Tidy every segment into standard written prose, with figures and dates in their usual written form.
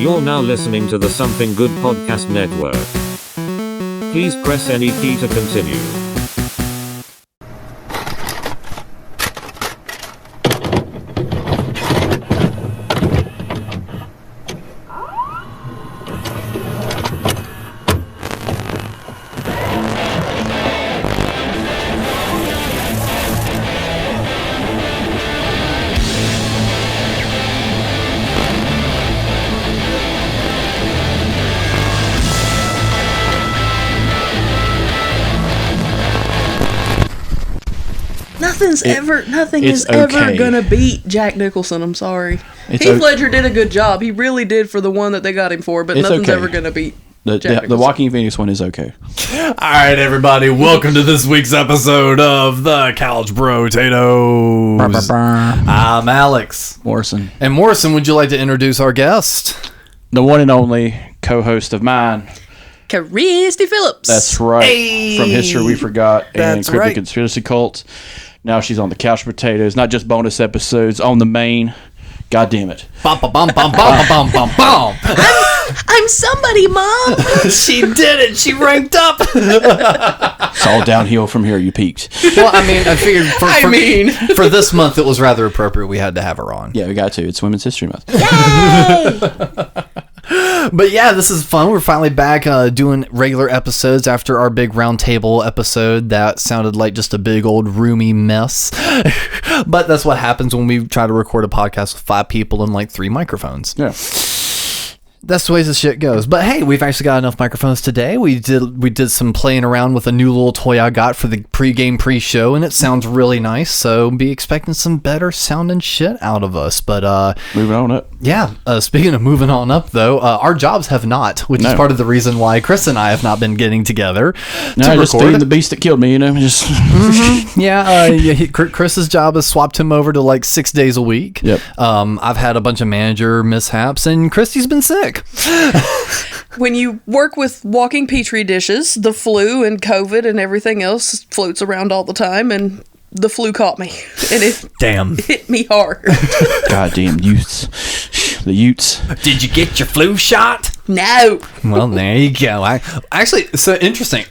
You're now listening to the Something Good Podcast Network. Please press any key to continue. Nothing is ever gonna beat Jack Nicholson. I'm sorry. Heath Ledger did a good job. He really did for the one that they got him for, but nothing's ever gonna beat the Joaquin Phoenix one is okay. All right, everybody, welcome to this week's episode of the Couch Potatoes. I'm Alex Morrison. And Morrison, would you like to introduce our guest? The one and only co-host of mine, Cristy Phillips. That's right. Hey. From History We Forgot and Cryptid right. Conspiracy Cult. Now she's on the Couch Potatoes, not just bonus episodes, on the main. God damn it. Bum, bum, bum, bum, bum, bum, bum, bum. I'm somebody, Mom. She did it. She ranked up. It's all downhill from here. You peaked. Well, I mean, I figured for this month, it was rather appropriate we had to have her on. Yeah, we got to. It's Women's History Month. Yay! But yeah, this is fun. We're finally back doing regular episodes after our big roundtable episode that sounded like just a big old roomy mess. But that's what happens when we try to record a podcast with 5 people and like 3 microphones. Yeah. That's the way the shit goes. But hey, we've actually got enough microphones today. We did some playing around with a new little toy I got for the pre-show, and it sounds really nice. So be expecting some better sounding shit out of us. But moving on up. Yeah. Speaking of moving on up, though, our jobs have not, which is part of the reason why Chris and I have not been getting together. Just feeding the beast that killed me. Just Chris's job has swapped him over to like 6 days a week. Yep. I've had a bunch of manager mishaps, and Christy's been sick. When you work with walking petri dishes, the flu and COVID and everything else floats around all the time, and the flu caught me, and it hit me hard. Goddamn Utes. The Utes. Did you get your flu shot? No. Well, there you go. Actually, so interesting.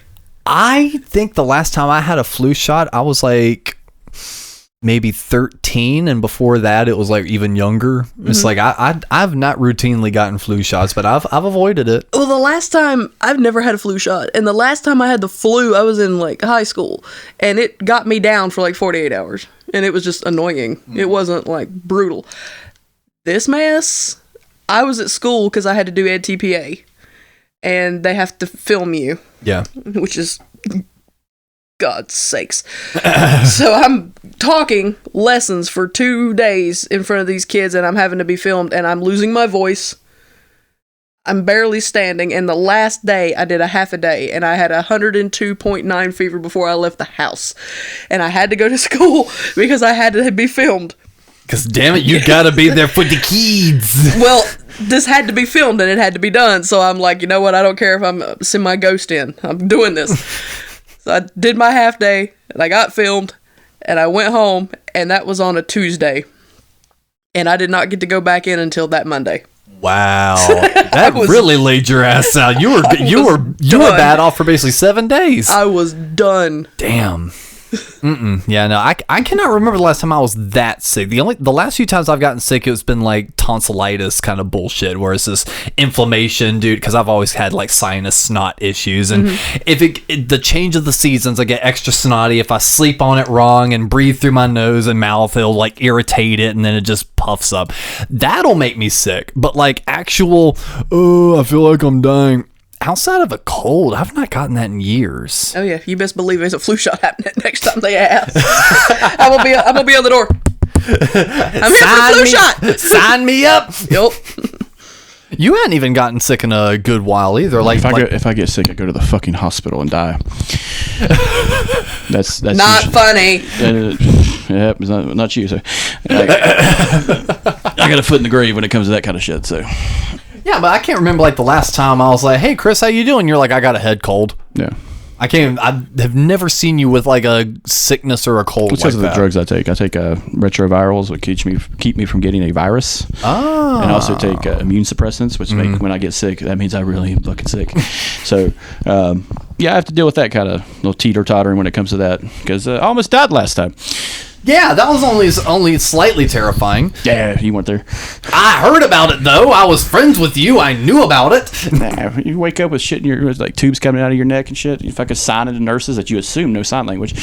I think the last time I had a flu shot, I was like maybe 13, and before that it was like even younger. It's like I've not routinely gotten flu shots, but I've avoided it. Well, the last time, I've never had a flu shot, and the last time I had the flu, I was in like high school, and it got me down for like 48 hours, and it was just annoying. It wasn't like brutal. This mess, I was at school because I had to do Ed TPA, and they have to film you. Yeah. Which is God's sakes. So I'm talking lessons for 2 days in front of these kids, and I'm having to be filmed, and I'm losing my voice. I'm barely standing, and the last day I did a half a day, and I had 102.9 fever before I left the house, and I had to go to school because I had to be filmed. Because damn it, you gotta be there for the kids. Well, this had to be filmed, and it had to be done, so I'm like, you know what, I don't care if I'm send my ghost in. I'm doing this. So I did my half day, and I got filmed, and I went home, and that was on a Tuesday. And I did not get to go back in until that Monday. Wow. That really laid your ass out. You were bad off for basically 7 days. I was done. Damn. Yeah, no, I cannot remember the last time I was that sick. The last few times I've gotten sick, it's been like tonsillitis kind of bullshit, where it's this inflammation, dude, because I've always had like sinus snot issues, and if the change of the seasons, I get extra snotty. If I sleep on it wrong and breathe through my nose and mouth, it'll like irritate it, and then it just puffs up. That'll make me sick. But like actual, I feel like I'm dying, outside of a cold, I've not gotten that in years. Oh yeah, you best believe there's a flu shot happening next time they ask. I'm gonna be on the door. I'm here for a flu shot. Sign me up. Yep. You hadn't even gotten sick in a good while either. Like if I get sick, I go to the fucking hospital and die. That's not funny. Yep, it's not you. So I got a foot in the grave when it comes to that kind of shit. So. Yeah, but I can't remember like the last time I was like, "Hey, Chris, how you doing?" You're like, "I got a head cold." Yeah. I can't. I have never seen you with like a sickness or a cold. It's because of the drugs I take. I take retrovirals, which keep me from getting a virus. Oh. And I also take immune suppressants, which make when I get sick, that means I really am fucking sick. So, yeah, I have to deal with that kind of little teeter-tottering when it comes to that, because I almost died last time. Yeah, that was only slightly terrifying. Yeah, you weren't there. I heard about it though. I was friends with you. I knew about it. Nah, you wake up with shit in your, like tubes coming out of your neck and shit. You fucking signing to nurses that you assume know sign language.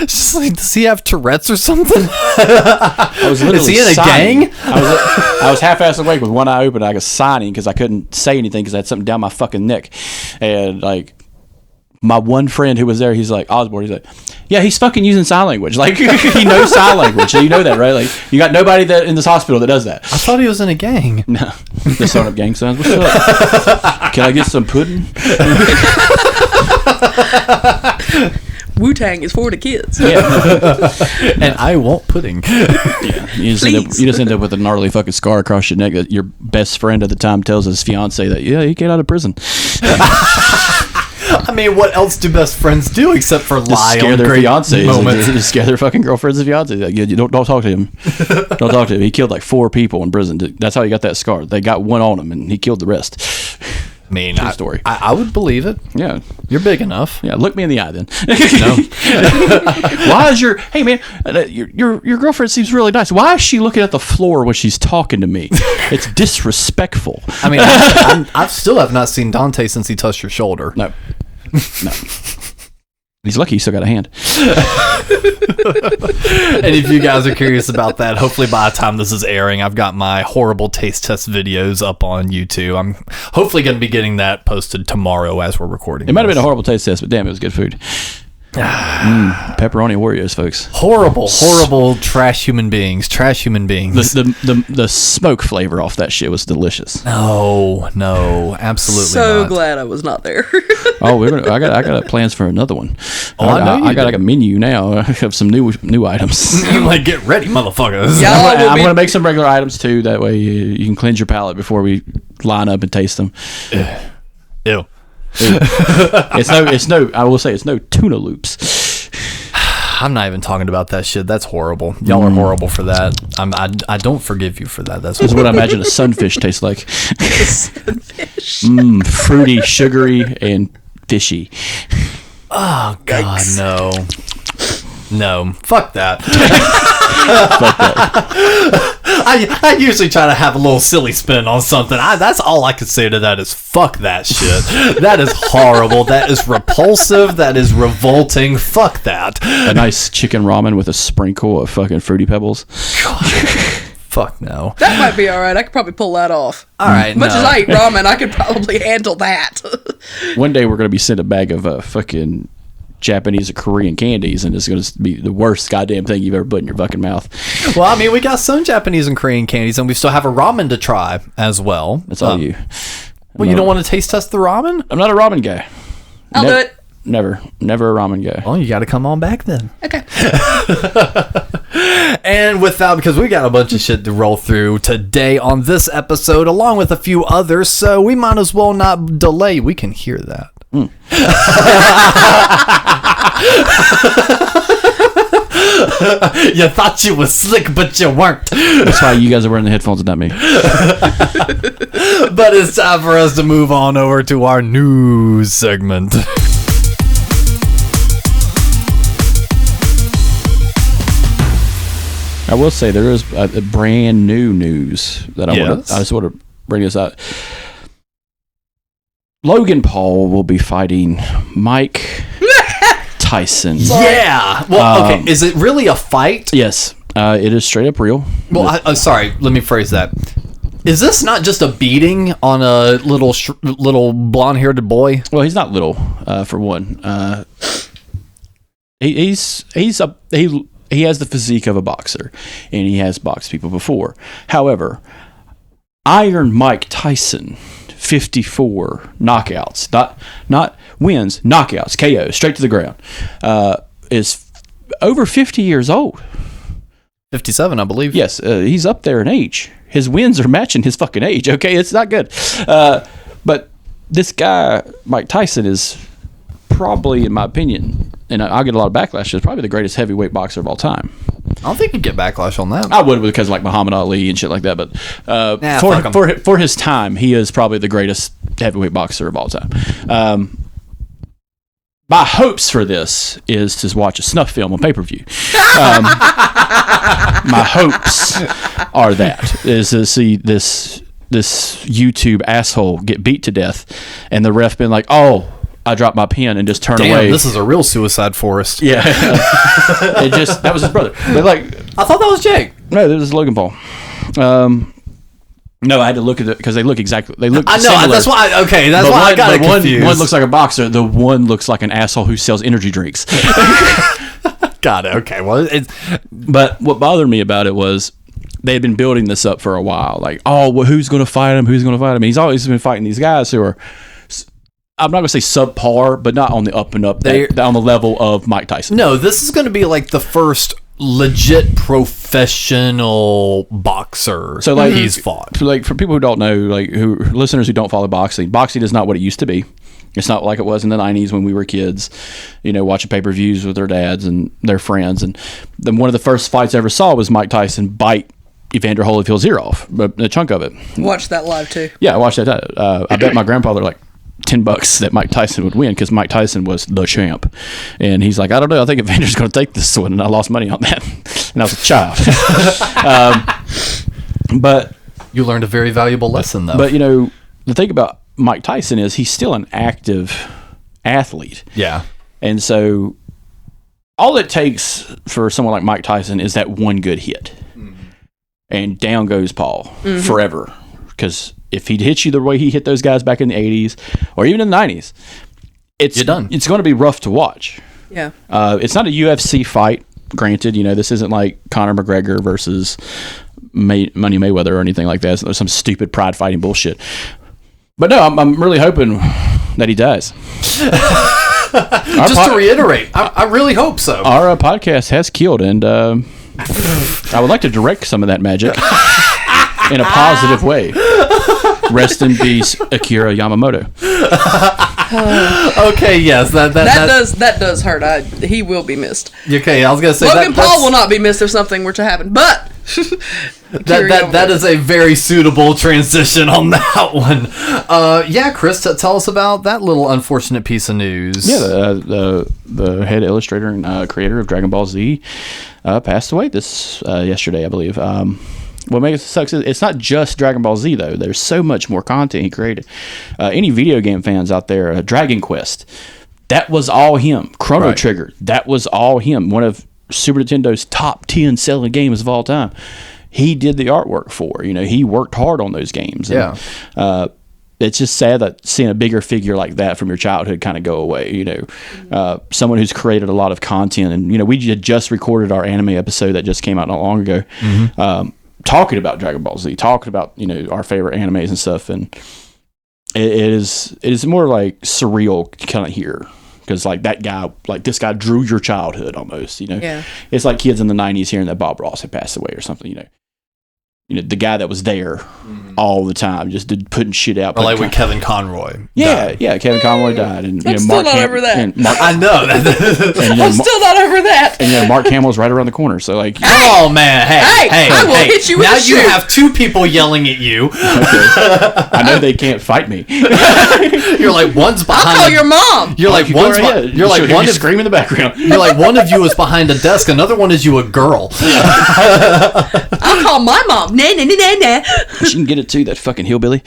Just like, does he have Tourette's or something? I was literally Is he in a gang? I was half-assed awake with one eye open. I was signing because I couldn't say anything because I had something down my fucking neck. And like, my one friend who was there, he's like, Osborne, he's like, yeah, he's fucking using sign language. Like, he knows sign language. So you know that, right? Like, you got nobody that in this hospital that does that. I thought he was in a gang. No. The Startup Gang Sons. What's up? Can I get some pudding? Wu-Tang is for the kids. Yeah. And I want pudding. Yeah. You just end up with a gnarly fucking scar across your neck that your best friend at the time tells his fiance that, yeah, he get out of prison. I mean, what else do best friends do except for lie scare on their great fiancés? moments? Just scare their fucking girlfriends and fiancés. Like, you don't talk to him. Don't talk to him. He killed like 4 people in prison. That's how he got that scar. They got one on him, and he killed the rest. I mean, True story. I would believe it. Yeah. You're big enough. Yeah, look me in the eye then. No. Why is hey man, your girlfriend seems really nice. Why is she looking at the floor when she's talking to me? It's disrespectful. I mean, I still have not seen Dante since he touched your shoulder. No. He's lucky he still got a hand. And if you guys are curious about that, hopefully by the time this is airing, I've got my horrible taste test videos up on YouTube. I'm hopefully going to be getting that posted tomorrow as we're recording. It might have been a horrible taste test, but damn, it was good food. Pepperoni Oreos, folks. Horrible trash human beings. The smoke flavor off that shit was delicious. No, absolutely So not. glad I was not there. Oh, I got plans for another one. I got like a menu now of some new items. I'm like, get ready, motherfuckers. Yeah. I'm going to make some regular items too. That way you can cleanse your palate before we line up and taste them. Ew. It's no. I will say it's no tuna loops. I'm not even talking about that shit. That's horrible. Y'all are horrible for that. I don't forgive you for that. That's what I imagine a sunfish tastes like. Sunfish. Fruity, sugary, and fishy. Oh God, no. Fuck that. Fuck that. I usually try to have a little silly spin on something. That's all I can say to that is fuck that shit. That is horrible. That is repulsive. That is revolting. Fuck that. A nice chicken ramen with a sprinkle of fucking Fruity Pebbles. Fuck no. That might be all right. I could probably pull that off. All right. Much as I eat ramen, I could probably handle that. One day we're going to be sent a bag of fucking Japanese or Korean candies, and it's going to be the worst goddamn thing you've ever put in your fucking mouth. Well, I mean, we got some Japanese and Korean candies, and we still have a ramen to try as well. That's all you. Well, you don't want to taste test the ramen? I'm not a ramen guy. I'll do it. Never a ramen guy. Well, you got to come on back then. Okay. And with that, because we got a bunch of shit to roll through today on this episode, along with a few others, so we might as well not delay. We can hear that. You thought you was slick, but you weren't. That's why you guys are wearing the headphones and not me. But it's time for us to move on over to our news segment. I will say there is a brand new news that I just want to bring this out. Logan Paul will be fighting Mike Tyson. Yeah. Well, okay. Is it really a fight? Yes. It is straight up real. Well, I'm sorry. Let me phrase that. Is this not just a beating on a little blonde-haired boy? Well, he's not little, for one. He has the physique of a boxer, and he has boxed people before. However, Iron Mike Tyson, 54 knockouts, not wins, knockouts, KO, straight to the ground, is over 50 years old. 57, I believe. Yes, he's up there in age. His wins are matching his fucking age. Okay, it's not good. But this guy, Mike Tyson, is probably, in my opinion, and I'll get a lot of backlash, is probably the greatest heavyweight boxer of all time. I don't think you'd get backlash on that. I would, because like Muhammad Ali and shit like that, but for his time, he is probably the greatest heavyweight boxer of all time. My hopes for this is to watch a snuff film on pay-per-view. My hopes are that is to see this YouTube asshole get beat to death, and the ref being like, "Oh, I dropped my pen," and just turn away. This is a real suicide forest. Yeah, that was his brother. But like, I thought that was Jake. No, this is Logan Paul. No, I had to look at it because they look exactly. They look. I know. Similar. That's why. That's why I got confused. One looks like a boxer. The one looks like an asshole who sells energy drinks. Got it. Okay. Well, but what bothered me about it was they had been building this up for a while. Like, oh, well, who's going to fight him? Who's going to fight him? And he's always been fighting these guys who are, I'm not going to say subpar, but not on the up and up. They're on the level of Mike Tyson. No, this is going to be like the first legit professional boxer. So like he's fought. So like for people who don't know, like listeners who don't follow boxing is not what it used to be. It's not like it was in the 90s when we were kids, watching pay-per-views with their dads and their friends. And then one of the first fights I ever saw was Mike Tyson bite Evander Holyfield's ear off, a chunk of it. Watched that live too. Yeah, I watched that. I bet my grandfather like $10 that Mike Tyson would win because Mike Tyson was the champ. And he's like, I don't know, I think Evander's going to take this one. And I lost money on that. And I was a child. But you learned a very valuable lesson, though. But, the thing about Mike Tyson is he's still an active athlete. Yeah. And so all it takes for someone like Mike Tyson is that one good hit. Mm-hmm. And down goes Paul forever. Because if he hits you the way he hit those guys back in the 80s or even in the 90s, you're done. It's going to be rough to watch. Yeah. It's not a UFC fight, granted. This isn't like Conor McGregor versus Money Mayweather or anything like that. It's some stupid pride fighting bullshit. But no, I'm really hoping that he dies. Just to reiterate, I really hope so. Our podcast has killed, and I would like to direct some of that magic in a positive way. Rest in peace, Akira Yamamoto. Okay, yes, that does hurt. He will be missed. Okay, I was gonna say Logan Paul will not be missed if something were to happen, but that is a very suitable transition on that one. Yeah, Chris, tell us about that little unfortunate piece of news. Yeah, the head illustrator and creator of Dragon Ball Z passed away yesterday, I believe. What makes it sucks is it's not just Dragon Ball Z, though. There's so much more content he created. Any video game fans out there, Dragon Quest, that was all him. Chrono Trigger, that was all him. One of Super Nintendo's top 10 selling games of all time. He did the artwork for. He worked hard on those games. And, it's just sad that seeing a bigger figure like that from your childhood kind of go away. Someone who's created a lot of content, and we just recorded our anime episode that just came out not long ago. Mm-hmm. Talking about Dragon Ball Z, talking about our favorite animes and stuff, and it is more like surreal kind of here because like that guy, like this guy drew your childhood almost. Yeah. It's like kids in the 90s hearing that Bob Ross had passed away or something. The guy that was there all the time, just putting shit out. Or like when Kevin Conroy. Yeah, Kevin Conroy died, and I'm still not over that. I know. I'm still not over that. And Mark Hamill's right around the corner, so like. Oh man, hey! I will hit you with a shoe. Now you have two people yelling at you. Okay. I know they can't fight me. You're like one's behind. I'll call your mom. You're like one scream in the background. You're like one of you is behind a desk, another one is you a girl. I'll call my mom. Nah. She can get it too, that fucking hillbilly.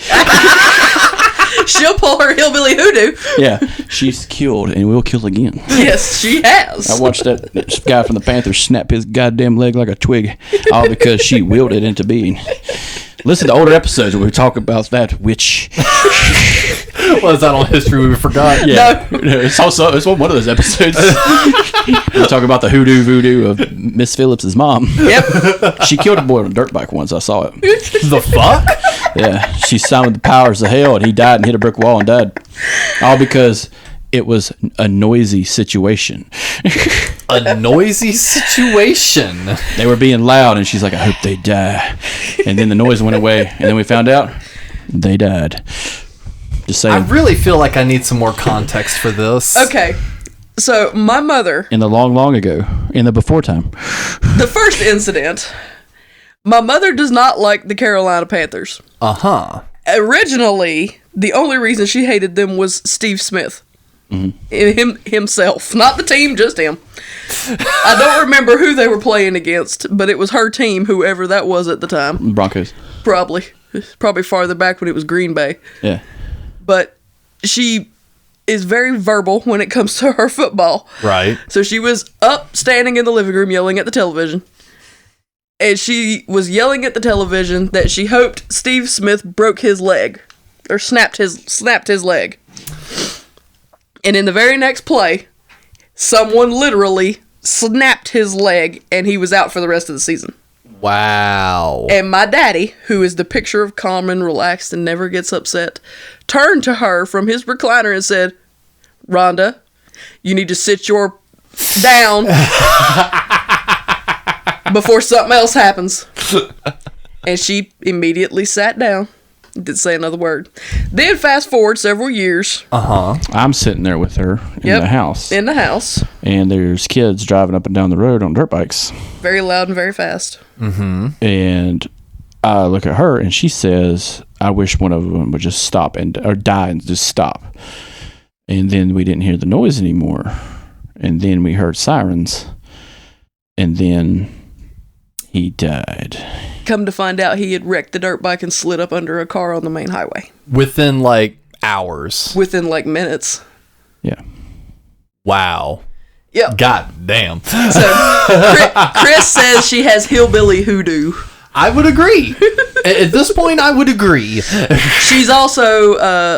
She'll pull her hillbilly hoodoo. Yeah, she's killed and will kill again. Yes, she has. I watched that guy from the Panthers snap his goddamn leg like a twig, all because she willed it into being. Listen to older episodes where we talk about that witch. Was that on History We Forgot? Yeah. No. It's one of those episodes. We talk about the voodoo of Miss Phillips' mom. Yep. She killed a boy on a dirt bike once. I saw it. The fuck? Yeah. She summoned the powers of hell and he died and hit a brick wall and died. All because it was a noisy situation. A noisy situation? They were being loud and she's like, I hope they die. And then the noise went away and then we found out they died. Just I saying. really feel like I need some more context for this. Okay. So my mother, In the long ago, in the before time. the first incident, my mother does not like the Carolina Panthers. Uh-huh. Originally, the only reason she hated them was Steve Smith. Himself. Not the team, just him. I don't remember who they were playing against, but it was her team, whoever that was at the time. Broncos. Probably farther back when it was Green Bay. Yeah. But she is very verbal when it comes to her football. Right. So she was up, standing in the living room, yelling at the television. And she was yelling at the television that she hoped Steve Smith broke his leg. Or snapped his leg. And in the very next play, someone literally snapped his leg and he was out for the rest of the season. Wow. And my daddy, who is the picture of calm and relaxed and never gets upset, turned to her from his recliner and said, "Rhonda, you need to sit your down before something else happens." And she immediately sat down. Didn't say another word. Then fast forward several years. I'm sitting there with her in Yep, the house. In the house. And there's kids driving up and down the road on dirt bikes. Very loud and very fast. And I look at her and she says, "I wish one of them would just stop or die and just stop." And then we didn't hear the noise anymore. And then we heard sirens. And then he died. Come to find out, he had wrecked the dirt bike and slid up under a car on the main highway. Within like hours. Within like minutes. Yeah. Wow. Yep. God damn. So Chris says she has hillbilly hoodoo. I would agree. At this point, I would agree. She's also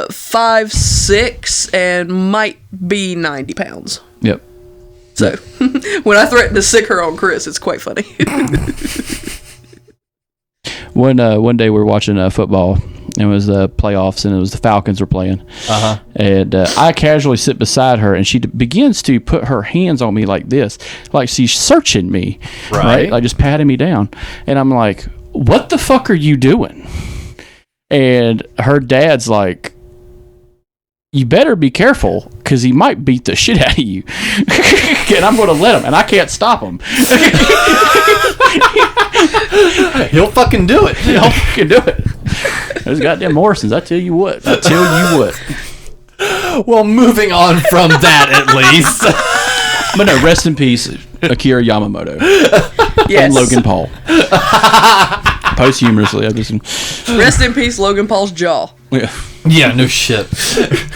5'6" and might be 90 pounds. Yep. So when I threaten to sick her on Chris, it's quite funny. One day we were watching football. It was the playoffs, and it was the Falcons were playing. And I casually sit beside her, and she begins to put her hands on me like this, like she's searching me, right? Like just patting me down. And I'm like, "What the fuck are you doing?" And her dad's like, "You better be careful, because he might beat the shit out of you." And I'm going to let him, and I can't stop him. He'll fucking do it. He'll fucking do it. Those goddamn Morrisons, I tell you what. Well, moving on from that at least. But no, rest in peace, Akira Yamamoto. Yes. And Logan Paul. Posthumously. Rest in peace, Logan Paul's jaw. Yeah. Yeah, no shit.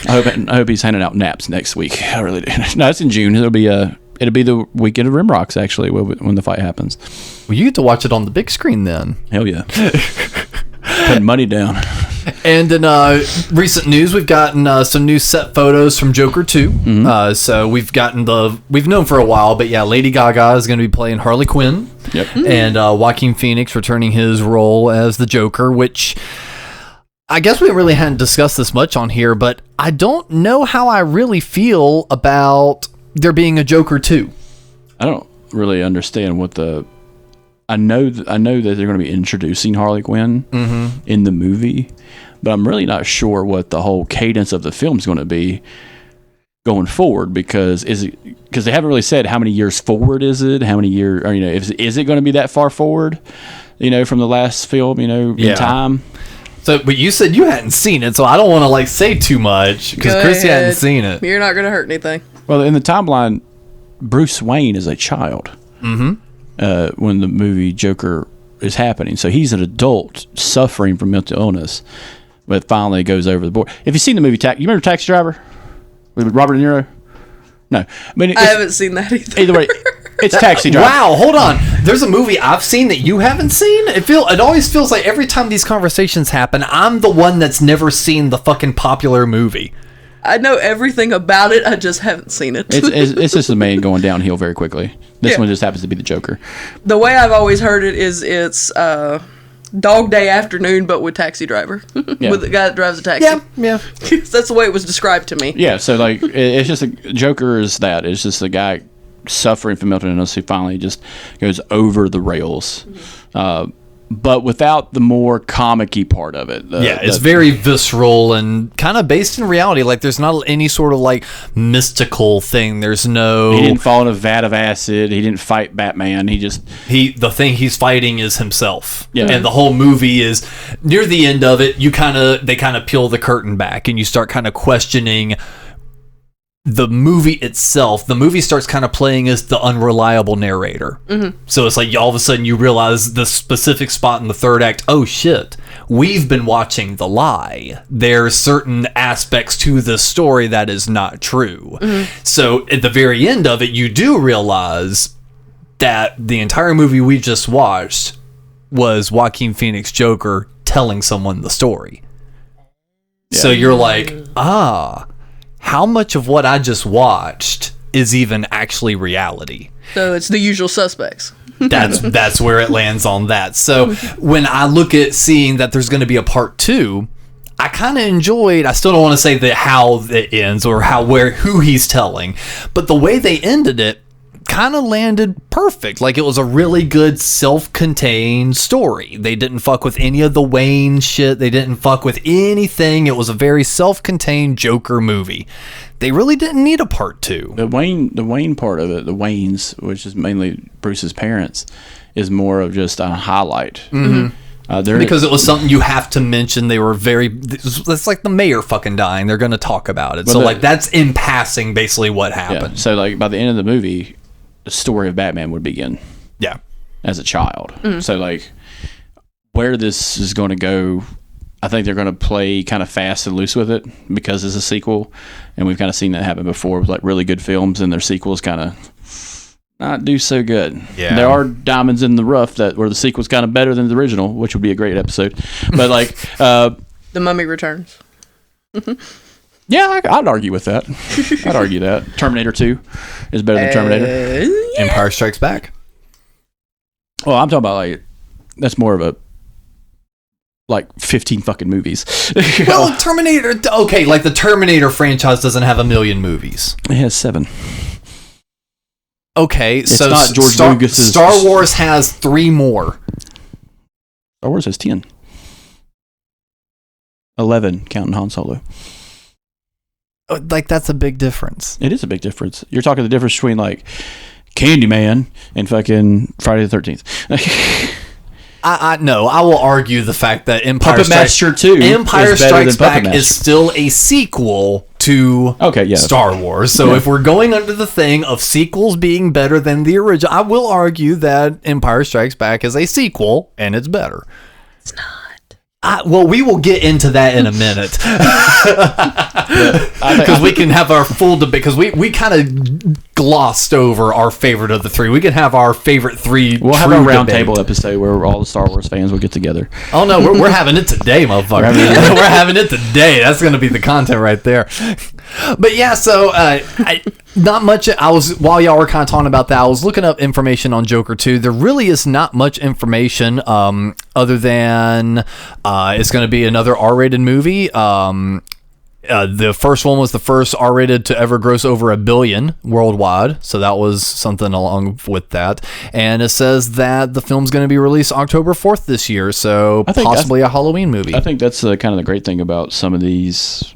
I hope he's handing out naps next week. I really do. No, it's in June. It'll be the weekend of Rimrocks, actually, when the fight happens. Well, you get to watch it on the big screen then. Hell yeah. Putting money down. And in recent news, we've gotten some new set photos from Joker 2. So we've known for a while, but yeah, Lady Gaga is going to be playing Harley Quinn. Yep. And Joaquin Phoenix returning his role as the Joker, which I guess we really hadn't discussed this much on here, but I don't know how I really feel about there being a Joker 2. I don't really understand what I know that they're going to be introducing Harley Quinn in the movie, but I'm really not sure what the whole cadence of the film is going to be going forward, because they haven't really said how many years forward is it, how many years, or is it going to be that far forward, from the last film, in time. So, but you said you hadn't seen it, so I don't want to say too much because Chrissy hadn't seen it. You're not going to hurt anything. Well, in the timeline, Bruce Wayne is a child when the movie Joker is happening. So he's an adult suffering from mental illness, but finally goes over the board. If you've seen the movie, you remember Taxi Driver with Robert De Niro? No. I haven't seen that either. Either way, it's Taxi Driver. Wow, hold on. There's a movie I've seen that you haven't seen? It always feels like every time these conversations happen, I'm the one that's never seen the fucking popular movie. I know everything about it, I just haven't seen it. It's just a man going downhill very quickly. This one just happens to be the Joker. The way I've always heard it is it's Dog Day Afternoon, but with Taxi Driver. Yeah. With the guy that drives a taxi. Yeah. That's the way it was described to me. Yeah, so it's just Joker is that. It's just a guy suffering from mental illness who finally just goes over the rails. but without the more comic-y part of it. It's very visceral and kind of based in reality. Like, there's not any sort of like mystical thing. There's no. He didn't fall in a vat of acid. He didn't fight Batman. The thing he's fighting is himself. Yeah. And the whole movie is near the end of it. They kind of peel the curtain back and you start kind of questioning the movie itself. The movie starts kind of playing as the unreliable narrator. Mm-hmm. So it's like all of a sudden you realize the specific spot in the third act, oh shit, we've been watching The Lie. There's certain aspects to this story that is not true. Mm-hmm. So at the very end of it, you do realize that the entire movie we just watched was Joaquin Phoenix Joker telling someone the story. Yeah. So you're like, how much of what I just watched is even actually reality? So it's the usual suspects. That's where it lands on that. So when I look at seeing that there's going to be a part 2, I kind of enjoyed. I still don't want to say that how it ends or who he's telling, but the way they ended it kind of landed perfect. Like, it was a really good self-contained story. They didn't fuck with any of the Wayne shit. They didn't fuck with anything. It was a very self-contained Joker movie. They really didn't need a part 2. The Wayne part of it, the Waynes, which is mainly Bruce's parents, is more of just a highlight. Mm-hmm. Because it was something you have to mention. They were that's like the mayor fucking dying. They're going to talk about it. So like, that's in passing basically what happened. Yeah. So like, by the end of the movie, the story of Batman would begin. Yeah. As a child. Mm. So like, where this is going to go, I think they're going to play kind of fast and loose with it because it's a sequel, and we've kind of seen that happen before with like really good films and their sequels kind of not do so good. Yeah. There are diamonds in the rough where the sequel's kind of better than the original, which would be a great episode. But like The Mummy Returns. Yeah, I'd argue with that. I'd argue that. Terminator 2 is better than Terminator. Yeah. Empire Strikes Back. Well, I'm talking about like, that's more of a like 15 fucking movies. Well, Terminator, okay, like the Terminator franchise doesn't have 1 million movies. It has 7. Okay, it's so not George Lucas's. Star Wars has 3 more. Star Wars has 10. 11, counting Han Solo. Like, that's a big difference. It is a big difference. You're talking the difference between like Candyman and fucking Friday the 13th. I will argue the fact that Empire Strikes Back is still a sequel to Star Wars. So if we're going under the thing of sequels being better than the original, I will argue that Empire Strikes Back is a sequel and it's better. It's not. Well, we will get into that in a minute. Because we can have our full debate. Because we kind of glossed over our favorite of the 3. We can have our favorite 3. We'll have a roundtable episode where all the Star Wars fans will get together. Oh, no. We're having it today, motherfucker. We're having it today. That's going to be the content right there. But yeah, so not much. While y'all were kind of talking about that, I was looking up information on Joker 2. There really is not much information other than it's going to be another R-rated movie. The first one was the first R-rated to ever gross over $1 billion worldwide, so that was something along with that. And it says that the film's going to be released October 4th this year, so possibly a Halloween movie. I think that's kind of the great thing about some of these.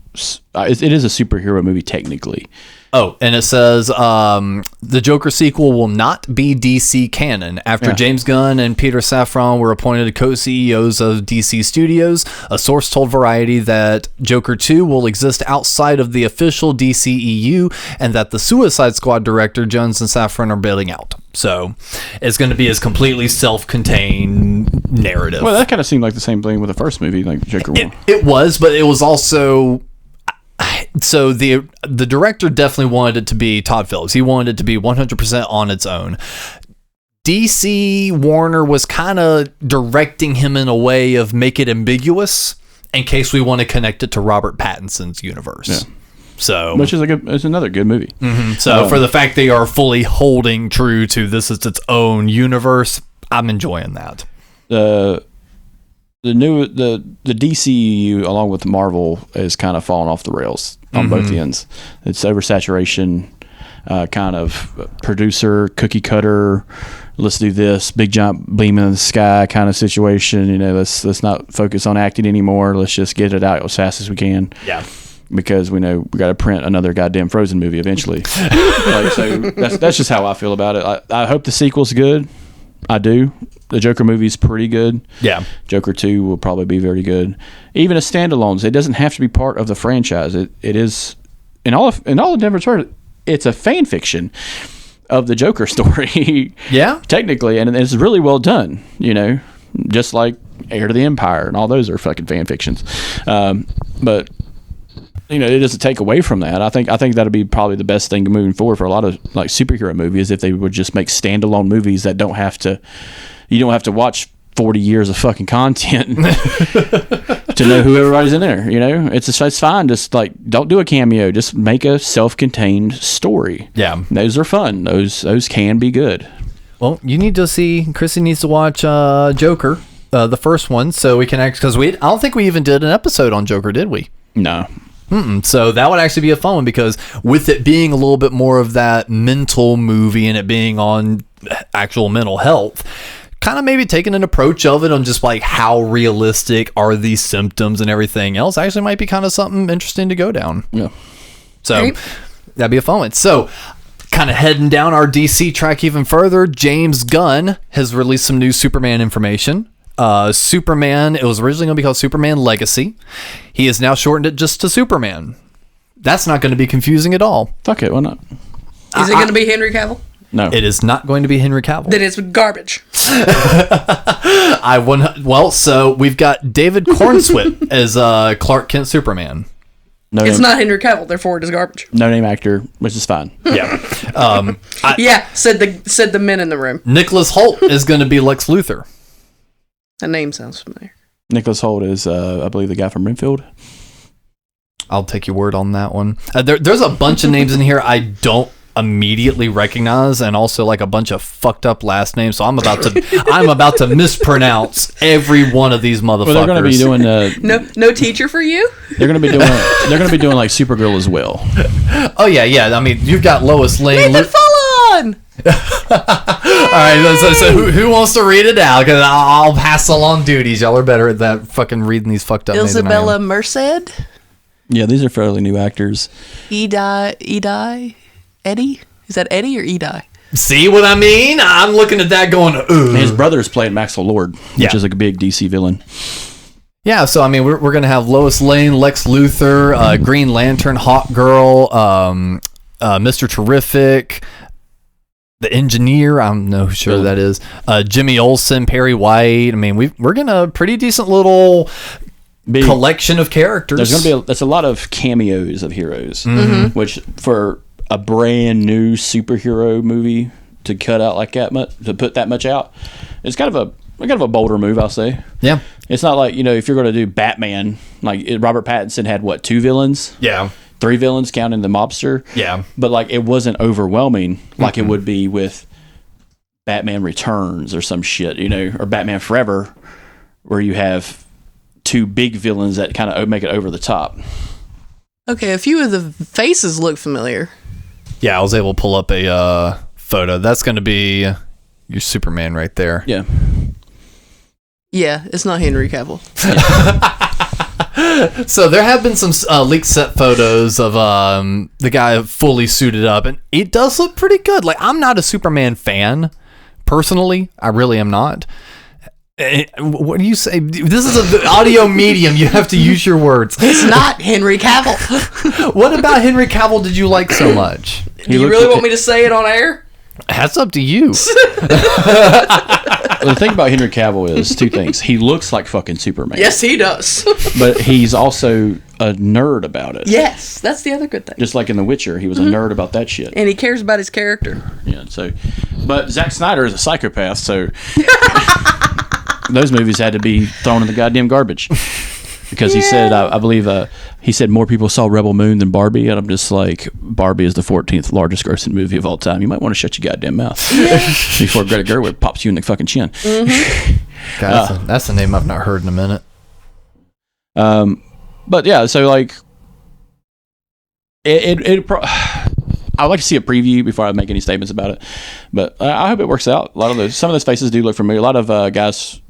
It is a superhero movie technically. Oh, and it says the Joker sequel will not be DC canon. After James Gunn and Peter Safran were appointed co-CEOs of DC Studios, a source told Variety that Joker 2 will exist outside of the official DCEU and that the Suicide Squad director Jones and Safran are bailing out. So it's going to be his completely self-contained narrative. Well, that kind of seemed like the same thing with the first movie, like Joker 1. It was, but it was also... So the director definitely wanted it to be Todd Phillips. He wanted it to be 100% on its own. DC Warner was kind of directing him in a way of make it ambiguous in case we want to connect it to Robert Pattinson's universe. Yeah. So, which is it's another good movie. Mm-hmm. So for the fact they are fully holding true to this is its own universe, I'm enjoying that. The DCEU along with Marvel is kind of falling off the rails on both ends. It's oversaturation, kind of producer cookie cutter, let's do this big giant beam in the sky kind of situation. You know, let's not focus on acting anymore. Let's just get it out as fast as we can. Yeah. Because we know we got to print another goddamn Frozen movie eventually. Like, so that's just how I feel about it. I hope the sequel's good. I do. The Joker movie's pretty good. Yeah. Joker 2 will probably be very good. Even as standalones, it doesn't have to be part of the franchise. It is in all of Denver's heard, it's a fan fiction of the Joker story. Yeah. Technically, and it's really well done, you know. Just like Heir to the Empire and all those are fucking fan fictions. But you know, it doesn't take away from that. I think that'd be probably the best thing moving forward for a lot of like superhero movies if they would just make standalone movies that you don't have to watch 40 years of fucking content to know who everybody's in there. You know, it's fine. Just like don't do a cameo. Just make a self-contained story. Yeah, those are fun. Those can be good. Well, you need to see. Chrissy needs to watch Joker, the first one, so we can because I don't think we even did an episode on Joker, did we? No. So that would actually be a fun one because with it being a little bit more of that mental movie and it being on actual mental health, kind of maybe taking an approach of it on just like how realistic are these symptoms and everything else actually might be kind of something interesting to go down. Yeah. So that'd be a fun one. So kind of heading down our DC track even further, James Gunn has released some new Superman information. Superman, it was originally going to be called Superman Legacy. He has now shortened it just to Superman. That's not going to be confusing at all. Fuck it, why not? Is it going to be Henry Cavill? No. It is not going to be Henry Cavill. Then it's garbage. So we've got David Cornswit as Clark Kent Superman. It's not Henry Cavill, therefore it is garbage. No name actor, which is fine. Yeah. Said the men in the room. Nicholas Hoult is going to be Lex Luthor. That name sounds familiar. Nicholas Hoult is, I believe, the guy from Renfield. I'll take your word on that one. There's a bunch of names in here I don't immediately recognize, and also like a bunch of fucked up last names. So I'm about to mispronounce every one of these motherfuckers. Well, they're going to be doing no teacher for you. They're going to be doing like Supergirl as well. Oh yeah. I mean, you've got Lois Lane. Nathan Fallon. All right, so who wants to read it out? Because I'll pass along duties. Y'all are better at that fucking reading these fucked up names than I am. Isabella Merced. Yeah, these are fairly new actors. Edie? Eddie? Is that Eddie or Edie? See what I mean? I'm looking at that going, ooh. His brother's playing Maxwell Lord, which is a big DC villain. Yeah, so I mean, we're going to have Lois Lane, Lex Luthor, Green Lantern, Hawk Girl, Mr. Terrific, the Engineer, I'm no sure who that is, Jimmy Olsen, Perry White. I mean, we're getting a pretty decent little collection of characters. There's going to be a lot of cameos of heroes, which for a brand new superhero movie to cut out like that much, to put that much out, it's kind of a bolder move, I'll say. Yeah, it's not like, you know, if you're going to do Batman, like Robert Pattinson had 2 villains? Yeah. 3 villains counting the mobster. Yeah. But like it wasn't overwhelming like it would be with Batman Returns or some shit, you know, or Batman Forever, where you have 2 big villains that kind of make it over the top. Okay, a few of the faces look familiar. Yeah, I was able to pull up a photo. That's going to be your Superman right there. Yeah. Yeah, it's not Henry Cavill. So there have been some leaked set photos of the guy fully suited up, and it does look pretty good. Like, I'm not a Superman fan, personally. I really am not. What do you say? This is an audio medium. You have to use your words. It's not Henry Cavill. What about Henry Cavill did you like so much? Do you really want me to say it on air? That's up to you. The thing about Henry Cavill is 2 things. He looks like fucking Superman. Yes, he does. But he's also a nerd about it. Yes, that's the other good thing. Just like in The Witcher, he was a nerd about that shit. And he cares about his character. Yeah, so... But Zack Snyder is a psychopath, so... Those movies had to be thrown in the goddamn garbage. Because he said, I believe, he said more people saw Rebel Moon than Barbie, and I'm just like, Barbie is the 14th largest grossing movie of all time. You might want to shut your goddamn mouth before Greta Gerwig pops you in the fucking chin. God, that's a name I've not heard in a minute. But yeah, so like, I I'd like to see a preview before I make any statements about it. But I hope it works out. Some of those faces do look familiar. A lot of guys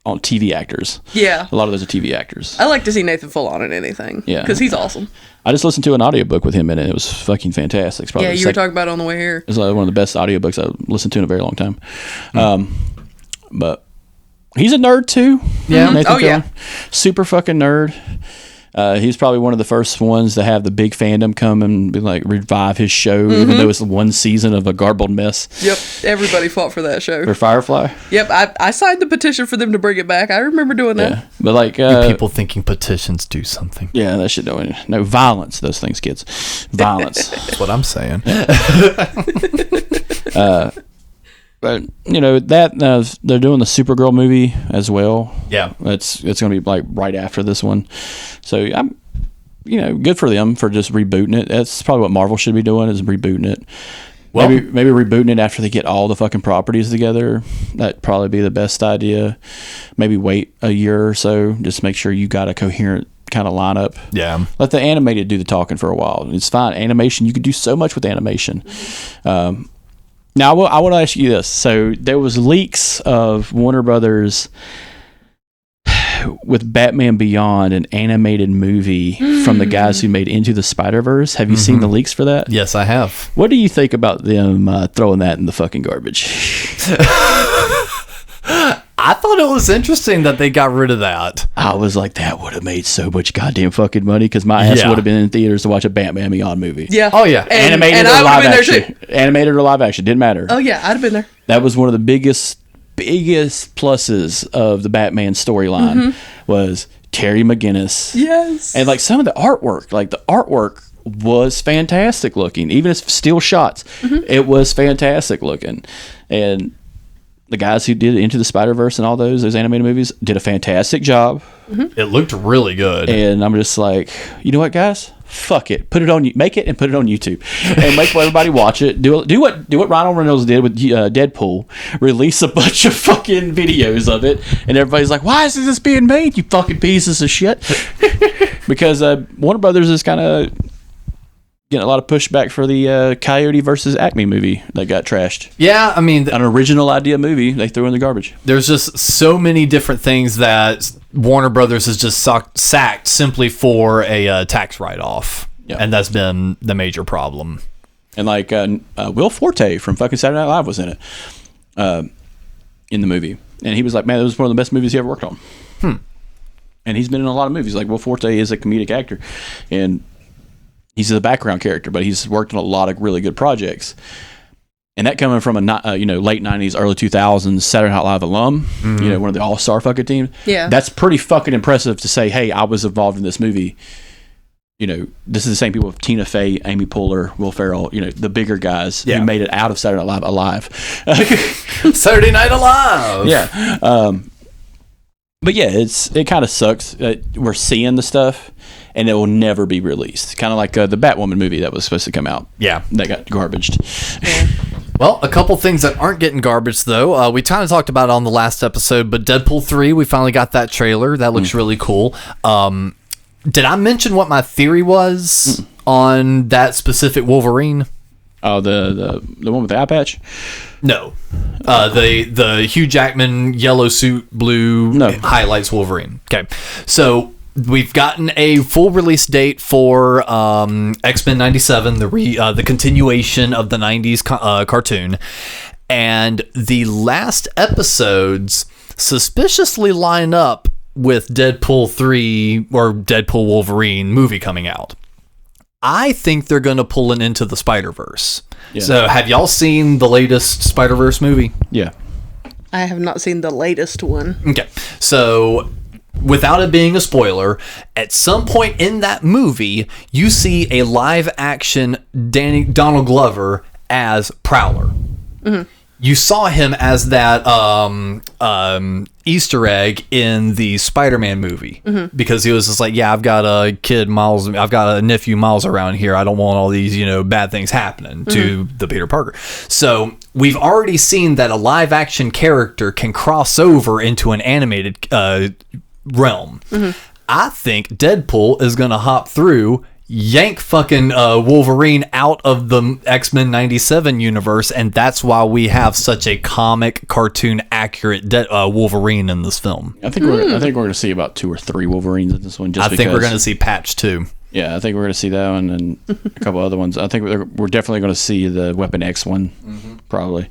on TV actors. Yeah. A lot of those are TV actors. I like to see Nathan Fillion in anything. Yeah. Because he's awesome. I just listened to an audiobook with him in it. It was fucking fantastic. It's probably Yeah, you were talking about it on the way here. It's like one of the best audiobooks I've listened to in a very long time. But he's a nerd too. Yeah. Nathan Oh, yeah. Fillion. Super fucking nerd. He's probably one of the first ones to have the big fandom come and be like revive his show, even though it's one season of a garbled mess. Yep. Everybody fought for that show. For Firefly. Yep. I signed the petition for them to bring it back. I remember doing that. Yeah. But like People thinking petitions do something. yeah, that shit don't no violence, those things, kids. Violence. That's what I'm saying. But that they're doing the Supergirl movie as well. Yeah. It's going to be like right after this one. So I'm good for them for just rebooting it. That's probably what Marvel should be doing, is rebooting it. Well, maybe rebooting it after they get all the fucking properties together. That'd probably be the best idea. Maybe wait a year or so, just make sure you got a coherent kind of lineup. Yeah. Let the animated do the talking for a while. It's fine. Animation, you could do so much with animation. Now, I want to ask you this. So there was leaks of Warner Brothers with Batman Beyond, an animated movie from the guys who made Into the Spider-Verse. Have you seen the leaks for that? Yes, I have. What do you think about them throwing that in the fucking garbage? I thought it was interesting that they got rid of that. I was like, that would have made so much goddamn fucking money, because my ass would have been in theaers to watch a Batman Beyond movie. Yeah. Oh, yeah. Animated and or I live would've been there action. Animated or live action. Didn't matter. Oh, yeah. I'd have been there. That was one of the biggest pluses of the Batman storyline was Terry McGinnis. Yes. And like some of the artwork was fantastic looking. Even if still shots, it was fantastic looking. And the guys who did Into the Spider-Verse and all those animated movies did a fantastic job. It looked really good. And I'm just like, you know what, guys? Fuck it. Put it on. Make it and put it on YouTube, and make everybody watch it. Do what Ryan Reynolds did with Deadpool. Release a bunch of fucking videos of it, and everybody's like, "Why is this being made? You fucking pieces of shit!" Because Warner Brothers is kind of getting a lot of pushback for the Coyote versus Acme movie that got trashed. Yeah, I mean, An original idea movie they threw in the garbage. there's just so many different things that Warner Brothers has just sacked simply for a tax write-off. Yeah. And that's been the major problem. And like Will Forte from fucking Saturday Night Live was in it, in the movie, and he was like, "Man, it was one of the best movies he ever worked on." And he's been in a lot of movies. Like Will Forte is a comedic actor, and he's a background character, but he's worked on a lot of really good projects. And that coming from a late 90s, early 2000s Saturday Night Live alum, one of the all-star fucking teams. Yeah. That's pretty fucking impressive to say, hey, I was involved in this movie. This is the same people with Tina Fey, Amy Poehler, Will Ferrell, the bigger guys who made it out of Saturday Night Live alive. Saturday Night Alive! Yeah. But yeah, it kind of sucks that we're seeing the stuff and it will never be released. Kind of like the Batwoman movie that was supposed to come out. Yeah. That got garbaged. Well, a couple things that aren't getting garbage, though. We kind of talked about it on the last episode, but Deadpool 3, we finally got that trailer. That looks really cool. Did I mention what my theory was on that specific Wolverine? Oh, the one with the eye patch? No. The Hugh Jackman yellow suit, blue highlights Wolverine. Okay. So we've gotten a full release date for X-Men 97, the continuation of the 90s cartoon. And the last episodes suspiciously line up with Deadpool 3 or Deadpool Wolverine movie coming out. I think they're going to pull an Into the Spider-Verse. Yeah. So have y'all seen the latest Spider-Verse movie? Yeah. I have not seen the latest one. Okay. So without it being a spoiler, at some point in that movie, you see a live action Donald Glover as Prowler. Mm-hmm. You saw him as that Easter egg in the Spider-Man movie because he was just like, yeah, I've got a kid Miles, I've got a nephew Miles around here. I don't want all these, bad things happening to the Peter Parker. So we've already seen that a live action character can cross over into an animated realm. I think Deadpool is going to hop through yank fucking Wolverine out of the X-Men 97 universe, and that's why we have such a comic, cartoon accurate Wolverine in this film. I think we're going to see about 2 or 3 Wolverines in this one. I think we're going to see Patch too. Yeah, I think we're going to see that one and a couple other ones. I think we're definitely going to see the Weapon X one, probably.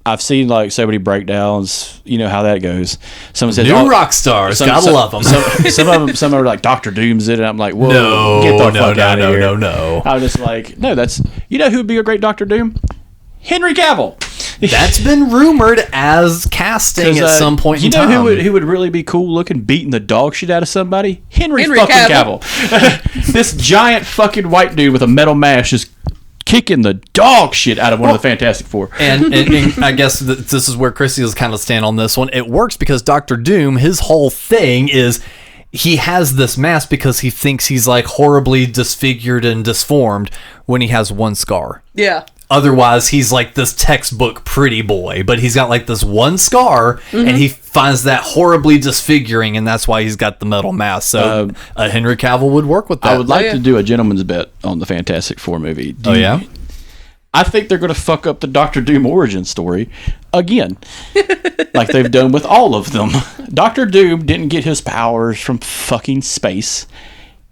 I've seen like so many breakdowns. You know how that goes. Someone says new rock stars, gotta love them. Some of them are like Dr. Doom's in it. I'm like, whoa, get the fuck out of here. No. I was just like, no, that's who would be a great Dr. Doom? Henry Cavill. That's been rumored as casting at some point in time. You know who would really be cool looking, beating the dog shit out of somebody? Henry fucking Cavill. This giant fucking white dude with a metal mask just kicking the dog shit out of one of the Fantastic Four. And I guess this is where Cristy is kind of stand on this one. It works because Dr. Doom, his whole thing is he has this mask because he thinks he's like horribly disfigured and disformed when he has one scar. Yeah. Otherwise, he's like this textbook pretty boy, but he's got like this one scar, and he finds that horribly disfiguring, and that's why he's got the metal mask. So Henry Cavill would work with that. I would like to do a gentleman's bet on the Fantastic Four movie. I think they're going to fuck up the Doctor Doom origin story again, like they've done with all of them. Doctor Doom didn't get his powers from fucking space.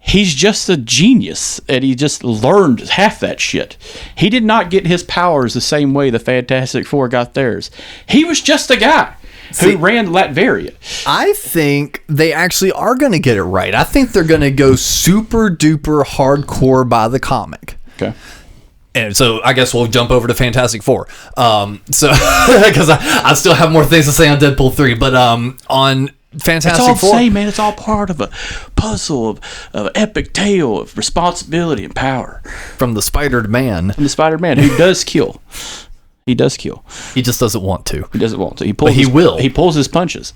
He's just a genius, and he just learned half that shit. He did not get his powers the same way the Fantastic Four got theirs. He was just a guy who ran Latveria. I think they actually are going to get it right. I think they're going to go super duper hardcore by the comic. Okay. And so I guess we'll jump over to Fantastic Four. So because I still have more things to say on Deadpool 3, but on Fantastic Four. It's all the same, man. It's all part of a puzzle of an epic tale of responsibility and power. From the Spider-Man. From the Spider-Man, who does kill. He does kill. He just doesn't want to. He doesn't want to. He will. He pulls his punches.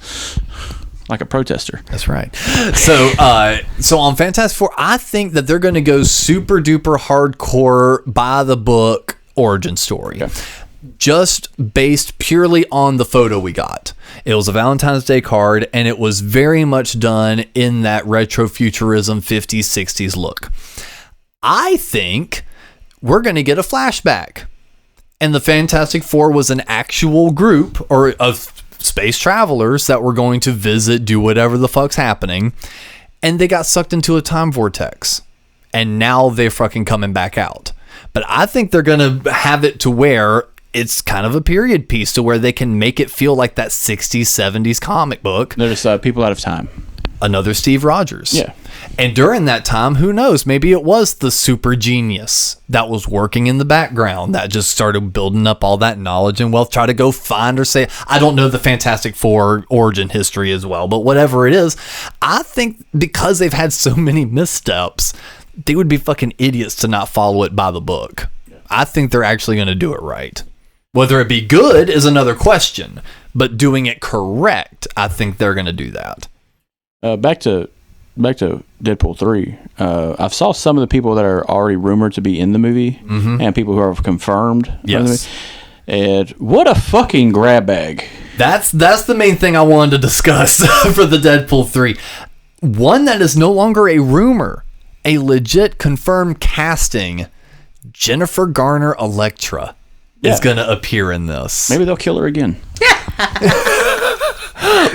Like a protester. That's right. So on Fantastic Four, I think that they're going to go super duper hardcore by the book origin story. Okay. Just based purely on the photo we got. It was a Valentine's Day card, and it was very much done in that retro futurism 50s, 60s look. I think we're going to get a flashback. And the Fantastic Four was an actual group or of space travelers that were going to visit, do whatever the fuck's happening. And they got sucked into a time vortex. And now they're fucking coming back out. But I think they're going to have it to where it's kind of a period piece to where they can make it feel like that 60s, 70s comic book. They're just people out of time. Another Steve Rogers. Yeah. And during that time, who knows? Maybe it was the super genius that was working in the background that just started building up all that knowledge and wealth. Try to go find or say, I don't know the Fantastic Four origin history as well, but whatever it is, I think because they've had so many missteps, they would be fucking idiots to not follow it by the book. Yeah. I think they're actually going to do it right. Whether it be good is another question, but doing it correct, I think they're going to do that. Back to Deadpool 3. I've saw some of the people that are already rumored to be in the movie and people who are confirmed. Yes. And what a fucking grab bag. That's the main thing I wanted to discuss for the Deadpool 3. One that is no longer a rumor, a legit confirmed casting. Jennifer Garner Elektra is going to appear in this. Maybe they'll kill her again.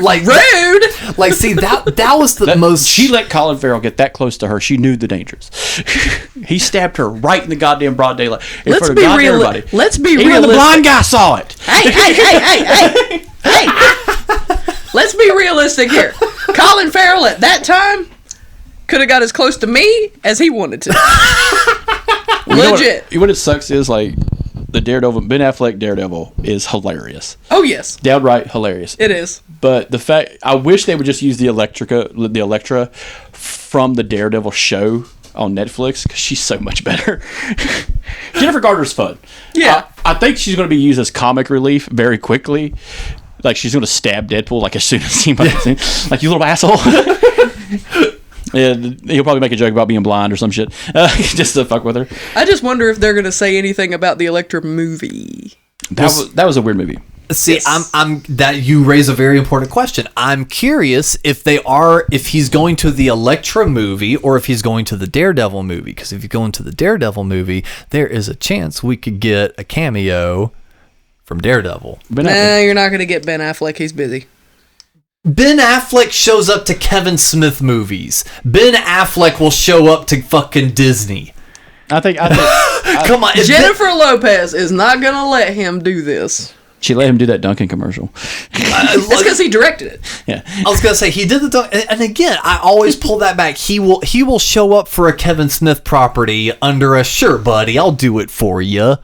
Like rude. Like, see, that was the most. She let Colin Farrell get that close to her. She knew the dangers. He stabbed her right in the goddamn broad daylight. Let's be realistic. Even the blind guy saw it. Hey! Let's be realistic here. Colin Farrell at that time could have got as close to me as he wanted to. Legit. What it sucks is like. The Daredevil, Ben Affleck Daredevil is hilarious. Oh, yes. Downright hilarious. It is. But the fact, I wish they would just use the Elektra from the Daredevil show on Netflix because she's so much better. Jennifer Garner's fun. Yeah. I think she's going to be used as comic relief very quickly. Like she's going to stab Deadpool like as soon as he might like, you little asshole. Yeah, he'll probably make a joke about being blind or some shit, just to fuck with her. I just wonder if they're going to say anything about the Elektra movie. That was a weird movie. See, Yes. I'm that you raise a very important question. I'm curious if he's going to the Elektra movie or if he's going to the Daredevil movie. Because if you go into the Daredevil movie, there is a chance we could get a cameo from Daredevil. You're not going to get Ben Affleck. He's busy. Ben Affleck shows up to Kevin Smith movies. Ben Affleck will show up to fucking Disney. I think Come on, Jennifer Lopez is not going to let him do this. she let him do that Duncan commercial. That's because he directed it. Yeah. I was gonna say he did and again, I always pull that back. He will show up for a Kevin Smith property under a sure, buddy, I'll do it for you.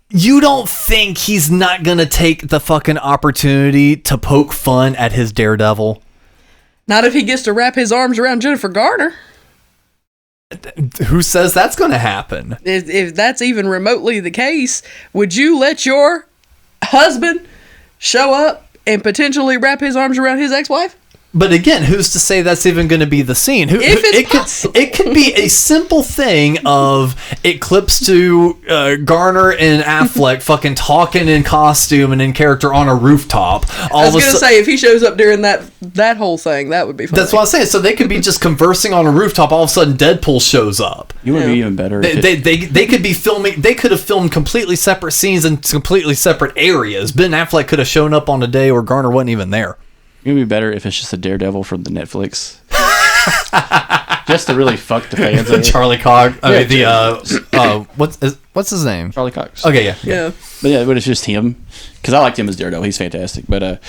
You don't think he's not gonna take the fucking opportunity to poke fun at his Daredevil? Not if he gets to wrap his arms around Jennifer Garner. Who says that's gonna happen? If that's even remotely the case, would you let your husband show up and potentially wrap his arms around his ex-wife? But again, who's to say that's even going to be the scene? It could be a simple thing of it clips to Garner and Affleck fucking talking in costume and in character on a rooftop. I was going to say, if he shows up during that whole thing, that would be funny. That's what I'm saying. So they could be just conversing on a rooftop. All of a sudden, Deadpool shows up. You would be even better. They could be filming. They could have filmed completely separate scenes in completely separate areas. Ben Affleck could have shown up on a day where Garner wasn't even there. It would be better if it's just a Daredevil from the Netflix. Just to really fuck the fans. Of it. Charlie Cox. What's his name? Charlie Cox. Yeah. But it's just him. Because I liked him as Daredevil. He's fantastic. But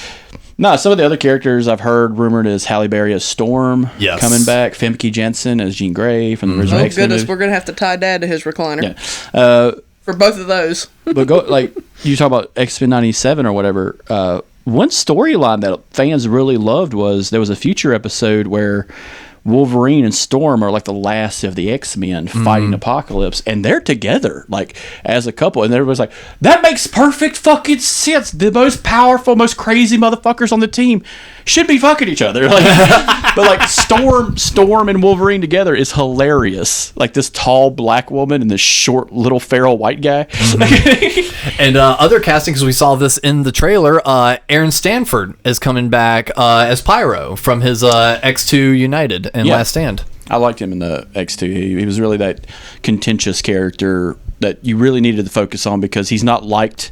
no, some of the other characters I've heard rumored is Halle Berry as Storm coming back. Famke Janssen as Jean Grey from the original X-Men goodness, movie. we're going to have to tie Dad to his recliner. Yeah. For both of those. But you talk about X-Men 97 or whatever. One storyline that fans really loved was there was a future episode where Wolverine and Storm are like the last of the X-Men fighting Apocalypse, and they're together like as a couple, and everybody's like, that makes perfect fucking sense. The most powerful, most crazy motherfuckers on the team should be fucking each other. But like Storm and Wolverine together is hilarious. Like this tall black woman and this short little feral white guy. And other castings, we saw this in the trailer. Aaron Stanford is coming back as Pyro from his X2 United and Last Stand. I liked him in the X2. He was really that contentious character that you really needed to focus on because he's not liked.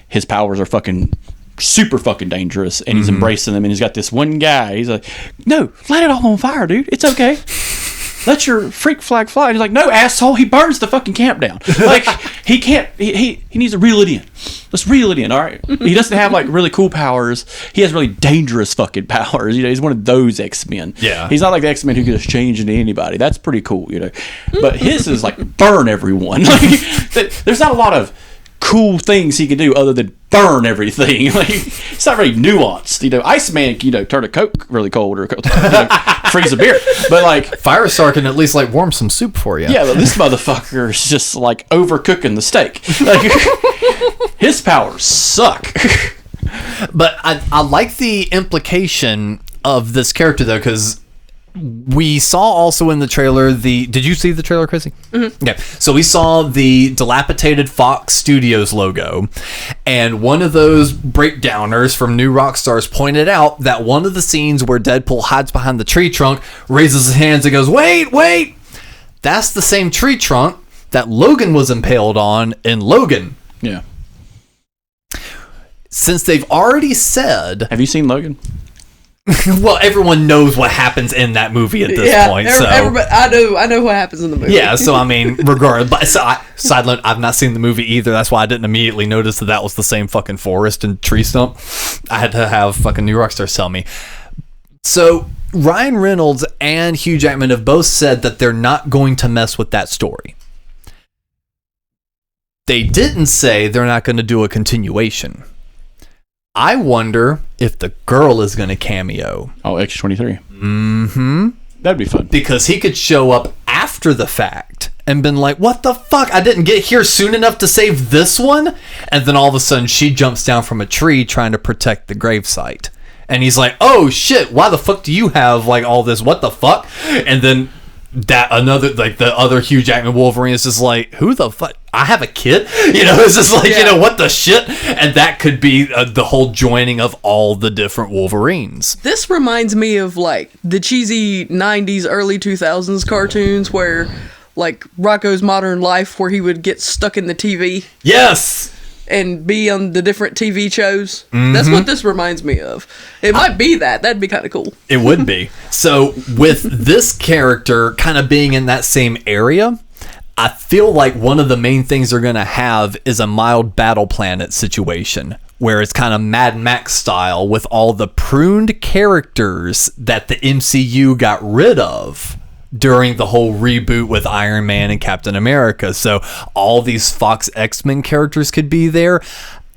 His powers are fucking super fucking dangerous, and he's embracing them. And he's got this one guy. He's like, "No, light it all on fire, dude. It's okay. Let your freak flag fly." And he's like, "No, asshole. He burns the fucking camp down. Like he can't. He needs to reel it in. Let's reel it in. All right." He doesn't have like really cool powers. He has really dangerous fucking powers. You know, he's one of those X-Men. Yeah. He's not like the X-Men who can just change into anybody. That's pretty cool, you know. But his is like burn everyone. Like, there's not a lot of cool things he can do other than burn everything. Like it's not very nuanced. You know, Iceman, turn a Coke really cold or freeze a beer. But like Firestar can at least like warm some soup for you. Yeah, but this motherfucker is just like overcooking the steak. Like his powers suck. But I like the implication of this character though, because we saw also in the trailer did you see the trailer, Chrissy? Mm-hmm. Yeah. So we saw the dilapidated Fox Studios logo, and one of those breakdowners from New Rockstars pointed out that one of the scenes where Deadpool hides behind the tree trunk, raises his hands and goes, wait, that's the same tree trunk that Logan was impaled on in Logan. Yeah. Since they've already said... Have you seen Logan? Well, everyone knows what happens in that movie at this point. Everybody, I know what happens in the movie. Yeah, so I mean, regardless. But side note, I've not seen the movie either. That's why I didn't immediately notice that was the same fucking forest and tree stump. I had to have fucking New Rockstars tell me. So Ryan Reynolds and Hugh Jackman have both said that they're not going to mess with that story. They didn't say they're not going to do a continuation. I wonder if the girl is going to cameo. Oh, X-23. Mm-hmm. That'd be fun. Because he could show up after the fact and been like, what the fuck? I didn't get here soon enough to save this one? And then all of a sudden she jumps down from a tree trying to protect the gravesite. And he's like, oh shit, why the fuck do you have like all this? What the fuck? And then that another, like the other Hugh Jackman Wolverine is just like, who the fuck? I have a kid? You know, it's just like, you know, what the shit? And that could be the whole joining of all the different Wolverines. This reminds me of like the cheesy 90s, early 2000s cartoons where like Rocko's Modern Life, where he would get stuck in the TV. Yes! And be on the different TV shows. That's what this reminds me of. It might be that. That'd be kind of cool. It would be. So with this character kind of being in that same area, I feel like one of the main things they're going to have is a mild battle planet situation where it's kind of Mad Max style with all the pruned characters that the MCU got rid of during the whole reboot with Iron Man and Captain America. So all these Fox X-Men characters could be there.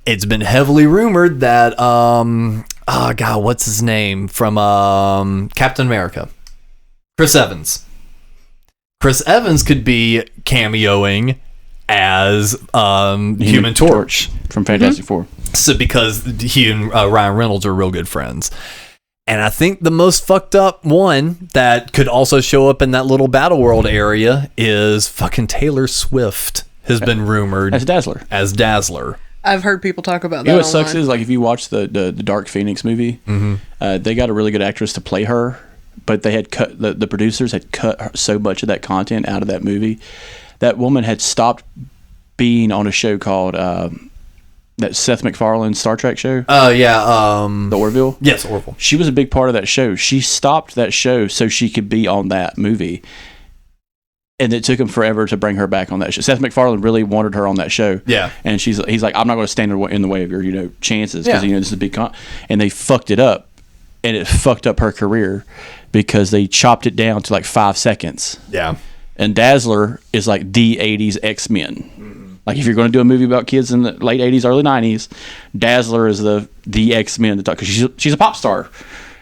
It's been heavily rumored that what's his name from Captain America? Chris Evans. Chris Evans could be cameoing as Human Torch from Fantastic Four. So because he and Ryan Reynolds are real good friends. And I think the most fucked up one that could also show up in that little Battle World area is fucking Taylor Swift has been rumored as Dazzler. I've heard people talk about that. You know what sucks is, like, if you watch the Dark Phoenix movie, they got a really good actress to play her, but they had cut the producers had cut so much of that content out of that movie. That woman had stopped being on a show called that Seth MacFarlane Star Trek show. Oh yeah, the Orville. Yes, Orville. She was a big part of that show. She stopped that show so she could be on that movie, and it took him forever to bring her back on that show. Seth MacFarlane really wanted her on that show. Yeah, and he's like, I'm not going to stand in the way of your chances, because this is a big and they fucked it up, and it fucked up her career because they chopped it down to like 5 seconds. Yeah, and Dazzler is like the 80s X-Men. Like, if you're going to do a movie about kids in the late 80s, early 90s, Dazzler is the X-Men to talk, because she's a pop star,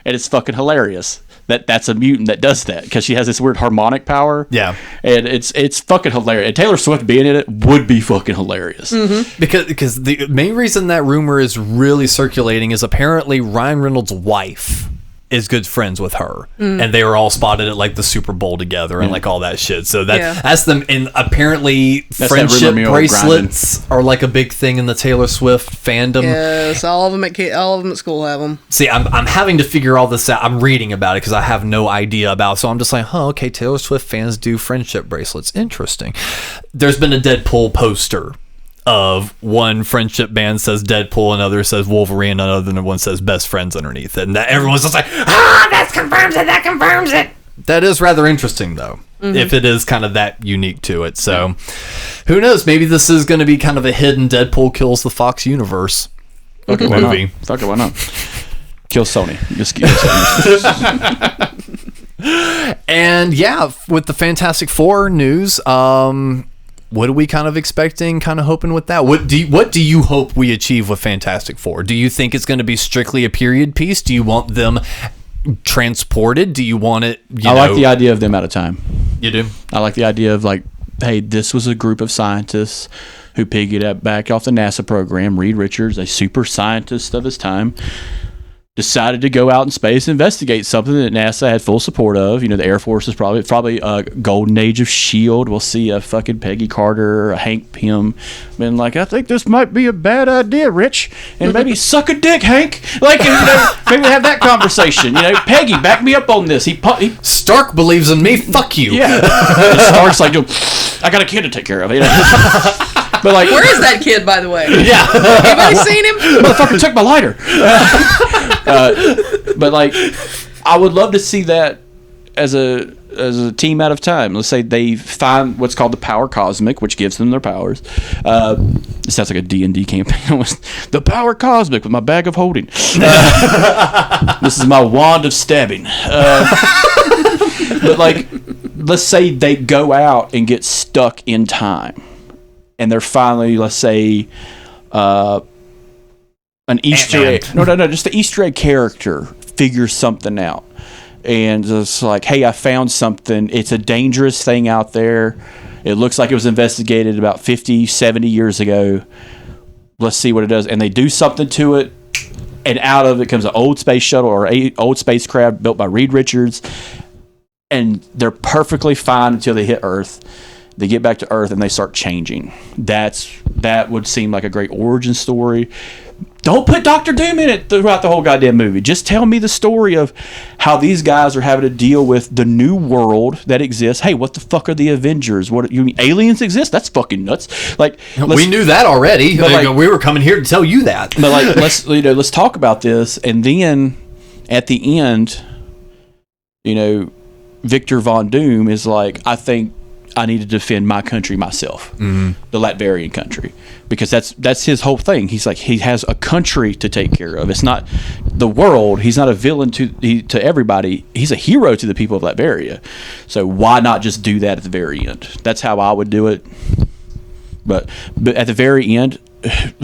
and it's fucking hilarious. That's a mutant that does that, because she has this weird harmonic power. Yeah, and it's fucking hilarious. And Taylor Swift being in it would be fucking hilarious. Because the main reason that rumor is really circulating is apparently Ryan Reynolds' wife is good friends with her, and they were all spotted at like the Super Bowl together and like all that shit. So that's them. And apparently friendship bracelets are like a big thing in the Taylor Swift fandom. Yes, all of them at school have them. See, I'm having to figure all this out. I'm reading about it because I have no idea about it. So I'm just like, okay, Taylor Swift fans do friendship bracelets. Interesting. There's been a Deadpool poster of one friendship band says Deadpool, another says Wolverine, another one says best friends underneath it. And everyone's just like, that confirms it. That is rather interesting, though, if it is kind of that unique to it. So who knows? Maybe this is going to be kind of a hidden Deadpool kills the Fox universe movie. Fuck it, why not? Kill Sony. Just kill Sony. And yeah, with the Fantastic Four news, what are we kind of expecting, kind of hoping with that? What do you hope we achieve with Fantastic Four? Do you think it's going to be strictly a period piece? Do you want them transported? Do you want it? I like the idea of them out of time. You do? I like the idea of, like, hey, this was a group of scientists who piggybacked back off the NASA program. Reed Richards, a super scientist of his time, decided to go out in space and investigate something that NASA had full support of. The Air Force is probably a golden age of S.H.I.E.L.D. We'll see a fucking Peggy Carter or a Hank Pym being like, I think this might be a bad idea, Rich, and maybe suck a dick, Hank. Like, maybe have that conversation. Peggy, back me up on this. He Stark believes in me. Fuck you. Yeah. And Stark's like, I got a kid to take care of. But like, where is that kid, by the way? Yeah, anybody seen him? Motherfucker took my lighter. But like, I would love to see that as a team out of time. Let's say they find what's called the power cosmic, which gives them their powers. It sounds like a D&D campaign. The power cosmic with my bag of holding. This is my wand of stabbing. But like, let's say they go out and get stuck in time, and they're finally, let's say, an Easter egg. No, just the Easter egg character figures something out. And it's like, hey, I found something. It's a dangerous thing out there. It looks like it was investigated about 50, 70 years ago. Let's see what it does. And they do something to it, and out of it comes an old space shuttle or an old spacecraft built by Reed Richards. and they're perfectly fine until they hit Earth. They get back to Earth and they start changing. That would seem like a great origin story. Don't put Doctor Doom in it throughout the whole goddamn movie. Just tell me the story of how these guys are having to deal with the new world that exists. Hey, what the fuck are the Avengers? What you mean aliens exist? That's fucking nuts. Like we knew that already. Like, we were coming here to tell you that. But like let's talk about this, and then at the end, Victor Von Doom is like, I think I need to defend my country myself, the Latvian country, because that's his whole thing. He's like, he has a country to take care of. It's not the world. He's not a villain to everybody. He's a hero to the people of Latveria. So why not just do that at the very end? That's how I would do it. But at the very end,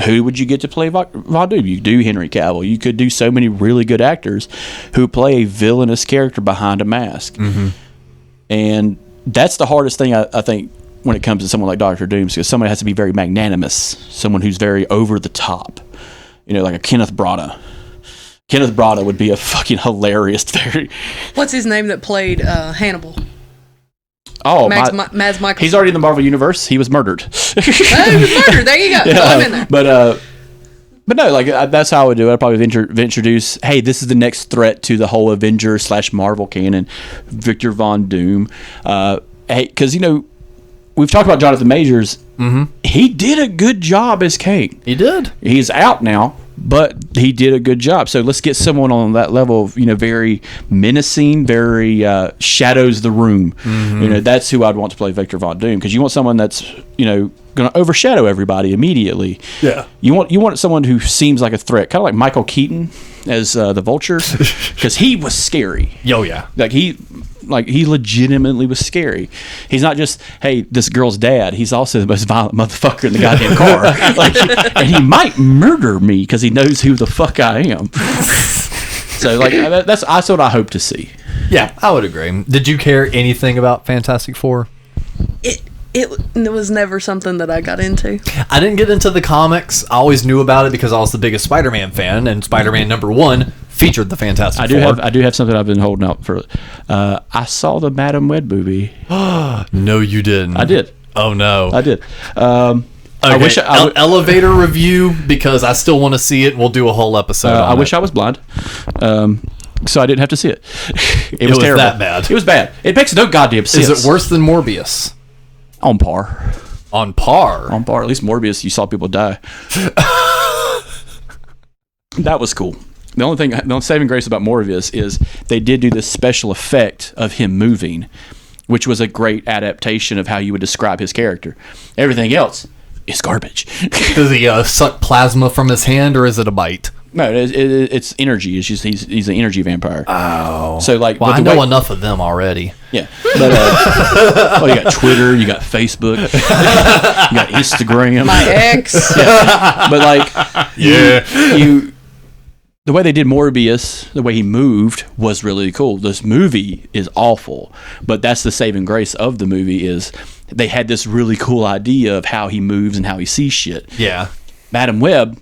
who would you get to play Von Doom? You do Henry Cavill. You could do so many really good actors who play a villainous character behind a mask. And that's the hardest thing, I think, when it comes to someone like Dr. Doom, because somebody has to be very magnanimous, someone who's very over the top, like a Kenneth Branagh. Kenneth Branagh would be a fucking hilarious. What's his name that played Hannibal? Oh, Mads Mikkelsen. He's already in the Marvel Universe. He was murdered. He was murdered. There you go. Yeah, I'm in there. But no, like that's how I would do it. I'd probably introduce, hey, this is the next threat to the whole Avengers/Marvel canon, Victor Von Doom. Hey, because we've talked about Jonathan Majors. He did a good job as Kang. He did. He's out now, but he did a good job. So let's get someone on that level of very menacing, very shadows the room. That's who I'd want to play Victor Von Doom, because you want someone that's going to overshadow everybody immediately. Yeah. You want someone who seems like a threat, kind of like Michael Keaton as the Vulture, because he was scary. Oh yeah. He legitimately was scary. He's not just, hey, this girl's dad. He's also the most violent motherfucker in the goddamn car. And he might murder me because he knows who the fuck I am. So that's what I hope to see. Yeah, I would agree. Did you care anything about Fantastic Four? It was never something that I got into. I didn't get into the comics. I always knew about it because I was the biggest Spider-Man fan, and Spider-Man #1 featured the Fantastic Four. I do have something I've been holding out for. I saw the Madam Web movie. No, you didn't. I did. Oh no, I did. Okay. I wish elevator review, because I still want to see it. We'll do a whole episode. I wish I was blind, so I didn't have to see it. It was terrible. That bad. It was bad. It makes no goddamn sense. Is it worse than Morbius? On par. On par. On par. At least Morbius, you saw people die. That was cool. The only saving grace about Morbius is they did do this special effect of him moving, which was a great adaptation of how you would describe his character. Everything else is garbage. Does he suck plasma from his hand, or is it a bite? No, it's energy. It's just he's an energy vampire. Oh, so I know enough of them already. Yeah, but you got Twitter, you got Facebook, you got Instagram, my ex. Yeah. But you the way they did Morbius, the way he moved was really cool. This movie is awful, but that's the saving grace of the movie is they had this really cool idea of how he moves and how he sees shit. Yeah, Madam Web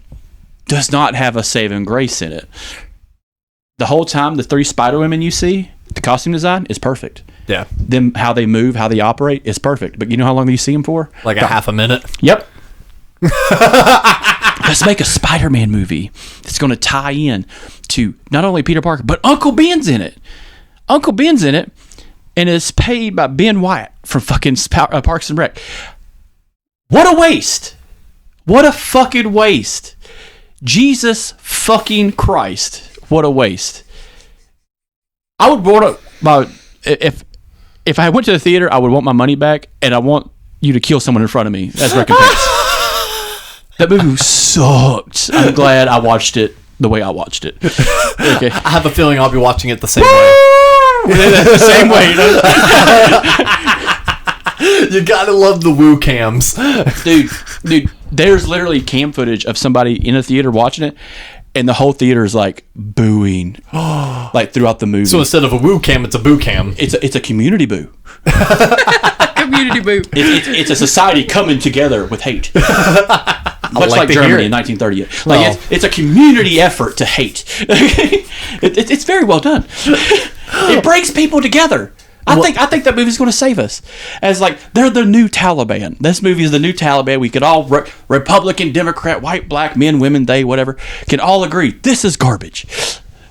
does not have a saving grace in it. The whole time, the 3 Spider-Women you see, the costume design is perfect. Yeah. Them, how they move, how they operate is perfect. But you know how long you see them for? Like a half a minute? Yep. Let's make a Spider-Man movie that's going to tie in to not only Peter Parker, but Uncle Ben's in it. Uncle Ben's in it, and is paid by Ben Wyatt from fucking Parks and Rec. What a waste. What a fucking waste. Jesus fucking Christ. What a waste. I would want to, if I went to the theater, I would want my money back, and I want you to kill someone in front of me as recompense. That movie sucked. I'm glad I watched it the way I watched it. Okay. I have a feeling I'll be watching it the same way. The same way, you know? You gotta love the woo cams. Dude, there's literally cam footage of somebody in a theater watching it, and the whole theater is like booing, like throughout the movie. So instead of a woo cam, it's a boo cam. It's a community boo. Community boo. It's a society coming together with hate. Much like Germany in 1938. Like it's a community effort to hate. It's very well done. It brings people together. I think that movie's going to save us. As like they're the new Taliban. This movie is the new Taliban. We could all Republican, Democrat, white, black, men, women, they, whatever, can all agree this is garbage.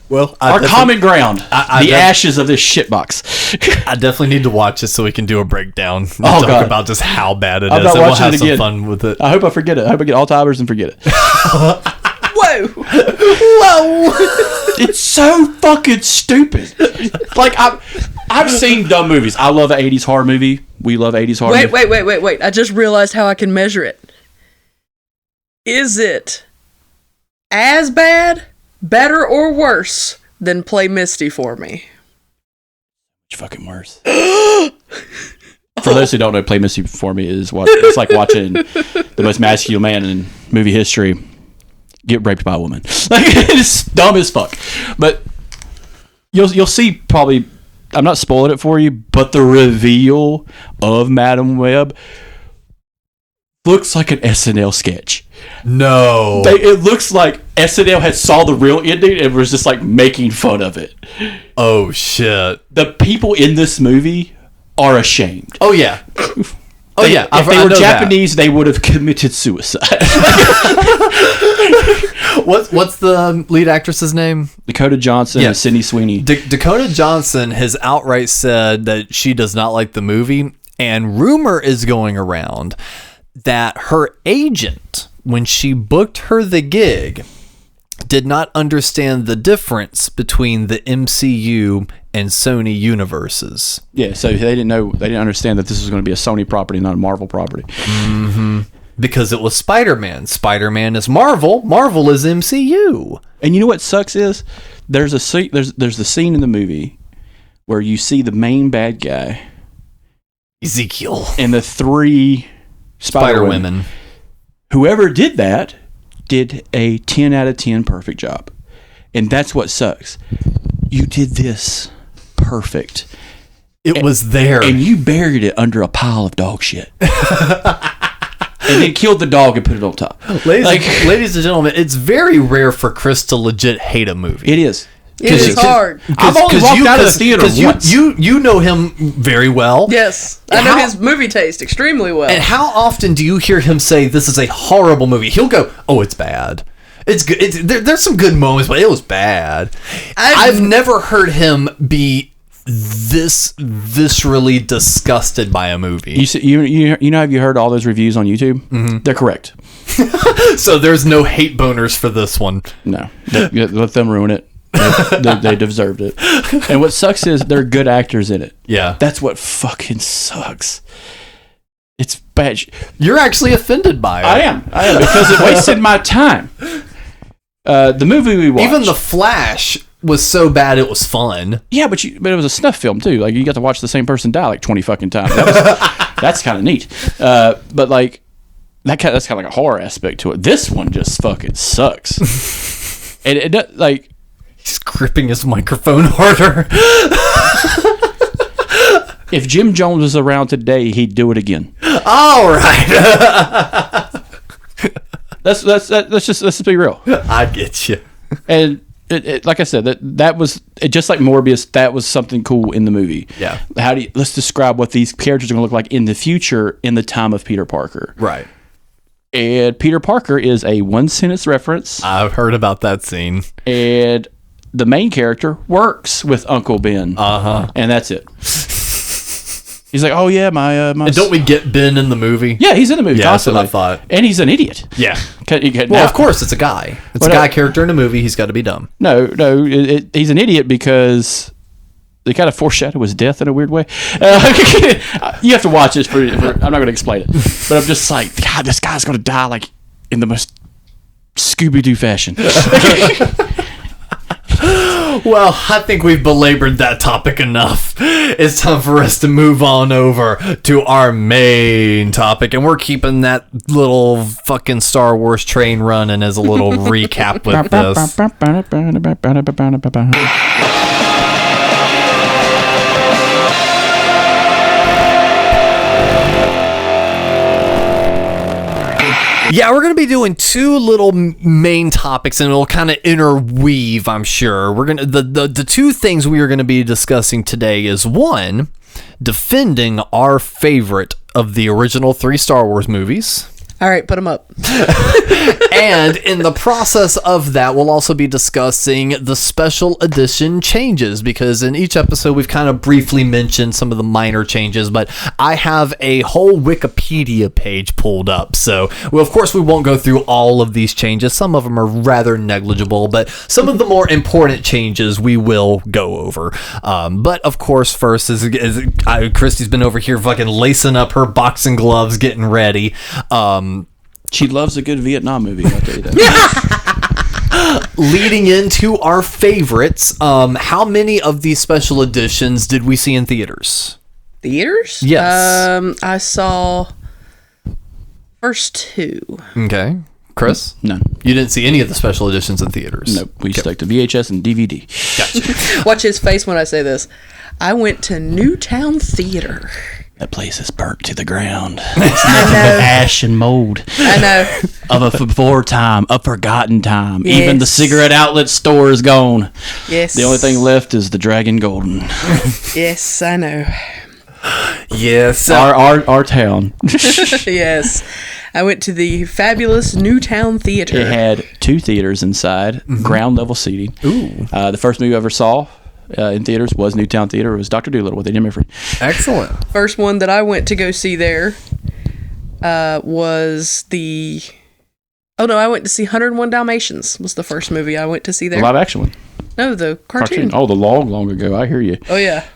Well, our common ground, the ashes of this shitbox. I definitely need to watch it so we can do a breakdown. And talk talk about just how bad it I'm is. not And we'll watching have it some again. fun with it. I hope I forget it. I hope I get Alzheimer's and forget it. Whoa! Whoa! It's so fucking stupid. Like I've seen dumb movies. I love an 80s horror movie. We love 80s horror movies. Wait. I just realized how I can measure it. Is it as bad, better, or worse than Play Misty for me? It's fucking worse. For those who don't know, Play Misty for me is it's like watching the most masculine man in movie history get raped by a woman. Like, it's dumb as fuck. But you'll see probably. I'm not spoiling it for you, but the reveal of Madam Web looks like an SNL sketch. No. It looks like SNL had saw the real ending and was just like making fun of it. Oh shit. The people in this movie are ashamed. Oh yeah. If they were Japanese, they would have committed suicide. What's the lead actress's name? Dakota Johnson and Sydney Sweeney. Dakota Johnson has outright said that she does not like the movie, and rumor is going around that her agent, when she booked her the gig, did not understand the difference between the MCU and Sony universes. Yeah, so they didn't understand that this was going to be a Sony property, not a Marvel property. Mm-hmm. Because it was Spider-Man. Spider-Man is Marvel. Marvel is MCU. And you know what sucks is there's the scene in the movie where you see the main bad guy, Ezekiel, and the 3 Spider Women. Whoever did that did a 10 out of 10 perfect job. And that's what sucks. You did this perfect. It was there. And you buried it under a pile of dog shit. And then killed the dog and put it on top. Ladies and gentlemen, it's very rare for Chris to legit hate a movie. It is. It is hard. I've only walked out of the theater once. You know him very well. Yes. I know his movie taste extremely well. And how often do you hear him say, this is a horrible movie? He'll go, oh, it's bad. It's good. There's some good moments, but it was bad. I've never heard him be this viscerally disgusted by a movie. You know, have you heard all those reviews on YouTube? Mm-hmm. They're correct. So there's no hate boners for this one. No. Let them ruin it. They deserved it. And what sucks is they're good actors in it. Yeah. That's what fucking sucks. It's bad. You're actually offended by it. I am because it wasted my time. The movie we watched. Even The Flash was so bad it was fun. Yeah, but it was a snuff film too. Like you got to watch the same person die like 20 fucking times. That's kind of neat. But like that's kind of like a horror aspect to it. This one just fucking sucks. And it like he's gripping his microphone harder. If Jim Jones was around today, he'd do it again. All right. Let's just be real. I get you. And it, like I said, that was just like Morbius. That was something cool in the movie. Yeah. Let's describe what these characters are going to look like in the future in the time of Peter Parker. Right. And Peter Parker is a 1-sentence reference. I've heard about that scene. And the main character works with Uncle Ben. And that's it. He's like, oh yeah, my. And don't we get Ben in the movie? Yeah, he's in the movie. Yeah, constantly. that's what I thought. And he's an idiot. Yeah. Well, of course, it's a guy. It's a guy character in a movie. He's got to be dumb. No, he's an idiot because they kind of foreshadow his death in a weird way. You have to watch this. I'm not going to explain it, but I'm just like, God, this guy's going to die like in the most Scooby-Doo fashion. Well, I think we've belabored that topic enough. It's time for us to move on over to our main topic, and we're keeping that little fucking Star Wars train running as a little recap with this. Yeah, we're going to be doing 2 little main topics, and it'll kind of interweave, I'm sure. We're going to the 2 things we are going to be discussing today is, 1, defending our favorite of the original 3 Star Wars movies. All right, put them up. And in the process of that, we'll also be discussing the special edition changes, because in each episode we've kind of briefly mentioned some of the minor changes, but I have a whole Wikipedia page pulled up. So, well, of course, we won't go through all of these changes. Some of them are rather negligible, but some of the more important changes we will go over. But of course, first Christy's been over here fucking lacing up her boxing gloves, getting ready. She loves a good Vietnam movie, I'll tell you that. Leading into our favorites, how many of these special editions did we see in theaters? Theaters? Yes. I saw first 2. Okay. Chris? None. You didn't see any of the special editions in theaters? Nope. We stuck to VHS and DVD. Gotcha. Watch his face when I say this. I went to Newtown Theater. That place is burnt to the ground. I know. Ash and mold I know. of a before time, a forgotten time. Yes. Even the cigarette outlet store is gone. Yes. The only thing left is the Dragon Golden. Yes, I know. Yes. Our town. Yes. I went to the fabulous Newtown Theater. It had 2 theaters inside, ground level seating. Ooh. The first movie I ever saw in theaters was Newtown Theater. It was Dr. Dolittle with Eddie Murphy. Excellent. First one that I went to go see there was the... Oh, no, I went to see 101 Dalmatians was the first movie I went to see The there. live action one. No, the cartoon. Oh, the long ago. I hear you. Oh, yeah.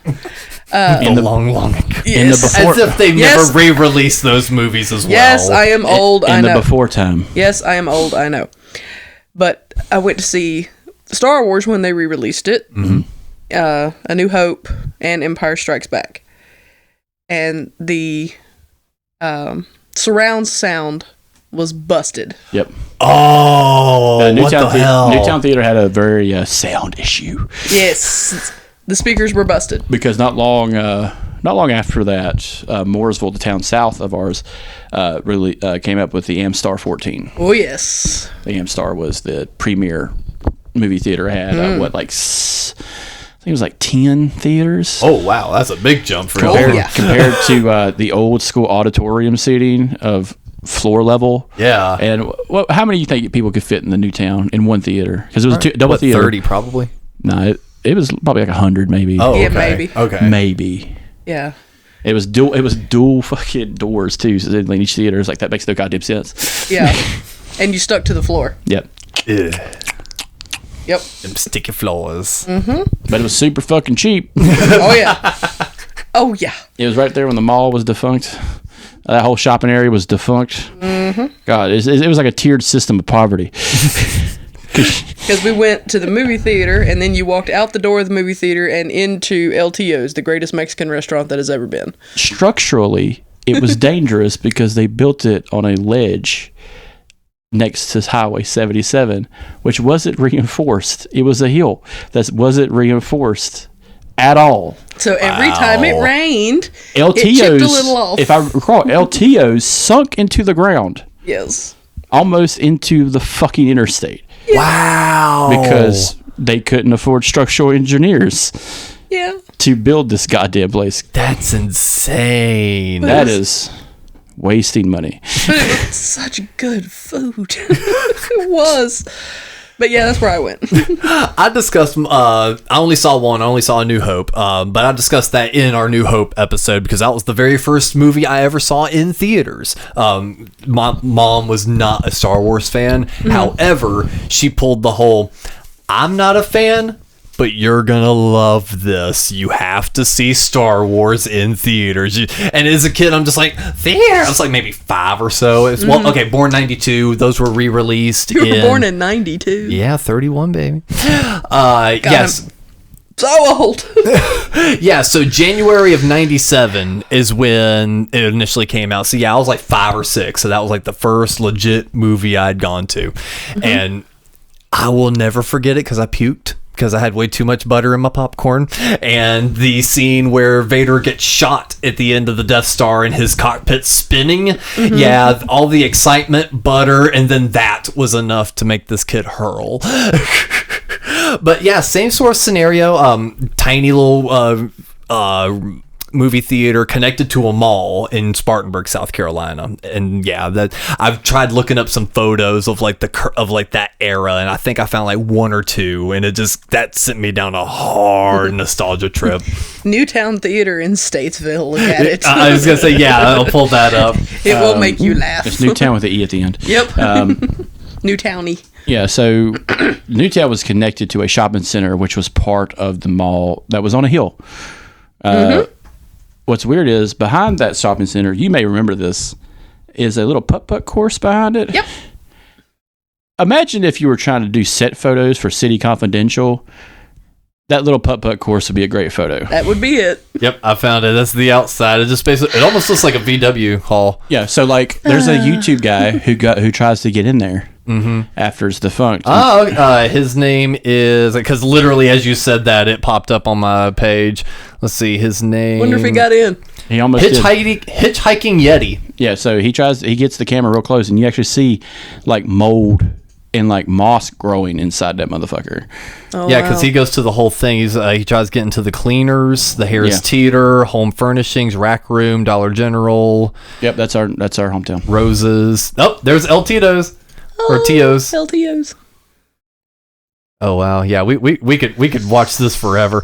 long ago. In the before, As if they've Yes. never re-released those movies as well. Yes, I am old, I in the know. before time. Yes, I am old, I know. But I went to see Star Wars when they re-released it. A New Hope and Empire Strikes Back. And the surround sound was busted. Yep. Oh, what the hell? Newtown Theater had a very sound issue Yes. The speakers were busted. because not long after that, Mooresville, the town south of ours, really came up with the Amstar 14. Oh, yes. The Amstar was the premier movie theater. It had I think it was like 10 theaters. Oh, wow. That's a big jump for compared, yeah. compared to the old school auditorium seating of floor level. Yeah. And how many do you think people could fit in the Newtown in one theater? Because it was a double theater. 30 probably? No, it was probably like 100 maybe. Oh, Yeah, okay. maybe. Okay. Maybe. Yeah. It was dual fucking doors too. So in each theater, it's like that makes no goddamn sense. Yeah. And you stuck to the floor. Yep. Ugh. Yep. Them sticky floors. But it was super fucking cheap. Oh, yeah. Oh, yeah. It was right there when the mall was defunct. That whole shopping area was defunct. God, it was like a tiered system of poverty. Because we went to the movie theater, and then you walked out the door of the movie theater and into LTO's, the greatest Mexican restaurant that has ever been. Structurally, it was dangerous because they built it on a ledge next to Highway 77, which wasn't reinforced. It was a hill that wasn't reinforced at all. So every time it rained, LTOs, it chipped a little off. if I recall, LTOs sunk into the ground, Yes. almost into the fucking interstate, Wow. because they couldn't afford structural engineers Yeah. to build this goddamn place. That's insane. That is wasting money. But it was such good food. It was. But yeah, that's where I went. I discussed, I only saw one, I only saw A New Hope, but I discussed that in our New Hope episode because that was the very first movie I ever saw in theaters. My mom was not a Star Wars fan. However, she pulled the whole, I'm not a fan, but you're gonna love this. You have to see Star Wars in theaters. And as a kid, I'm just like, theater. I was like maybe 5 or so. It's well, okay, born 92. Those were re-released. You were born in 92. Yeah, 31, baby. Yes. So old. Yeah, so January of 97 is when it initially came out. So yeah, I was like 5 or 6. So that was like the first legit movie I'd gone to. And I will never forget it because I puked. Because I had way too much butter in my popcorn. And the scene where Vader gets shot at the end of the Death Star and his cockpit spinning. Yeah, all the excitement, butter, and then that was enough to make this kid hurl. But yeah, same sort of scenario. Tiny little movie theater connected to a mall in Spartanburg, South Carolina. And yeah, that I've tried looking up some photos of like that era, and I think I found like one or two, and that sent me down a hard nostalgia trip. Newtown Theater in Statesville. Look at it. I was gonna say, yeah, I'll pull that up. It will make you laugh. It's Newtown with the E at the end. Yep. Newtowny. Yeah, so Newtown was connected to a shopping center, which was part of the mall that was on a hill. What's weird is behind that shopping center, you may remember this, is a little putt-putt course behind it. Yep. Imagine if you were trying to do set photos for City Confidential. That little putt-putt course would be a great photo. That would be it. Yep, I found it. That's the outside. It just basically, it almost looks like a VW hall. Yeah, so like there's a YouTube guy who tries to get in there after it's defunct. Oh, his name is, because literally as you said that, it popped up on my page. Let's see, his name. Wonder if he got in. He almost Hitchhiking Yeti. Yeah, so he gets the camera real close, and you actually see like mold and like moss growing inside that motherfucker. Oh, yeah, because wow. he goes to the whole thing. He tries getting to the cleaners, the Harris Teeter, home furnishings, rack room, Dollar General. Yep, that's our hometown. Roses. Oh, there's El Tito's or Tio's. LTOs. Oh wow, yeah, we could watch this forever.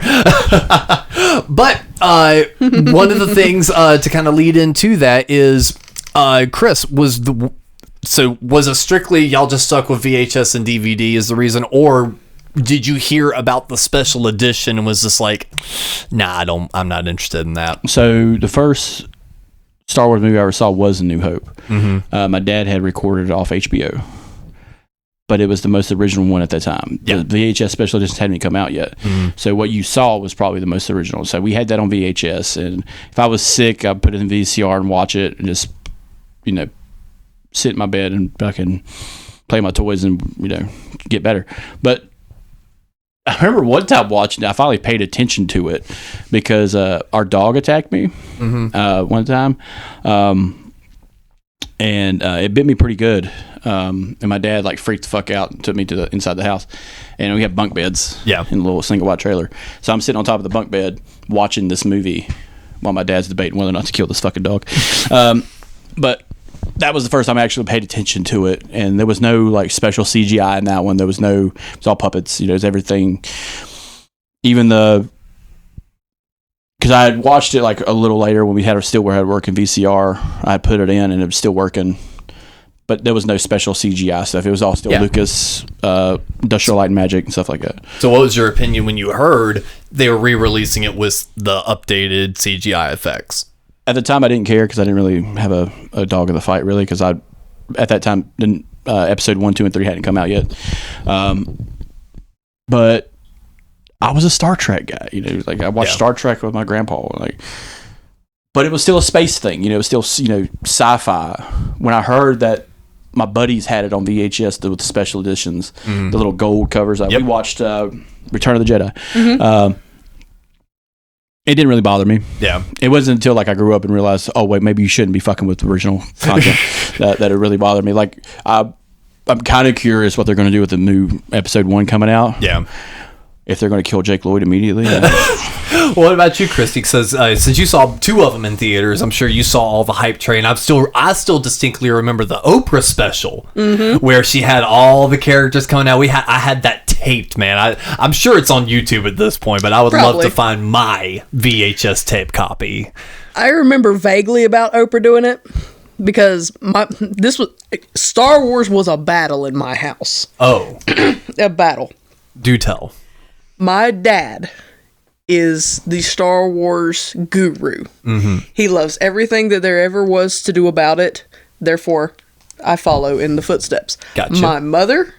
But one of the things to kind of lead into that is Chris was it strictly y'all just stuck with VHS and DVD is the reason, or did you hear about the special edition and was just like, nah, I'm not interested in that? So the first Star Wars movie I ever saw was A New Hope. My dad had recorded it off HBO, but it was the most original one at that time. Yeah. The VHS special edition hadn't come out yet. So what you saw was probably the most original. So we had that on VHS, and if I was sick, I'd put it in VCR and watch it and just, sit in my bed and fucking play my toys and, get better. But I remember one time watching it, I finally paid attention to it because our dog attacked me one time. And it bit me pretty good. And my dad freaked the fuck out and took me to inside the house. And we have bunk beds in a little single wide trailer. So I'm sitting on top of the bunk bed watching this movie while my dad's debating whether or not to kill this fucking dog. But that was the first time I actually paid attention to it. And there was no special CGI in that one. It was all puppets. It was everything. Even because I had watched it a little later when we had working VCR. I put it in and it was still working. But there was no special CGI stuff. It was all still Lucas, Industrial Light and Magic and stuff like that. So what was your opinion when you heard they were re-releasing it with the updated CGI effects? At the time, I didn't care because I didn't really have a dog in the fight, really, because at that time, episode 1, 2, and 3 hadn't come out yet. But I was a Star Trek guy. I watched Star Trek with my grandpa. But it was still a space thing. It was still, sci-fi. When I heard that my buddies had it on VHS with the special editions, the little gold covers. We watched Return of the Jedi. It didn't really bother me. Yeah. It wasn't until I grew up and realized, oh wait, maybe you shouldn't be fucking with the original content that it really bothered me. I'm kind of curious what they're going to do with the new episode 1 coming out. Yeah. If they're going to kill Jake Lloyd immediately. What about you, Cristy? Because since you saw 2 of them in theaters, I'm sure you saw all the hype train. I still distinctly remember the Oprah special where she had all the characters coming out. I had that taped, man. I'm sure it's on YouTube at this point, but I would love to find my VHS tape copy. I remember vaguely about Oprah doing it because Star Wars was a battle in my house. Oh, a battle. Do tell. My dad is the Star Wars guru. He loves everything that there ever was to do about it. Therefore, I follow in the footsteps. Gotcha. My mother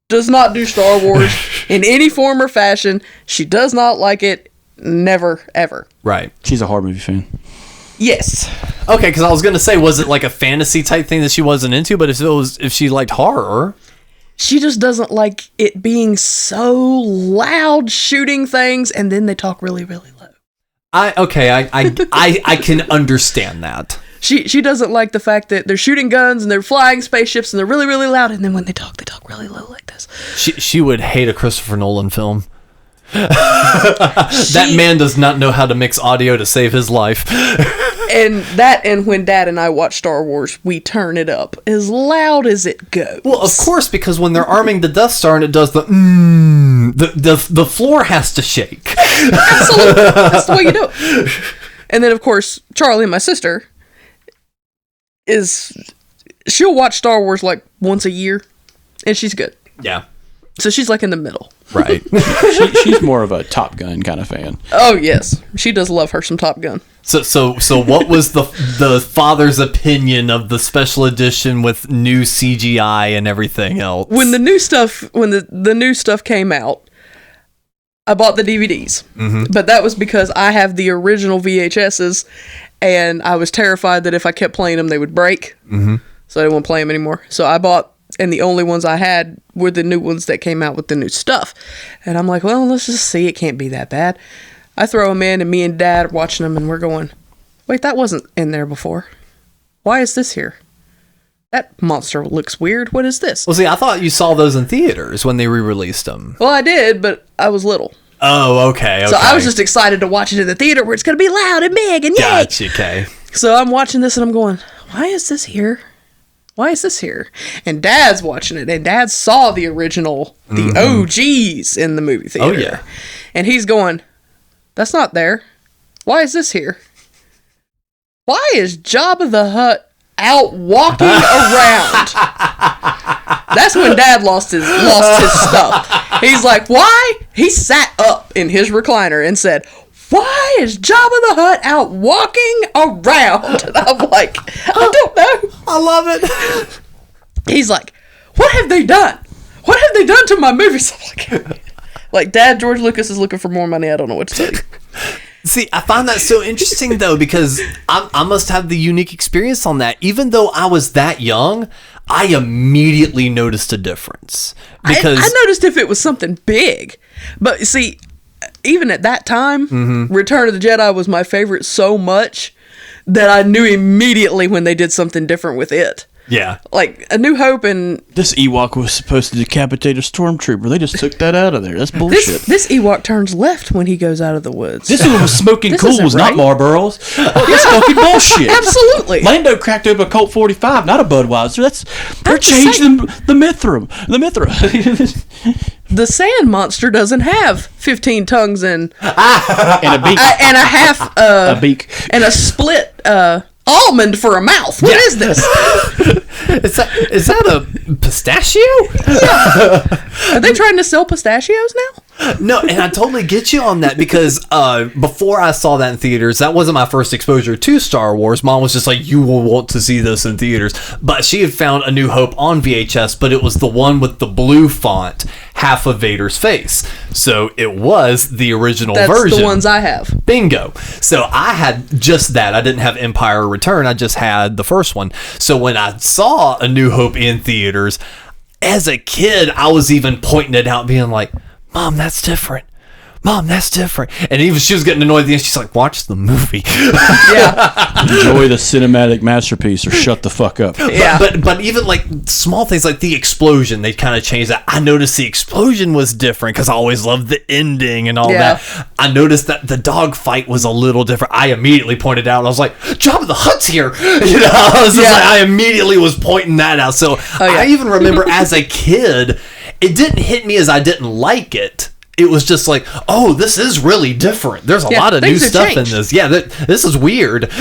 does not do Star Wars in any form or fashion. She does not like it. Never, ever. Right. She's a horror movie fan. Yes. Okay, because I was going to say, was it a fantasy type thing that she wasn't into? But if she liked horror... She just doesn't like it being so loud, shooting things, and then they talk really, really low. I can understand that. She doesn't like the fact that they're shooting guns and they're flying spaceships and they're really, really loud, and then when they talk really low like this. She would hate a Christopher Nolan film. That man does not know how to mix audio to save his life. And when Dad and I watch Star Wars, we turn it up as loud as it goes. Well, of course, because when they're arming the Death Star and it does the floor has to shake. Absolutely. That's the way you do it. And then, of course, Charlie, my sister, she'll watch Star Wars like once a year, and she's good. Yeah. So she's like in the middle. Right. She's more of a Top Gun kind of fan. Oh, yes. She does love her some Top Gun. So what was the father's opinion of the special edition with new CGI and everything else? When the new stuff came out, I bought the DVDs. Mm-hmm. But that was because I have the original VHSs, and I was terrified that if I kept playing them, they would break. Mm-hmm. So I didn't want to play them anymore. So I bought, and the only ones I had were the new ones that came out with the new stuff. And I'm like, well, let's just see. It can't be that bad. I throw them in, and me and Dad are watching them, and we're going, wait, that wasn't in there before. Why is this here? That monster looks weird. What is this? Well, see, I thought you saw those in theaters when they re-released them. Well, I did, but I was little. Oh, okay. So I was just excited to watch it in the theater where it's going to be loud and big and yay. Gotcha, okay. So I'm watching this, and I'm going, why is this here? Why is this here? And Dad's watching it, and Dad saw the original, the OGs in the movie theater. Oh, yeah. And he's going, that's not there. Why is this here? Why is Jabba the Hutt out walking around? That's when Dad lost his stuff. He's like, why? He sat up in his recliner and said, why is Jabba the Hutt out walking around? And I'm like, I don't know. I love it. He's like, what have they done? What have they done to my movies? I'm like, Dad, George Lucas is looking for more money. I don't know what to tell you. See, I find that so interesting, though, because I must have the unique experience on that. Even though I was that young, I immediately noticed a difference. Because I noticed if it was something big. But see, even at that time, Return of the Jedi was my favorite so much that I knew immediately when they did something different with it. Yeah. Like, A New Hope and... This Ewok was supposed to decapitate a stormtrooper. They just took that out of there. That's bullshit. This Ewok turns left when he goes out of the woods. This one was smoking This cools, isn't not right. Marlboros. That's fucking bullshit. Absolutely. Lando cracked open a Colt 45, not a Budweiser. They're changing the Mithra. The Mithra. The sand monster doesn't have 15 tongues and And a beak. and a half a beak. and a split almond for a mouth. What is this? Is that a pistachio? Are they trying to sell pistachios now? No, and I totally get you on that because before I saw that in theaters, that wasn't my first exposure to Star Wars. Mom was just like, you will want to see this in theaters. But she had found A New Hope on VHS, but it was the one with the blue font, half of Vader's face. So it was the original version. That's the ones I have. Bingo. So I had just that. I didn't have Empire Return. I just had the first one. So when I saw A New Hope in theaters, as a kid, I was even pointing it out, being like, Mom, that's different. Mom, that's different. And even she was getting annoyed at the end. She's like, watch the movie. Yeah. Enjoy the cinematic masterpiece or shut the fuck up. Yeah. But even like small things like the explosion, they kind of changed that. I noticed the explosion was different because I always loved the ending and all that. I noticed that the dog fight was a little different. I immediately pointed out. I was like, Jabba the Hutt's here. You know, I was just like, I immediately was pointing that out. So I even remember as a kid, it didn't hit me as I didn't like it. It was just like, oh, this is really different. There's a lot of new stuff in this. Yeah, this is weird.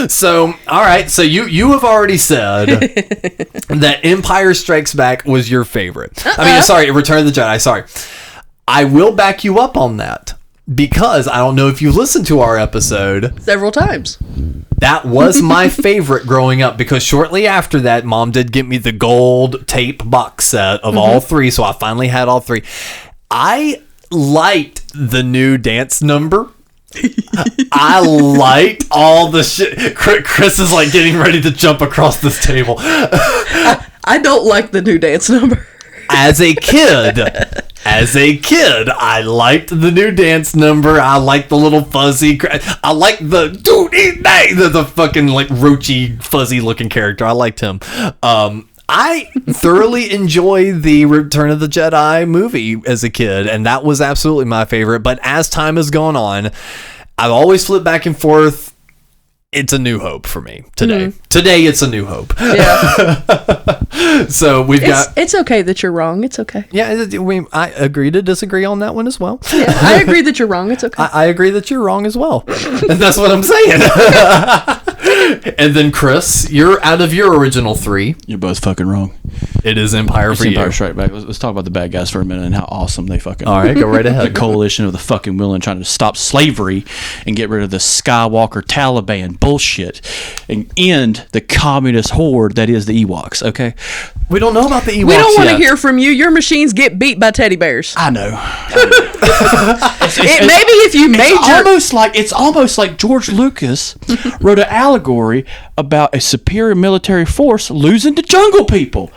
So, all right. So you have already said that Empire Strikes Back was your favorite. I mean, sorry, Return of the Jedi. Sorry. I will back you up on that because I don't know if you listened to our episode. Several times. That was my favorite growing up because shortly after that, Mom did get me the gold tape box set of all three. So I finally had all three. I liked the new dance number. I liked all the shit. Chris is like getting ready to jump across this table. I don't like the new dance number. As a kid, I liked the new dance number. I liked the little fuzzy. I liked the fucking like roachy, fuzzy looking character. I liked him. I thoroughly enjoy the Return of the Jedi movie as a kid, and that was absolutely my favorite. But as time has gone on, I've always flipped back and forth. It's A New Hope for me today. Mm-hmm. Today, it's A New Hope. Yeah. So It's okay that you're wrong. It's okay. Yeah, I agree to disagree on that one as well. Yeah, I agree that you're wrong. It's okay. I agree that you're wrong as well. And that's what I'm saying. And then, Chris, you're out of your original 3. You're both fucking wrong. It is Empire for you. Empire Strike Back. Let's talk about the bad guys for a minute and how awesome they fucking All right, go right ahead. The coalition of the fucking willing trying to stop slavery and get rid of the Skywalker Taliban bullshit and end the communist horde that is the Ewoks, okay? We don't know about the Ewoks We don't want to yet. hear from you. Your machines get beat by teddy bears. I know. Maybe if you made It's almost like George Lucas wrote an allegory about a superior military force losing to jungle people.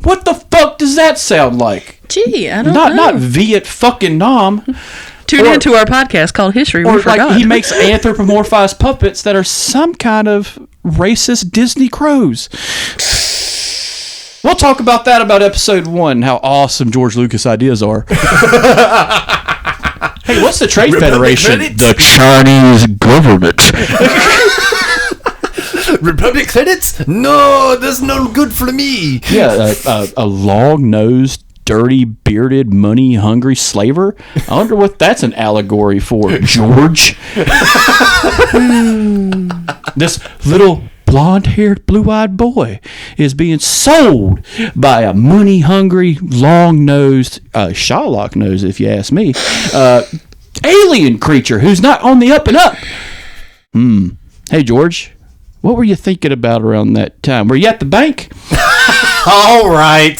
What the fuck does that sound like? Gee, I don't know. Not Viet fucking Nam. Tune into our podcast called History Or We Forgot. like he makes anthropomorphized puppets that are some kind of racist Disney crows. We'll talk about that about episode 1, how awesome George Lucas ideas are. Hey, what's the Trade Federation? The Chinese government. Republic credits? No, that's no good for me. Yeah, a long-nosed, dirty, bearded, money-hungry slaver. I wonder what that's an allegory for, George. This little blonde-haired, blue-eyed boy is being sold by a money-hungry, long-nosed, Shylock nose, if you ask me, alien creature who's not on the up and up. Hey, George, what were you thinking about around that time? Were you at the bank? All right.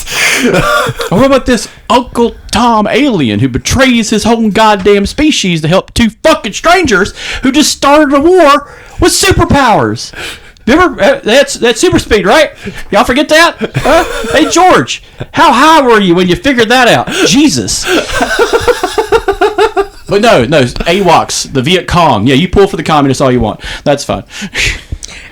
Or what about this Uncle Tom alien who betrays his whole goddamn species to help 2 fucking strangers who just started a war with superpowers? Remember, that's super speed, right? Y'all forget that? Hey, George, how high were you when you figured that out? Jesus. But no, AWOCs, the Viet Cong. Yeah, you pull for the communists all you want. That's fine.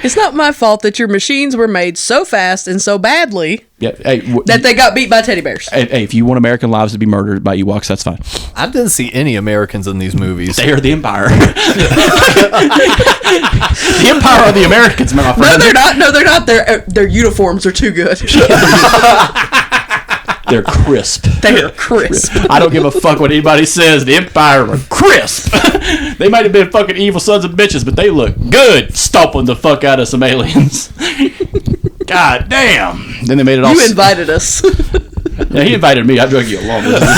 It's not my fault that your machines were made so fast and so badly that they got beat by teddy bears. Hey, if you want American lives to be murdered by Ewoks, that's fine. I didn't see any Americans in these movies. They are the Empire. The Empire are the Americans, my friend. No, they're not. No, they're not. Their uniforms are too good. They're crisp. They're crisp. I don't give a fuck what anybody says. The Empire are crisp. They might have been fucking evil sons of bitches, but they look good stomping the fuck out of some aliens. God damn. Then they made it all... You invited us. Yeah, he invited me. I drug you along with him.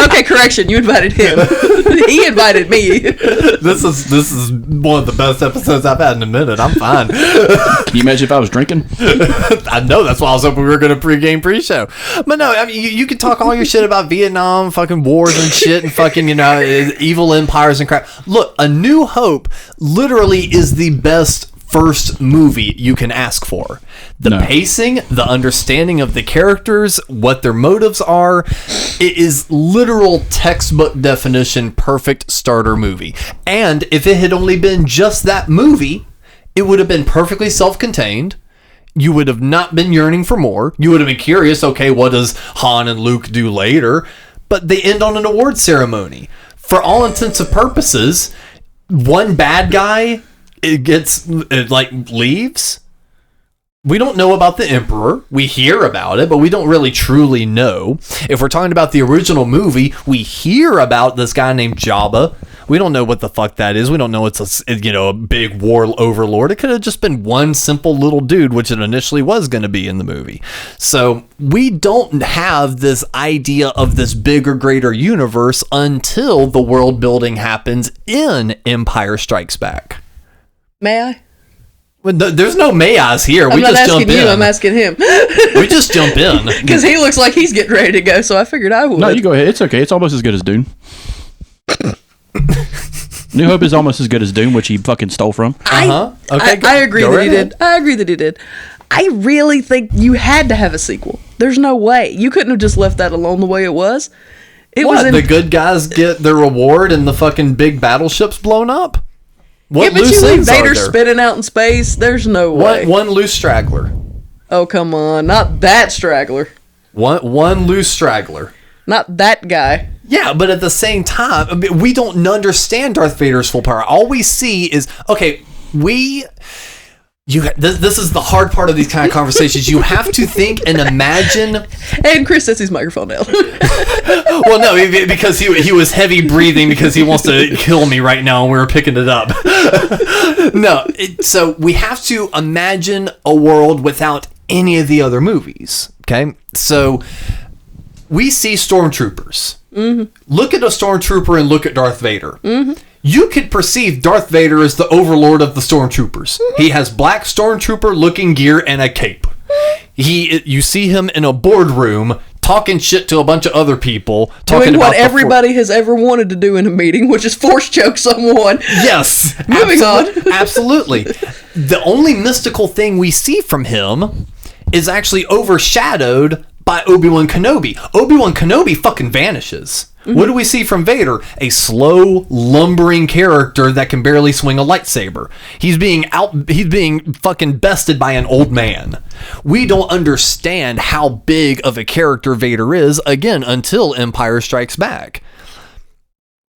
Okay, correction. You invited him. He invited me. This is one of the best episodes I've had in a minute. I'm fine. Can you imagine if I was drinking? I know, that's why I was hoping we were going to pregame pre-show. But no, I mean, you can talk all your shit about Vietnam, fucking wars and shit, and fucking, evil empires and crap. Look, A New Hope literally is the best first movie you can ask for. The pacing, the understanding of the characters, what their motives are, it is literal textbook definition perfect starter movie. And if it had only been just that movie, it would have been perfectly self-contained. You would have not been yearning for more. You would have been curious, okay, what does Han and Luke do later? But they end on an award ceremony. For all intents and purposes, one bad guy leaves. We don't know about the Emperor. We hear about it, but we don't really truly know. If we're talking about the original movie, we hear about this guy named Jabba. We don't know what the fuck that is. We don't know it's a big war overlord. It could have just been one simple little dude, which it initially was going to be in the movie. So we don't have this idea of this bigger, greater universe until the world building happens in Empire Strikes Back. May I? Well, there's no may-I's here. I'm not asking you, I'm asking him. We just jump in. Because he looks like he's getting ready to go, so I figured I would. No, you go ahead. It's okay. It's almost as good as Dune. New Hope is almost as good as Dune, which he fucking stole from. Okay, I agree that he did. I agree that he did. I really think you had to have a sequel. There's no way. You couldn't have just left that alone the way it was. The good guys get their reward and the fucking big battleship's blown up? What but loose you leave ends are Vader there? spinning out in space. There's no way. One loose straggler. Oh, come on. Not that straggler. One loose straggler. Not that guy. Yeah, but at the same time, I mean, we don't understand Darth Vader's full power. All we see is, okay, this is the hard part of these kind of conversations. You have to think and imagine. And Chris sets his microphone down. Well, no, because he was heavy breathing because he wants to kill me right now, and we were picking it up. No, so we have to imagine a world without any of the other movies. Okay, so we see stormtroopers. Mm-hmm. Look at a stormtrooper and look at Darth Vader. Mm-hmm. You could perceive Darth Vader as the overlord of the stormtroopers. Mm-hmm. He has black stormtrooper looking gear and a cape. You see him in a boardroom talking shit to a bunch of other people, talking doing about what everybody has ever wanted to do in a meeting, which is force choke someone. Yes. Moving on. Absolutely. The only mystical thing we see from him is actually overshadowed by Obi-Wan Kenobi. Obi-Wan Kenobi fucking vanishes. Mm-hmm. What do we see from Vader? A slow, lumbering character that can barely swing a lightsaber. He's being fucking bested by an old man. We don't understand how big of a character Vader is, again, until Empire Strikes Back.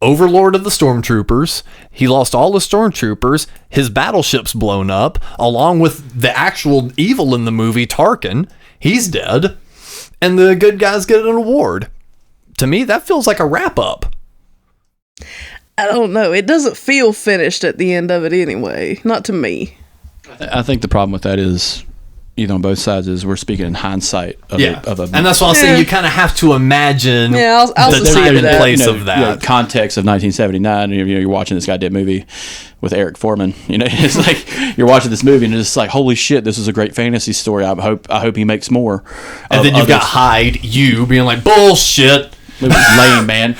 Overlord of the Stormtroopers. He lost all the Stormtroopers. His battleship's blown up, along with the actual evil in the movie, Tarkin. He's dead. And the good guys get an award. To me, that feels like a wrap-up. I don't know. It doesn't feel finished at the end of it anyway. Not to me. I think the problem with that is, on both sides, is we're speaking in hindsight of a and that's why I'm saying you kind of have to imagine I'll the time and place of that. Context of 1979. You're watching this goddamn movie with Eric Foreman. It's like you're watching this movie and it's like, holy shit, this is a great fantasy story. I hope he makes more. And then you've got Hyde, being like, bullshit. Movie's lame, man.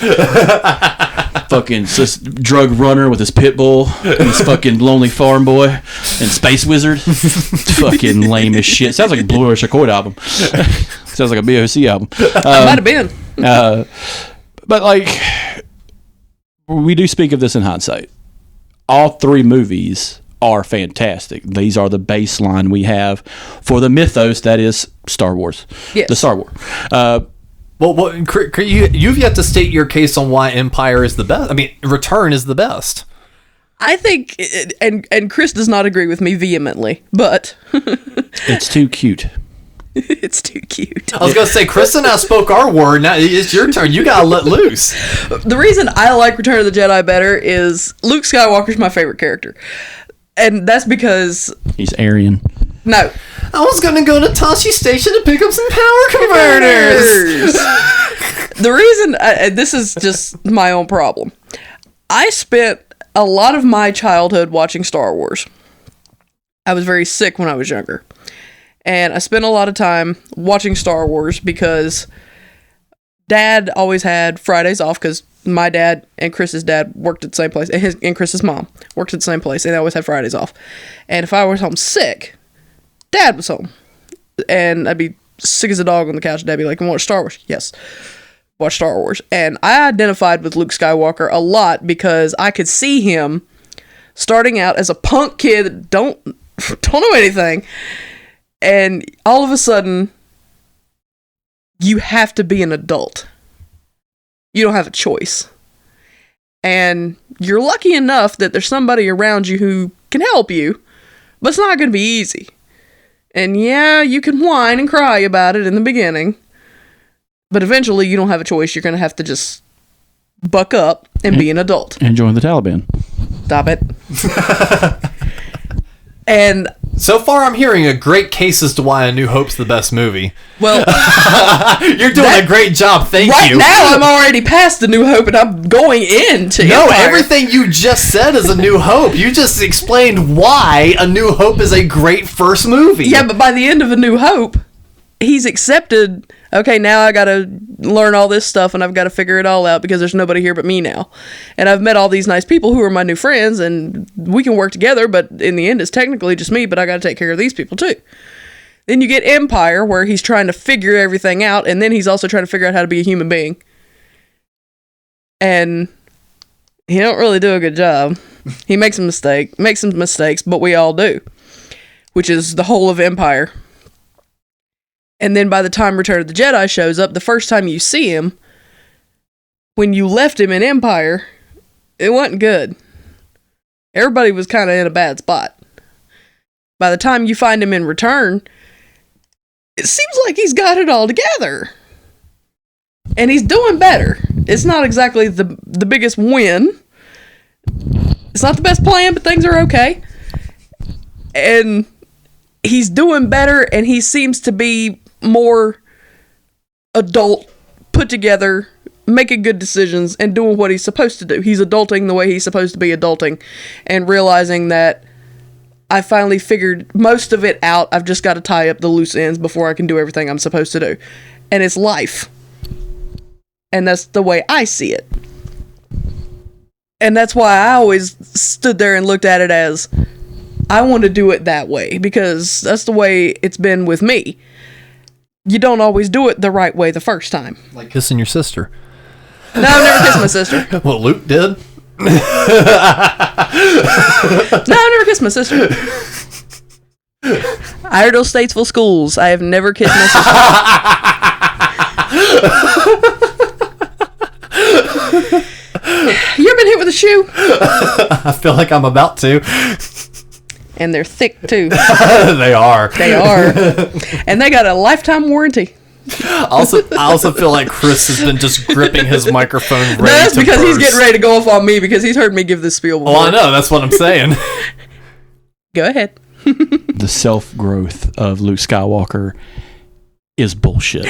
Fucking drug runner with his pit bull and his fucking lonely farm boy and space wizard. Fucking lame as shit. Sounds like a Blue Oyster Cult album. Sounds like a BOC album. Might have been. But like, we do speak of this in hindsight. All three movies are fantastic. These are the baseline we have for the mythos that is Star Wars. Yes. The Star Wars. Well, you've yet to state your case on why Empire is the best. I mean, Return is the best. I think, and Chris does not agree with me vehemently, but it's too cute. It's too cute. I was going to say, Chris and I spoke our word. Now it's your turn. You got to let loose. The reason I like Return of the Jedi better is Luke Skywalker's my favorite character. And that's because... he's Aryan. No. I was going to go to Tashi Station to pick up some power converters. The reason... this is just my own problem. I spent a lot of my childhood watching Star Wars. I was very sick when I was younger. And I spent a lot of time watching Star Wars because Dad always had Fridays off because my dad and Chris's dad worked at the same place. And Chris's mom worked at the same place. And they always had Fridays off. And if I was home sick, Dad was home. And I'd be sick as a dog on the couch. Dad would be like, "You watch Star Wars?" Yes. Watch Star Wars. And I identified with Luke Skywalker a lot because I could see him starting out as a punk kid that don't know anything. And all of a sudden, you have to be an adult. You don't have a choice. And you're lucky enough that there's somebody around you who can help you, but it's not going to be easy. And yeah, you can whine and cry about it in the beginning, but eventually you don't have a choice. You're going to have to just buck up and be an adult. And join the Taliban. Stop it. And so far, I'm hearing a great case as to why A New Hope's the best movie. Well, you're doing a great job. Thank you. Right now, I'm already past The New Hope, and I'm going into Empire. Everything you just said is A New Hope. You just explained why A New Hope is a great first movie. Yeah, but by the end of A New Hope, he's accepted. Okay, now I gotta learn all this stuff, and I've got to figure it all out because there's nobody here but me now. And I've met all these nice people who are my new friends, and we can work together, but in the end, it's technically just me, but I gotta take care of these people too. Then you get Empire, where he's trying to figure everything out, and then he's also trying to figure out how to be a human being. And he don't really do a good job. He makes some mistakes, but we all do. Which is the whole of Empire. And then by the time Return of the Jedi shows up, the first time you see him, when you left him in Empire, it wasn't good. Everybody was kind of in a bad spot. By the time you find him in Return, it seems like he's got it all together. And he's doing better. It's not exactly the biggest win. It's not the best plan, but things are okay. And he's doing better, and he seems to be more adult, put together, making good decisions, and doing what he's supposed to do. He's adulting the way he's supposed to be adulting, and realizing that I finally figured most of it out. I've just got to tie up the loose ends before I can do everything I'm supposed to do. And it's life. And that's the way I see it. And that's why I always stood there and looked at it as, I want to do it that way, because that's the way it's been with me. You don't always do it the right way the first time. Like kissing your sister. No, I've never kissed my sister. Well, Luke did. No, I've never kissed my sister. Iredell Statesville Schools. I have never kissed my sister. You ever been hit with a shoe? I feel like I'm about to. And they're thick too. They are. They are. And they got a lifetime warranty. I also feel like Chris has been just gripping his microphone ready That's to because burst. he's getting ready to go off on me because he's heard me give this spiel before. Well, I know. That's what I'm saying. Go ahead. The self-growth of Luke Skywalker is bullshit.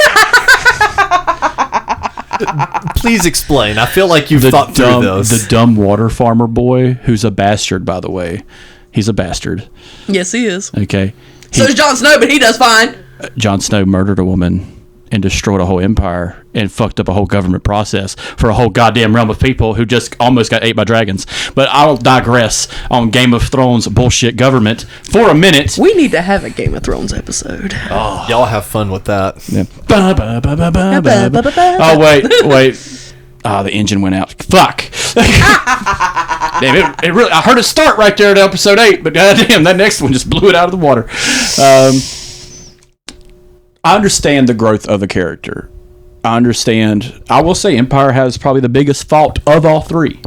Please explain. I feel like you've thought through this. The dumb water farmer boy, who's a bastard, by the way. He's a bastard. Yes, he is. Okay. So is Jon Snow, but he does fine. Jon Snow murdered a woman and destroyed a whole empire and fucked up a whole government process for a whole goddamn realm of people who just almost got ate by dragons. But I'll digress on Game of Thrones bullshit government for a minute. We need to have a Game of Thrones episode. Oh, y'all have fun with that. Yeah. Oh, wait. Ah, the engine went out. Fuck. Damn, it really, I heard it start right there at episode 8, but goddamn, that next one just blew it out of the water. I understand the growth of the character. I will say Empire has probably the biggest fault of all three.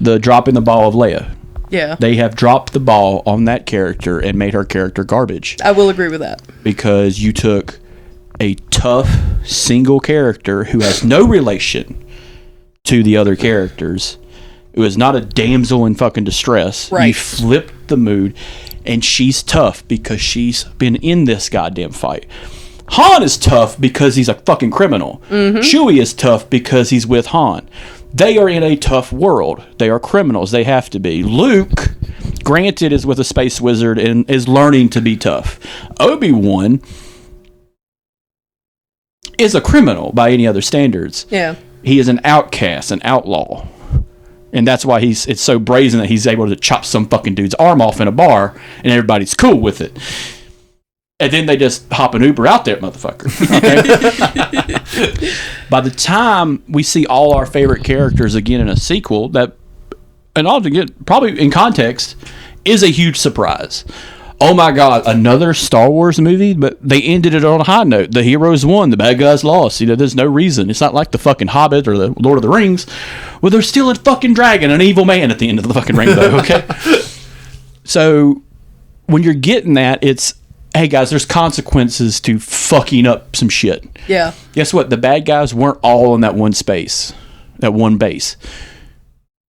The dropping the ball of Leia. Yeah. They have dropped the ball on that character and made her character garbage. I will agree with that. Because you took a tough single character who has no relation to the other characters. It was not a damsel in fucking distress. Right. You flipped the mood, and she's tough because she's been in this goddamn fight. Han is tough because he's a fucking criminal. Mm-hmm. Chewie is tough because he's with Han. They are in a tough world. They are criminals. They have to be. Luke, granted, is with a space wizard and is learning to be tough. Obi-Wan is a criminal by any other standards. Yeah. He is an outcast, an outlaw. And that's why it's so brazen that he's able to chop some fucking dude's arm off in a bar and everybody's cool with it. And then they just hop an Uber out there, motherfucker. Okay? By the time we see all our favorite characters again in a sequel, that, and all to get probably in context, is a huge surprise. Oh my God, another Star Wars movie, but they ended it on a high note. The heroes won, the bad guys lost. You know, there's no reason. It's not like the fucking Hobbit or the Lord of the Rings, where there's still a fucking dragon, an evil man at the end of the fucking rainbow. Okay, so when you're getting that, it's, hey guys, there's consequences to fucking up some shit. Yeah. Guess what? The bad guys weren't all in that one space, that one base.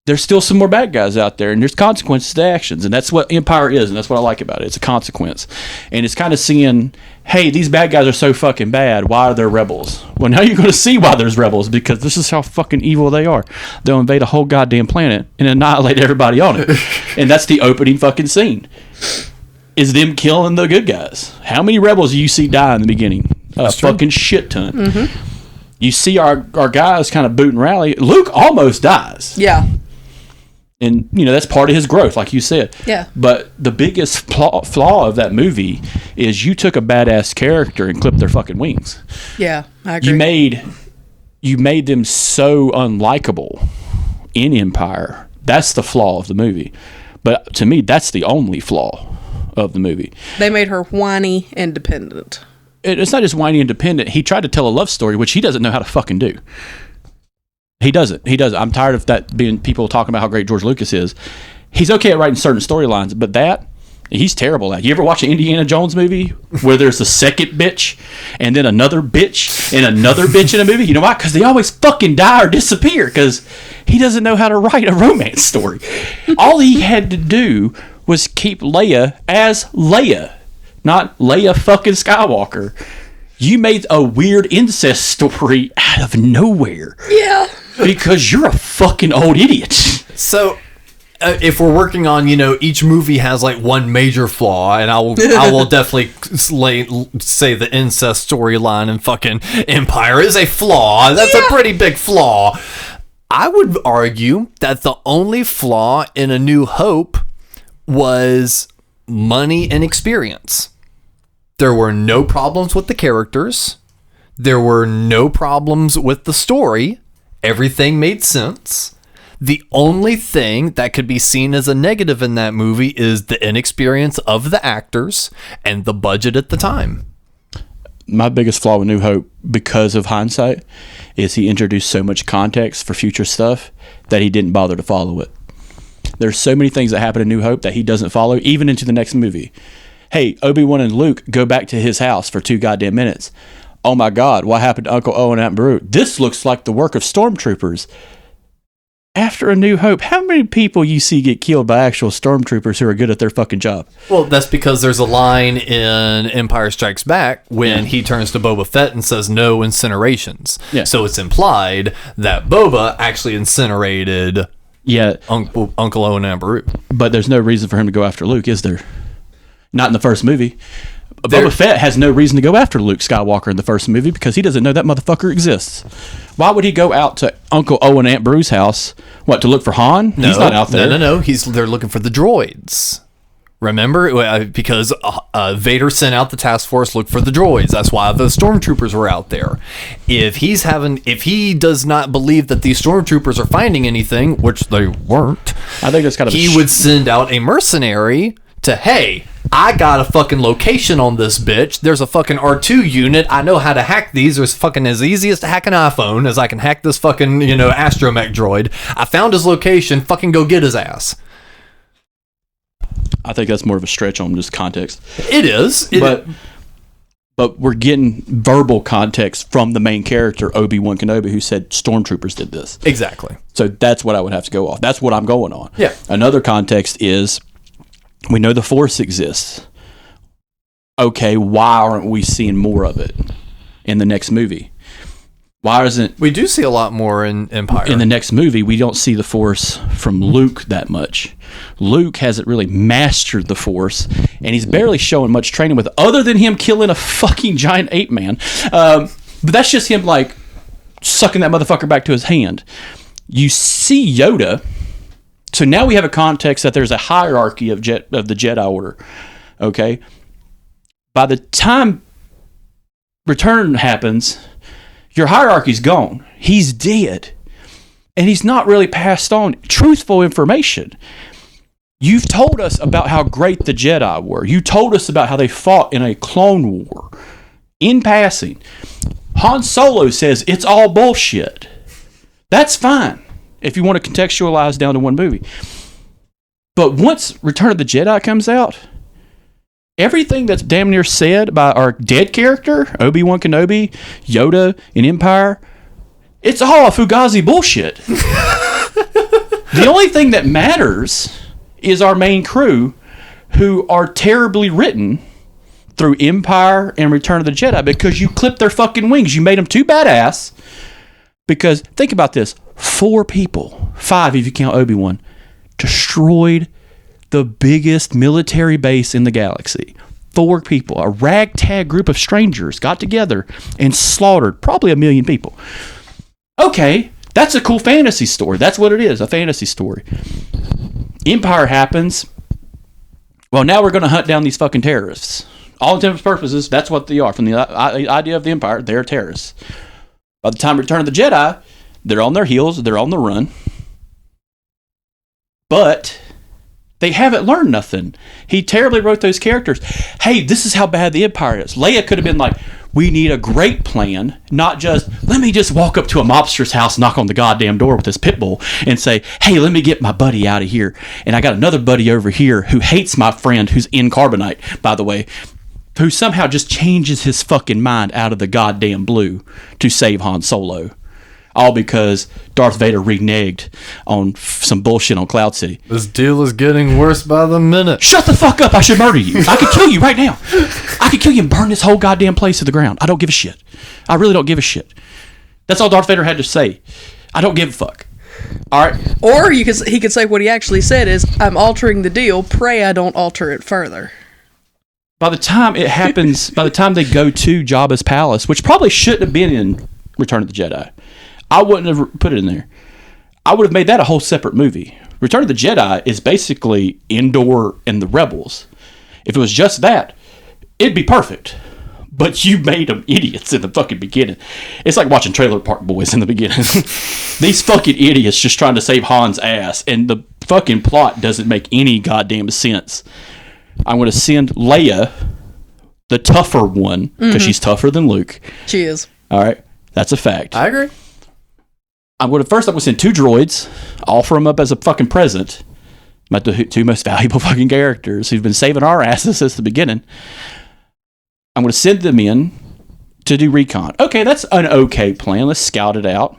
There's still some more bad guys out there, and there's consequences to actions, and that's what Empire is, and that's what I like about it. It's a consequence, and it's kind of seeing, hey, these bad guys are so fucking bad. Why are there rebels? Well, now you're going to see why there's rebels, because this is how fucking evil they are. They'll invade a whole goddamn planet and annihilate everybody on it, and that's the opening fucking scene. Is them killing the good guys. How many rebels do you see die in the beginning? A fucking shit ton. Mm-hmm. You see our guys kind of boot and rally. Luke almost dies. Yeah. And, you know, that's part of his growth, like you said. Yeah. But the biggest flaw of that movie is you took a badass character and clipped their fucking wings. Yeah, I agree. You made them so unlikable in Empire. That's the flaw of the movie. But to me, that's the only flaw of the movie. They made her whiny and dependent. it's not just whiny independent. He tried to tell a love story, which he doesn't know how to fucking do. He doesn't. I'm tired of that being people talking about how great George Lucas is. He's okay at writing certain storylines, but he's terrible at. You ever watch an Indiana Jones movie where there's a second bitch and then another bitch and another bitch in a movie? You know why? Because they always fucking die or disappear because he doesn't know how to write a romance story. All he had to do was keep Leia as Leia, not Leia fucking Skywalker. You made a weird incest story out of nowhere. Yeah. Because you're a fucking old idiot. So, if we're working on, each movie has like one major flaw, and I will definitely say the incest storyline in fucking Empire is a flaw. That's a pretty big flaw. I would argue that the only flaw in A New Hope was money and experience. There were no problems with the characters. There were no problems with the story. Everything made sense. The only thing that could be seen as a negative in that movie is the inexperience of the actors and the budget at the time. My biggest flaw with New Hope, because of hindsight, is he introduced so much context for future stuff that he didn't bother to follow it. There's so many things that happen in New Hope that he doesn't follow, even into the next movie. Hey, Obi-Wan and Luke go back to his house for 2 goddamn minutes. Oh my God, what happened to Uncle Owen and Aunt Beru? This looks like the work of stormtroopers. After A New Hope, how many people you see get killed by actual stormtroopers who are good at their fucking job? Well, that's because there's a line in Empire Strikes Back when he turns to Boba Fett and says no incinerations. Yeah. So it's implied that Boba actually incinerated Uncle Owen and Aunt Beru. But there's no reason for him to go after Luke, is there? Not in the first movie. Boba Fett has no reason to go after Luke Skywalker in the first movie because he doesn't know that motherfucker exists. Why would he go out to Uncle Owen and Aunt Beru's house? What, to look for Han? No, he's not out there. No. They're looking for the droids. Remember? Because Vader sent out the task force look for the droids. That's why the stormtroopers were out there. If he does not believe that these stormtroopers are finding anything, which they weren't, I think that's kind of he would send out a mercenary to, hey, I got a fucking location on this bitch. There's a fucking R2 unit. I know how to hack these. It's fucking as easy as to hack an iPhone as I can hack this fucking, astromech droid. I found his location. Fucking go get his ass. I think that's more of a stretch on just context. It is. But we're getting verbal context from the main character, Obi-Wan Kenobi, who said stormtroopers did this. Exactly. So that's what I would have to go off. That's what I'm going on. Yeah. Another context is we know the Force exists. Okay, why aren't we seeing more of it in the next movie? Why isn't... We do see a lot more in Empire. In the next movie, we don't see the Force from Luke that much. Luke hasn't really mastered the Force, and he's barely showing much training with it, other than him killing a fucking giant ape man. But that's just him, sucking that motherfucker back to his hand. You see Yoda... So now we have a context that there's a hierarchy of the Jedi Order. Okay? By the time Return happens, your hierarchy's gone. He's dead. And he's not really passed on truthful information. You've told us about how great the Jedi were. You told us about how they fought in a clone war. In passing, Han Solo says it's all bullshit. That's fine if you want to contextualize down to one movie. But once Return of the Jedi comes out, everything that's damn near said by our dead character, Obi-Wan Kenobi, Yoda, in Empire, it's all Fugazi bullshit. The only thing that matters is our main crew, who are terribly written through Empire and Return of the Jedi because you clipped their fucking wings. You made them too badass. Because, think about this, 4 people, 5 if you count Obi-Wan, destroyed the biggest military base in the galaxy. 4 people, a ragtag group of strangers got together and slaughtered probably 1 million people. Okay, that's a cool fantasy story. That's what it is, a fantasy story. Empire happens. Well, now we're going to hunt down these fucking terrorists. All intents and purposes, that's what they are. From the idea of the Empire, they're terrorists. By the time Return of the Jedi, they're on their heels, they're on the run. But they haven't learned nothing. He terribly wrote those characters. Hey, this is how bad the Empire is. Leia could have been like, We need a great plan, not just, let me just walk up to a mobster's house, knock on the goddamn door with this pit bull and say, hey, let me get my buddy out of here. And I got another buddy over here who hates my friend who's in carbonite, by the way, who somehow just changes his fucking mind out of the goddamn blue to save Han Solo. All because Darth Vader reneged on some bullshit on Cloud City. This deal is getting worse by the minute. Shut the fuck up. I should murder you. I could kill you right now. I could kill you and burn this whole goddamn place to the ground. I don't give a shit. I really don't give a shit. That's all Darth Vader had to say. I don't give a fuck. All right. Or he could say what he actually said is, I'm altering the deal. Pray I don't alter it further. By the time it happens, by the time they go to Jabba's palace, which probably shouldn't have been in Return of the Jedi, I wouldn't have put it in there. I would have made that a whole separate movie. Return of the Jedi is basically Endor and the Rebels. If it was just that, it'd be perfect. But you made them idiots in the fucking beginning. It's like watching Trailer Park Boys in the beginning. These fucking idiots just trying to save Han's ass, and the fucking plot doesn't make any goddamn sense. I'm going to send Leia, the tougher one, because she's tougher than Luke. She is. All right, that's a fact. I agree. I'm going to send 2 droids, offer them up as a fucking present. My 2 most valuable fucking characters who've been saving our asses since the beginning. I'm going to send them in to do recon. Okay, that's an okay plan. Let's scout it out.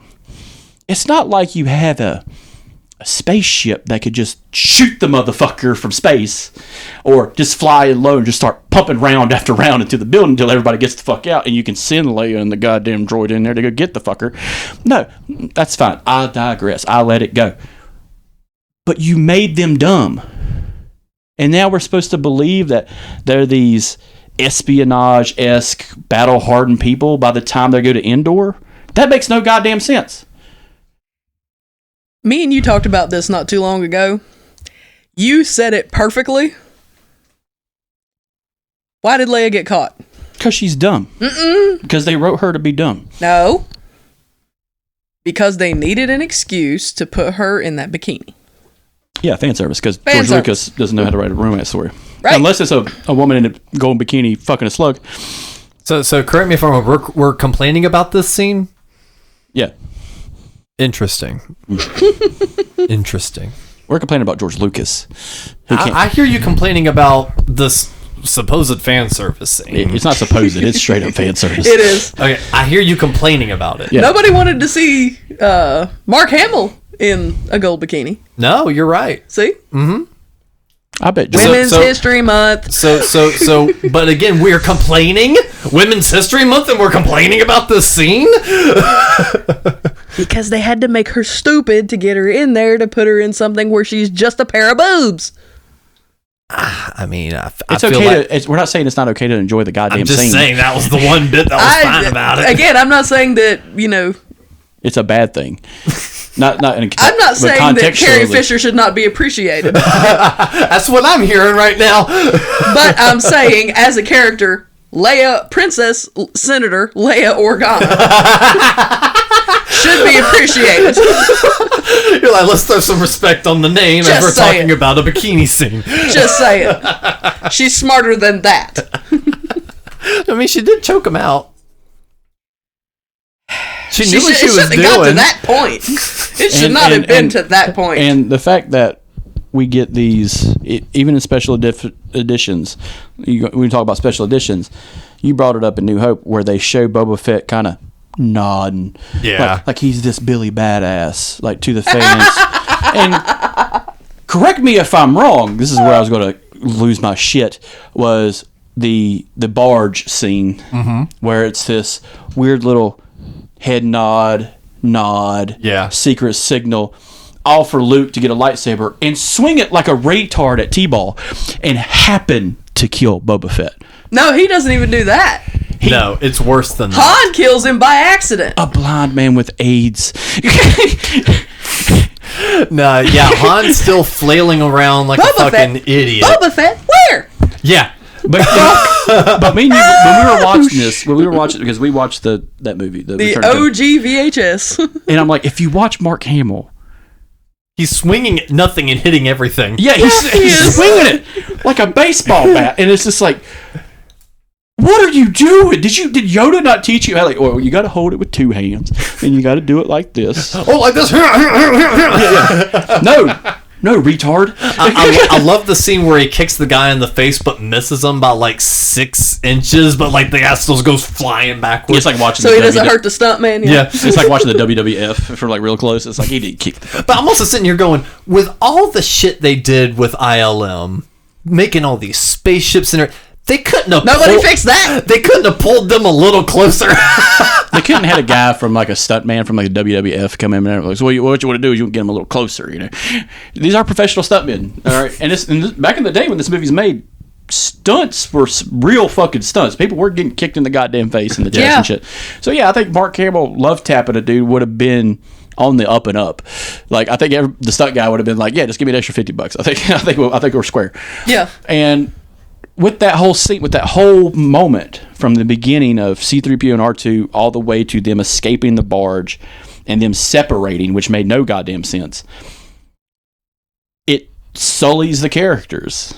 It's not like you have a spaceship that could just shoot the motherfucker from space or just fly low and just start pumping round after round into the building until everybody gets the fuck out and you can send Leia and the goddamn droid in there to go get the fucker. No, that's fine. I digress. I let it go. But you made them dumb. And now we're supposed to believe that they're these espionage-esque, battle-hardened people by the time they go to Endor? That makes no goddamn sense. Me and you talked about this not too long ago. You said it perfectly. Why did Leia get caught? Because she's dumb. Mm-mm. Because they wrote her to be dumb. No. Because they needed an excuse to put her in that bikini. Yeah, fan service. Because George Lucas doesn't know how to write a romance story. Right. Unless it's a woman in a golden bikini fucking a slug. So correct me if I'm wrong. We're complaining about this scene? Yeah. Interesting. Interesting. We're complaining about George Lucas. I hear you complaining about this supposed fan service scene. It's not supposed. It's straight up fan service. It is. Okay, I hear you complaining about it. Yeah. Nobody wanted to see Mark Hamill in a gold bikini. No, you're right. See? Mm-hmm. I bet. Women's History Month. So, but again, we're complaining. Women's History Month, and we're complaining about this scene. Because they had to make her stupid to get her in there to put her in something where she's just a pair of boobs. I mean, it's feel okay. like, We're not saying it's not okay to enjoy the goddamn I'm just scene. saying that was the one bit that was fine about it. Again, I'm not saying that, It's a bad thing. Not in I'm not saying that Carrie Fisher should not be appreciated. That's what I'm hearing right now. But I'm saying, as a character, Princess Senator Leia Organa should be appreciated. You're like, let's throw some respect on the name as we're talking about a bikini scene. Just saying. She's smarter than that. I mean, she did choke him out. She knew what she was doing. It got to that point. It should not have been to that point. And the fact that we get these, even in special editions, we talk about special editions, you brought it up in New Hope, where they show Boba Fett kind of nodding. Yeah. Like he's this Billy badass, like to the fans. And correct me if I'm wrong, this is where I was going to lose my shit, was the barge scene, where it's this weird little head nod, secret signal, all for Luke to get a lightsaber and swing it like a retard at T-ball and happen to kill Boba Fett. No, he doesn't even do that. No, it's worse than that. Han kills him by accident. A blind man with AIDS. No, yeah, Han's still flailing around like a fucking idiot. Boba Fett, where? Yeah. But me and you, when we were watching because we watched that movie, the OG VHS, and I'm like, if you watch Mark Hamill, he's swinging at nothing and hitting everything. Yeah, he's swinging it like a baseball bat, and it's just like, what are you doing? Did Yoda not teach you how? Like, well, you got to hold it with 2 hands, and you got to do it like this. Oh, like this. No, retard. I love the scene where he kicks the guy in the face but misses him by like 6 inches, but like the ass still goes flying backwards. It's like watching. So he doesn't hurt the stuntman. Yeah, it's like watching the WWF from like real close. It's like he didn't kick the. But I'm also sitting here going, with all the shit they did with ILM, making all these spaceships and they couldn't have. Nobody fixed that. They couldn't have pulled them a little closer. They couldn't have had a guy from like a stuntman from like the WWF come in and like, so what you want to do is you get him a little closer. You know, these are professional stuntmen. All right, and back in the day when this movie's made, stunts were real fucking stunts. People were getting kicked in the goddamn face in the chest and shit. So yeah, I think Mark Hamill love tapping a dude would have been on the up and up. Like I think the stunt guy would have been like, yeah, just give me an extra $50. I think we're square. Yeah, and. With that whole scene, with that whole moment from the beginning of C-3PO and R2 all the way to them escaping the barge and them separating, which made no goddamn sense, it sullies the characters.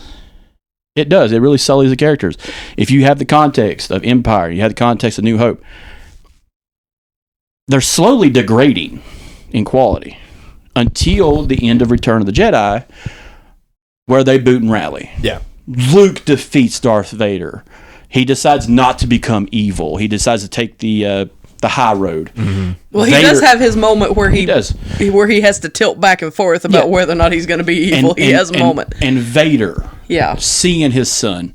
It does. It really sullies the characters. If you have the context of Empire, you have the context of New Hope, they're slowly degrading in quality until the end of Return of the Jedi, where they boot and rally. Yeah. Luke defeats Darth Vader. He decides not to become evil. He decides to take the high road. Mm-hmm. Well, he does have his moment where he has to tilt back and forth about whether or not he's going to be evil. He has a moment. And Vader, seeing his son,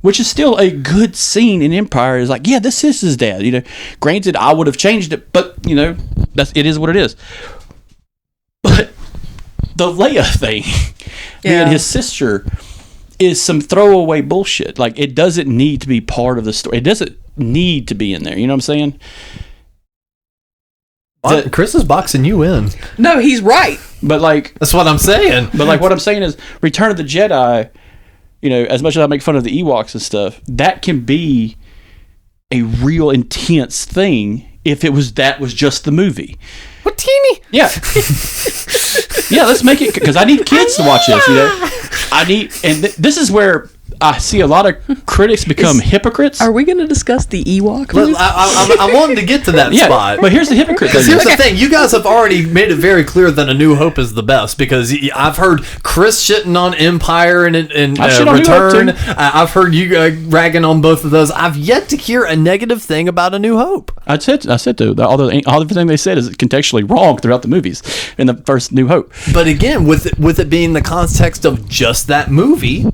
which is still a good scene in Empire, is like, yeah, this is his dad. You know, granted, I would have changed it, but you know, it is what it is. But the Leia thing, being his sister, is some throwaway bullshit. Like, it doesn't need to be part of the story. It doesn't need to be in there. You know what I'm saying? Chris is boxing you in. No, he's right. But like, that's what I'm saying. But like, what I'm saying is, Return of the Jedi, you know, as much as I make fun of the Ewoks and stuff, that can be a real intense thing if that was just the movie. What teeny? Yeah. Yeah, let's make it, because I need kids to watch this, you know. This is where I see a lot of critics become hypocrites. Are we going to discuss the Ewok? I wanted to get to that spot. But here's the hypocrite thing. Here's the thing. You guys have already made it very clear that A New Hope is the best, because I've heard Chris shitting on Empire and Return. I've heard you ragging on both of those. I've yet to hear a negative thing about A New Hope. I said though, everything they said is contextually wrong throughout the movies in the first New Hope. But again, with it being the context of just that movie,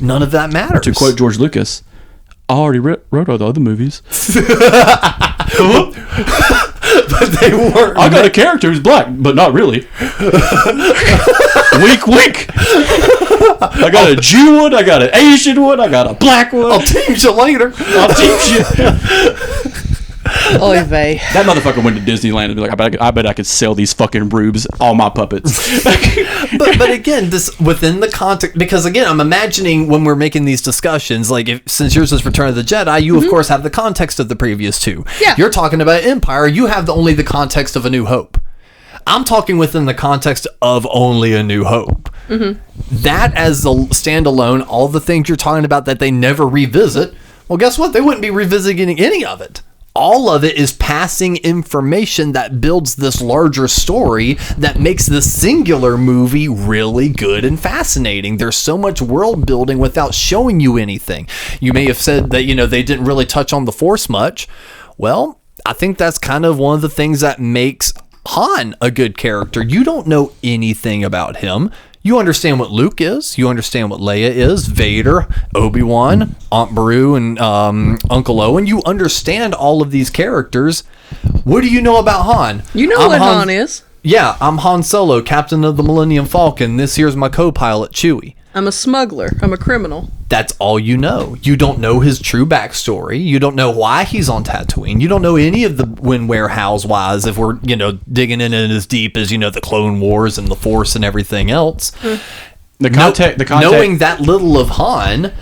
none of that matters. To quote George Lucas, I already wrote all the other movies. But they weren't. I got a character who's black, but not really. Wink, wink. I got a Jew one, I got an Asian one, I got a black one. I'll teach you later. I'll teach you. Oy vey. That motherfucker went to Disneyland and be like, I bet I could sell these fucking rubes, all my puppets. but again, this within the context, because again, I'm imagining when we're making these discussions, like since yours is Return of the Jedi, you of course have the context of the previous two. Yeah. You're talking about Empire, you have only the context of A New Hope. I'm talking within the context of only A New Hope. Mm-hmm. That as a standalone, all the things you're talking about that they never revisit, well, guess what? They wouldn't be revisiting any of it. All of it is passing information that builds this larger story that makes the singular movie really good and fascinating. There's so much world building without showing you anything. You may have said that, they didn't really touch on the Force much. Well, I think that's kind of one of the things that makes Han a good character. You don't know anything about him. You understand what Luke is. You understand what Leia is, Vader, Obi-Wan, Aunt Beru, and Uncle Owen. You understand all of these characters. What do you know about Han? You know what Han is. Yeah, I'm Han Solo, captain of the Millennium Falcon. This here's my co-pilot, Chewie. I'm a smuggler. I'm a criminal. That's all you know. You don't know his true backstory. You don't know why he's on Tatooine. You don't know any of the when, where, hows, whys, if we're, digging in as deep as, the Clone Wars and the Force and everything else. The context. Knowing that little of Han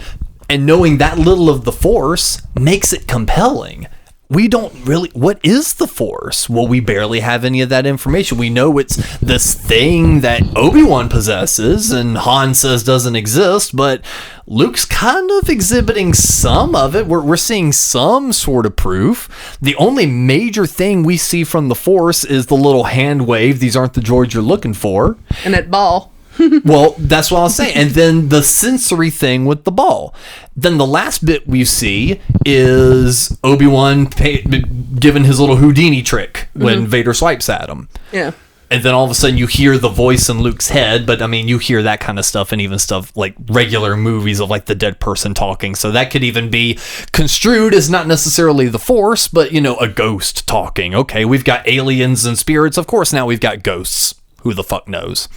and knowing that little of the Force makes it compelling. we don't really, what is the Force? Well, we barely have any of that information. We know it's this thing that Obi-Wan possesses and Han says doesn't exist, but Luke's kind of exhibiting some of it. We're seeing some sort of proof. The only major thing we see from the Force is the little hand wave. These aren't the droids you're looking for. And that ball. Well, that's what I was saying. And then the sensory thing with the ball. Then the last bit we see is Obi-Wan giving his little Houdini trick when Vader swipes at him. Yeah. And then all of a sudden you hear the voice in Luke's head, but I mean, you hear that kind of stuff and even stuff like regular movies of like the dead person talking. So that could even be construed as not necessarily the Force, but, you know, a ghost talking. Okay, we've got aliens and spirits. Of course, now we've got ghosts. Who the fuck knows?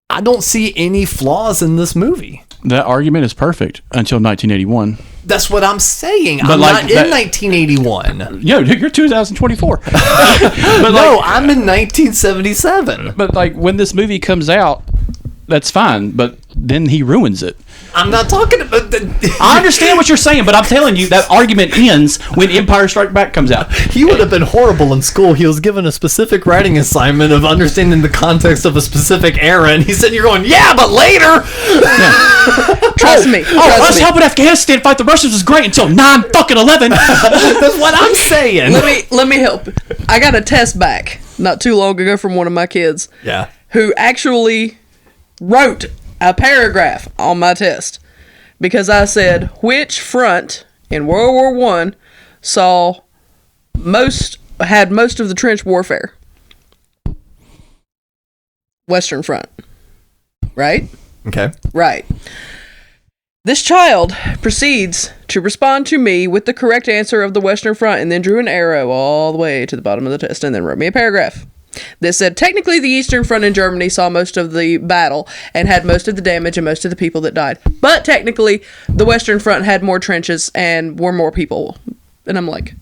I don't see any flaws in this movie. That argument is perfect until 1981. That's what I'm saying. But I'm like not in 1981. Yo, you're 2024. But No, I'm in 1977. But like when this movie comes out, that's fine. But then he ruins it. I'm not talking about the... I understand what you're saying, but I'm telling you that argument ends when Empire Strikes Back comes out. He would have been horrible in school. He was given a specific writing assignment of understanding the context of a specific era, and he said, "You're going, yeah, but later." Trust me. Us helping Afghanistan fight the Russians was great until 9/11. That's what I'm saying. Let me help. I got a test back not too long ago from one of my kids. Yeah. Who actually wrote a paragraph on my test because I said which front in World War I had most of the trench warfare. Western Front. Right? Okay. Right. This child proceeds to respond to me with the correct answer of the Western Front and then drew an arrow all the way to the bottom of the test and then wrote me a paragraph. This said, technically the Eastern Front in Germany saw most of the battle and had most of the damage and most of the people that died. But technically, the Western Front had more trenches and were more people. And I'm like...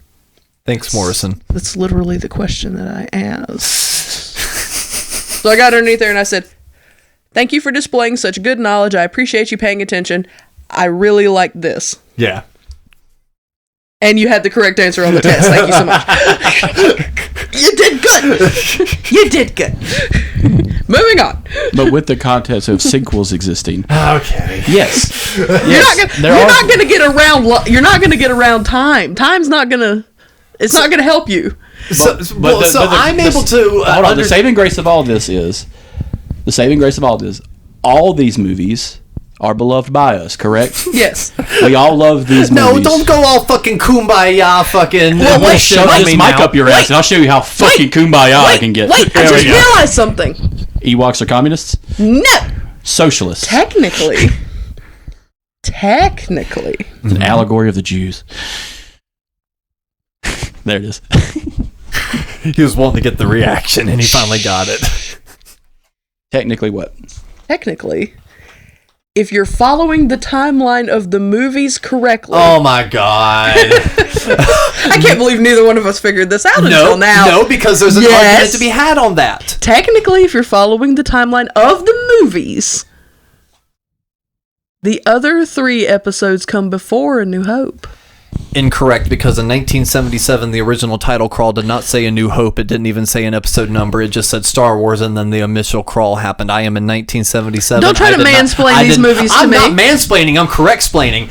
Thanks, Morrison. That's literally the question that I asked. So I got underneath there and I said, thank you for displaying such good knowledge. I appreciate you paying attention. I really like this. Yeah. And you had the correct answer on the test. Thank you so much. You did good. You did good. Moving on. But with the context of sequels existing. Okay. Yes. You're not going to get around. You're not going to get around time. Time's not going to. It's not going to help you. I'm able to. Hold on. The saving grace of all this is. All these movies are beloved by us, correct? Yes. We all love these movies. No, don't go all fucking kumbaya fucking. Well, wait, shove this mic up your ass and I'll show you how fucking kumbaya I can get. Wait, I just realized something. Ewoks are communists? No. Socialists. Technically. It's an allegory of the Jews. There it is. He was wanting to get the reaction and he finally got it. Technically what? Technically, if you're following the timeline of the movies correctly. Oh my god. I can't believe neither one of us figured this out until now. No, because there's an argument to be had on that. Technically, if you're following the timeline of the movies, the other 3 episodes come before A New Hope. Incorrect, because in 1977 the original title crawl did not say A New Hope. It didn't even say an episode number. It just said Star Wars, and then the initial crawl happened. I am in 1977. Don't try to mansplain these movies to me. I'm not mansplaining, I'm correct-splaining.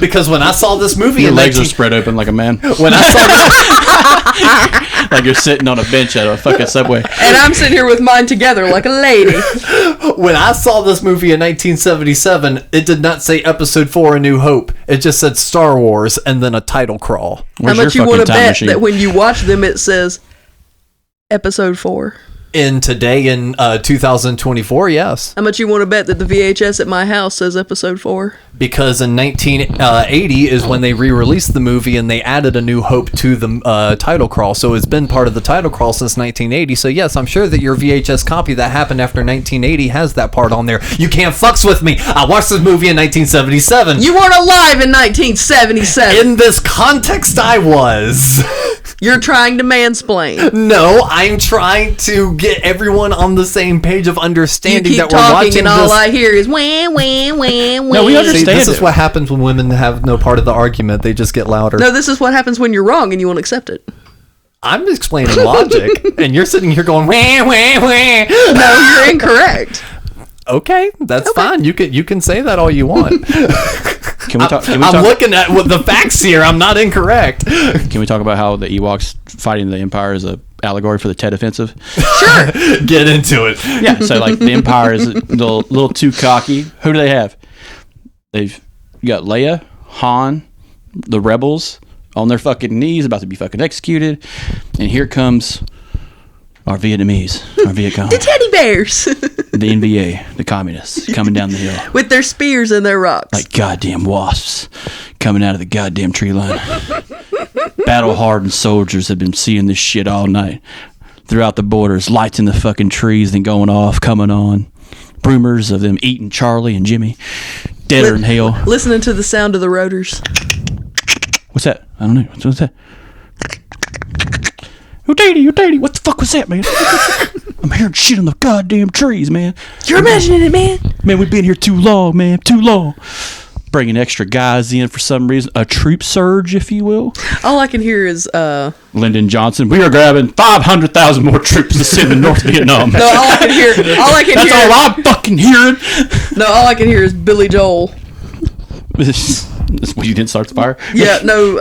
Because when I saw this movie... Your legs are spread open like a man. When I saw like you're sitting on a bench at a fucking Subway. And I'm sitting here with mine together like a lady. When I saw this movie in 1977, it did not say Episode 4 A New Hope. It just said Star Wars and then a title crawl. Where's How much you want to bet machine? that when you watch them it says Episode 4? In 2024, yes. How much you want to bet that the VHS at my house says Episode 4? Because in 1980 is when they re-released the movie and they added A New Hope to the title crawl. So it's been part of the title crawl since 1980. So yes, I'm sure that your VHS copy that happened after 1980 has that part on there. You can't fucks with me. I watched this movie in 1977. You weren't alive in 1977. In this context, I was. You're trying to mansplain. No, I'm trying to get everyone on the same page of You understanding keep that we're talking, watching and all this. I hear is wah, wah, wah, wah. No, we See, understand. this is what happens when women have no part of the argument. They just get louder. No, this is what happens when you're wrong and you won't accept it. I'm explaining logic, and you're sitting here going, wah, wah, wah. No, you're incorrect. Okay, that's fine. You can say that all you want. Can we talk? I'm looking at what the facts here. I'm not incorrect. Can we talk about how the Ewoks fighting the Empire is a allegory for the Tet Offensive? Sure. Get into it. Yeah. So like the Empire is a little too cocky. Who do they have? They've got Leia, Han, the rebels on their fucking knees, about to be fucking executed, and here comes our Vietnamese, our Viet Cong, The teddy bears. the NVA, the communists coming down the hill With their spears and their rocks. like goddamn wasps coming out of the goddamn tree line. Battle-hardened soldiers have been seeing this shit all night. Throughout the borders, lights in the fucking trees, then going off, coming on. Rumors of them eating Charlie and Jimmy. Deader than hell. Listening to the sound of the rotors. What's that? I don't know. What's that? You daddy. What the fuck was that, man? I'm hearing shit in the goddamn trees, man. You're imagining it, man. Man, we've been here too long, man. Too long. Bringing extra guys in for some reason. A troop surge, if you will. All I can hear is, Lyndon Johnson. We are grabbing 500,000 more troops to send to North Vietnam. no, all I can hear, That's all I'm fucking hearing. no, all I can hear is Billy Joel. This what you didn't start the fire? Yeah, no,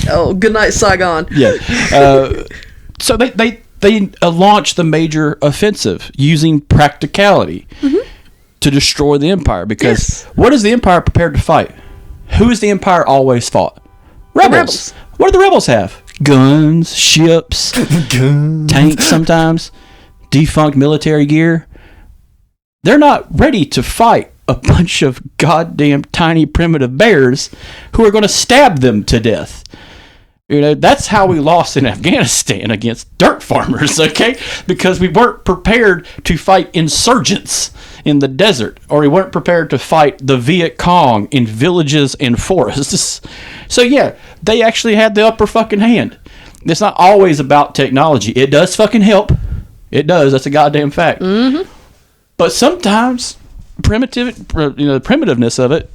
oh, Good Night Saigon. Yeah. So they launched the major offensive using practicality to destroy the Empire. Because what is the Empire prepared to fight? Who is the Empire always fought? Rebels. What do the rebels have? Guns, ships, tanks sometimes, defunct military gear. They're not ready to fight a bunch of goddamn tiny primitive bears who are going to stab them to death. You know, that's how we lost in Afghanistan against dirt farmers, okay? Because we weren't prepared to fight insurgents in the desert, or we weren't prepared to fight the Viet Cong in villages and forests. So yeah, they actually had the upper fucking hand. It's not always about technology. It does fucking help. It does. That's a goddamn fact. Mm-hmm. But sometimes the primitiveness of it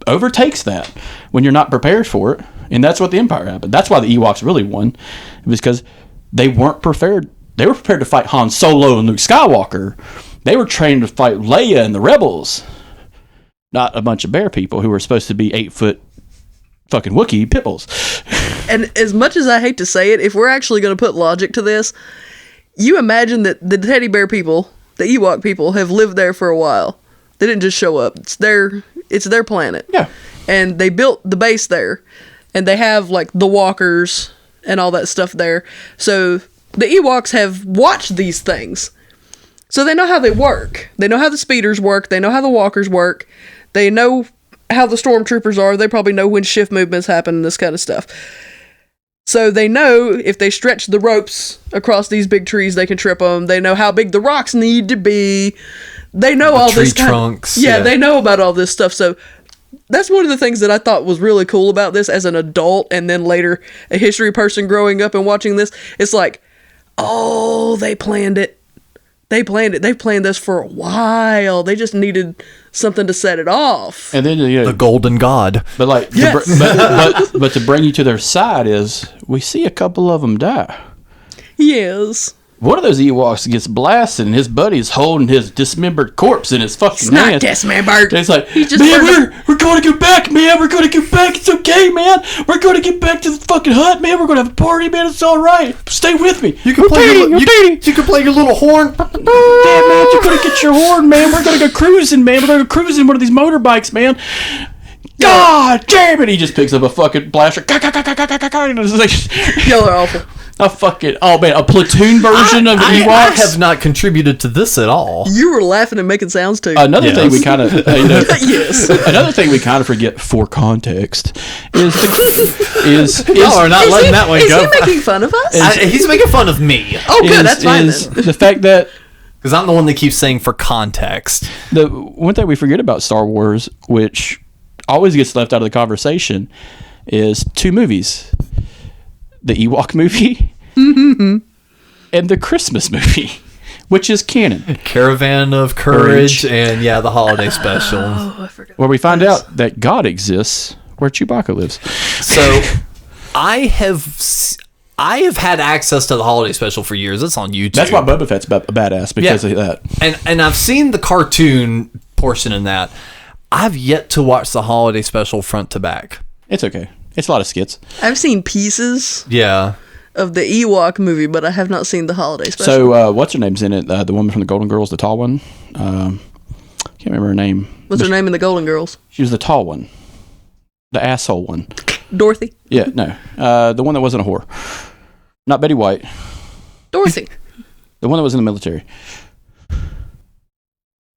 overtakes that when you're not prepared for it. And that's what the Empire happened. That's why the Ewoks really won. It was because they weren't prepared. They were prepared to fight Han Solo and Luke Skywalker. They were trained to fight Leia and the rebels. Not a bunch of bear people who were supposed to be 8-foot fucking Wookiee pitbulls. And as much as I hate to say it, if we're actually going to put logic to this, you imagine that the teddy bear people, the Ewok people, have lived there for a while. They didn't just show up. It's their planet. Yeah. And they built the base there. And they have, like, the walkers and all that stuff there. So the Ewoks have watched these things. So they know how they work. They know how the speeders work. They know how the walkers work. They know how the stormtroopers are. They probably know when shift movements happen and this kind of stuff. So they know if they stretch the ropes across these big trees, they can trip them. They know how big the rocks need to be. They know all this tree trunks. Yeah, they know about all this stuff. So that's one of the things that I thought was really cool about this as an adult, and then later a history person growing up and watching this. It's like, oh, they planned it. They planned it. They've planned this for a while. They just needed something to set it off. And then The golden god. but like, Yes. but to bring you to their side is we see a couple of them die. Yes. One of those Ewoks gets blasted, and his buddy's holding his dismembered corpse in his fucking It's not hands. dismembered. And it's like, He just man, burned we're going to get back, man. We're going to get back. It's okay, man. We're going to get back to the fucking hut, man. We're going to have a party, man. It's all right. Stay with me. You can play your little horn. Damn, man, you're going to get your horn, man. We're going to go cruising, man. We're going to go cruising one of these motorbikes, man. God damn it. He just picks up a fucking blaster. And it's like, Y'all are awful. a platoon version of the Ewoks. I have not contributed to this at all. You were laughing and making sounds too. Another thing we kind of Yes. another thing we kind of forget for context is Y'all are not letting that one Is go. he making fun of us? He's making fun of me Oh, good. That's fine then. the fact that because I'm the one that keeps saying for context. the one thing we forget about Star Wars, which always gets left out of the conversation, is two movies. the Ewok movie, and the Christmas movie, which is canon. Caravan of Courage and the holiday special. Oh, I forgot. Where we find out that God exists where Chewbacca lives. So I have had access to the holiday special for years. It's on YouTube. That's why Boba Fett's a badass because of that. And I've seen the cartoon portion in that. I've yet to watch the holiday special front to back. It's okay. It's a lot of skits. I've seen pieces Yeah. of the Ewok movie, but I have not seen the holiday special. So, what's her name's in it? The woman from the Golden Girls, the tall one. Can't remember her name. What's her name in the Golden Girls? She was the tall one, the asshole one. Dorothy. Yeah, no, the one that wasn't a whore. Not Betty White. Dorothy. The one that was in the military.